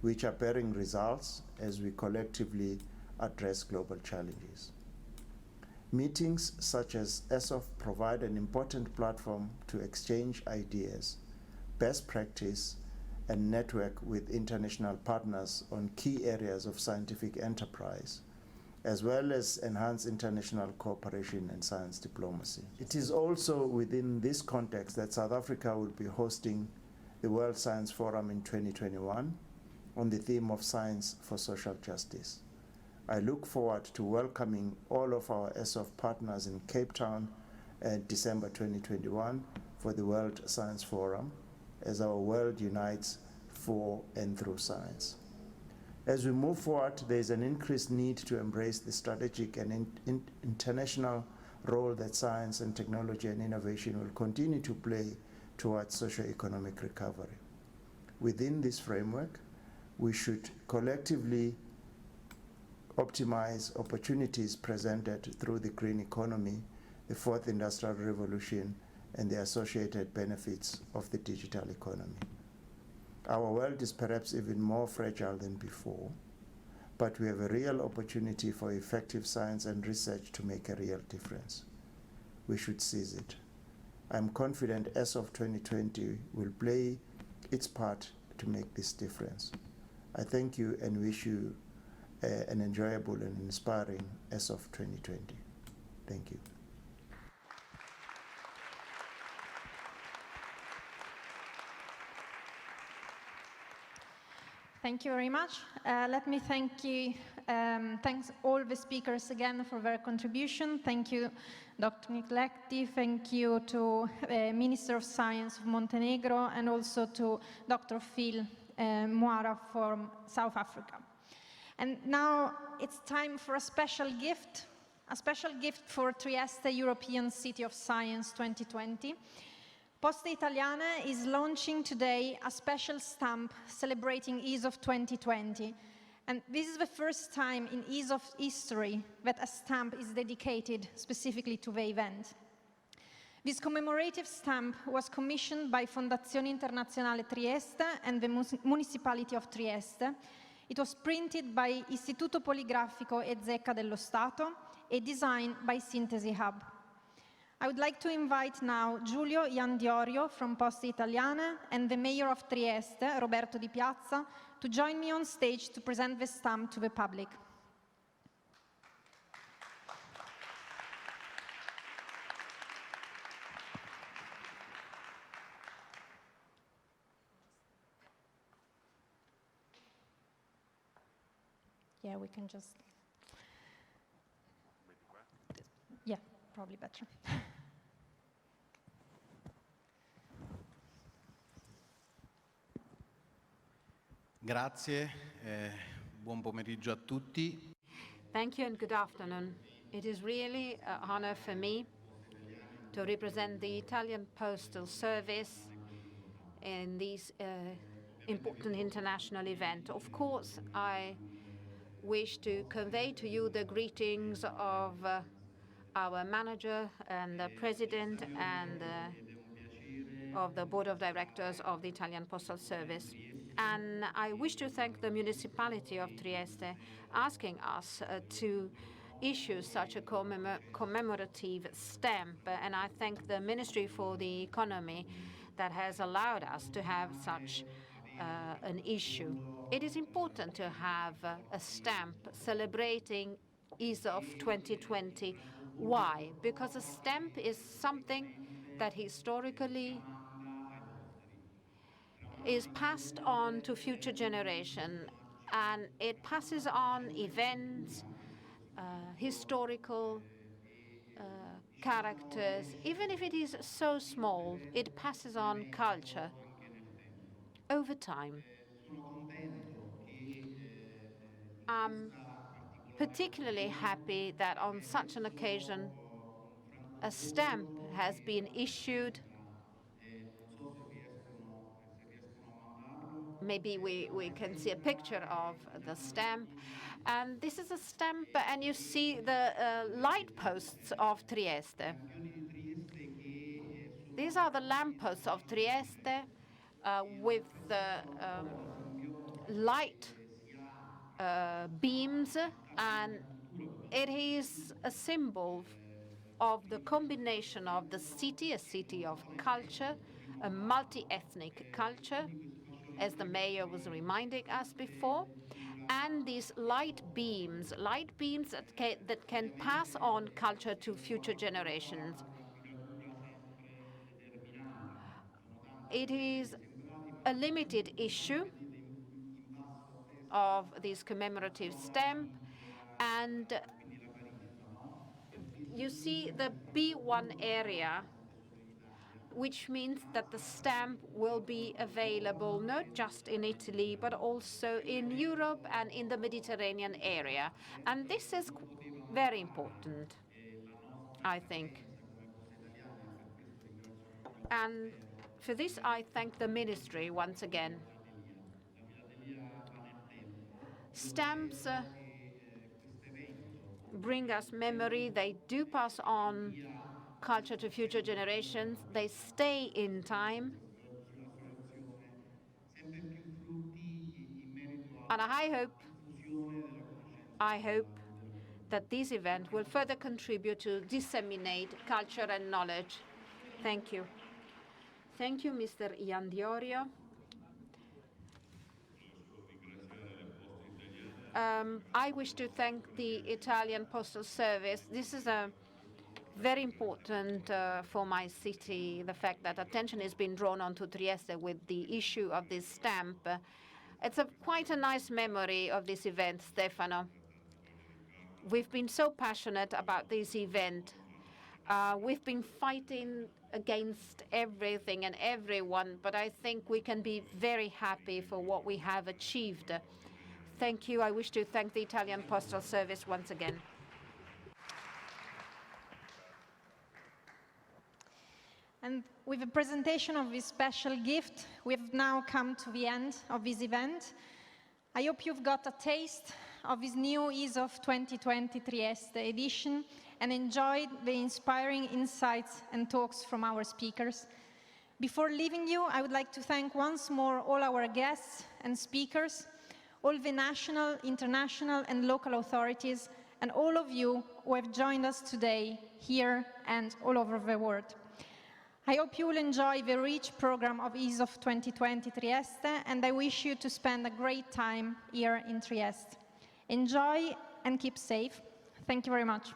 [SPEAKER 18] which are bearing results as we collectively address global challenges. Meetings such as ESOF provide an important platform to exchange ideas, best practice, and network with international partners on key areas of scientific enterprise, as well as enhance international cooperation and science diplomacy. It is also within this context that South Africa will be hosting the World Science Forum in 2021 on the theme of Science for Social Justice. I look forward to welcoming all of our ESOF partners in Cape Town in December 2021 for the World Science Forum, as our world unites for and through science. As we move forward, there is an increased need to embrace the strategic and international role that science and technology and innovation will continue to play towards socio-economic recovery. Within this framework, we should collectively optimize opportunities presented through the green economy, the fourth industrial revolution, and the associated benefits of the digital economy. Our world is perhaps even more fragile than before, but we have a real opportunity for effective science and research to make a real difference. We should seize it. I'm confident ESOF 2020 will play its part to make this difference. I thank you and wish you an enjoyable and inspiring ESOF 2020. Thank you.
[SPEAKER 1] Thank you very much. Let me thank you Thanks all the speakers again for their contribution. Thank you, Dr. Nicoletti. Thank you to Minister of Science of Montenegro and also to Dr. Phil Moara from South Africa. And now it's time for a special gift for Trieste European City of Science 2020. Poste Italiane is launching today a special stamp celebrating ESOF 2020. And this is the first time in ESOF history that a stamp is dedicated specifically to the event. This commemorative stamp was commissioned by Fondazione Internazionale Trieste and the Municipality of Trieste. It was printed by Istituto Poligrafico e Zecca dello Stato and designed by Sintesi Hub. I would like to invite now Giulio Iandiorio from Poste Italiane and the Mayor of Trieste, Roberto Di Piazza, to join me on stage to present the stamp to the public. Yeah, we can just... Yeah, probably better.
[SPEAKER 19] Grazie, buon pomeriggio a tutti.
[SPEAKER 9] Thank you and good afternoon. It is really an honor for me to represent the Italian Postal Service in this important international event. Of course, I wish to convey to you the greetings of our manager and the president and of the board of directors of the Italian Postal Service. And I wish to thank the municipality of Trieste asking us to issue such a commemorative stamp. And I thank the Ministry for the Economy that has allowed us to have such an issue. It is important to have a stamp celebrating ESOF 2020. Why? Because a stamp is something that historically is passed on to future generation, and it passes on events, historical characters. Even if it is so small, it passes on culture over time. I'm particularly happy that on such an occasion a stamp has been issued. Maybe we can see a picture of the stamp. And this is a stamp, and you see the light posts of Trieste. These are the lampposts of Trieste with the light beams, and it is a symbol of the combination of the city, a city of culture, a multi-ethnic culture, as the mayor was reminding us before, and these light beams that can pass on culture to future generations. It is a limited issue of this commemorative stamp, and you see the B1 area, which means that the stamp will be available not just in Italy, but also in Europe and in the Mediterranean area. And this is very important, I think. And for this, I thank the ministry once again. Stamps bring us memory. They do pass on culture to future generations. They stay in time. And I hope that this event will further contribute to disseminate culture and knowledge. Thank you. Thank you, Mr. Iandiorio. I wish to thank the Italian Postal Service. This is a very important for my city, the fact that attention has been drawn onto Trieste with the issue of this stamp. It's quite a nice memory of this event, Stefano. We've been so passionate about this event. We've been fighting against everything and everyone, but I think we can be very happy for what we have achieved. Thank you. I wish to thank the Italian Postal Service once again.
[SPEAKER 1] And with the presentation of this special gift, we've now come to the end of this event. I hope you've got a taste of this new EASOF 2020 Trieste edition and enjoyed the inspiring insights and talks from our speakers. Before leaving you, I would like to thank once more all our guests and speakers, all the national, international, and local authorities, and all of you who have joined us today, here and all over the world. I hope you will enjoy the rich program of EASOF 2020 Trieste, and I wish you to spend a great time here in Trieste. Enjoy and keep safe. Thank you very much.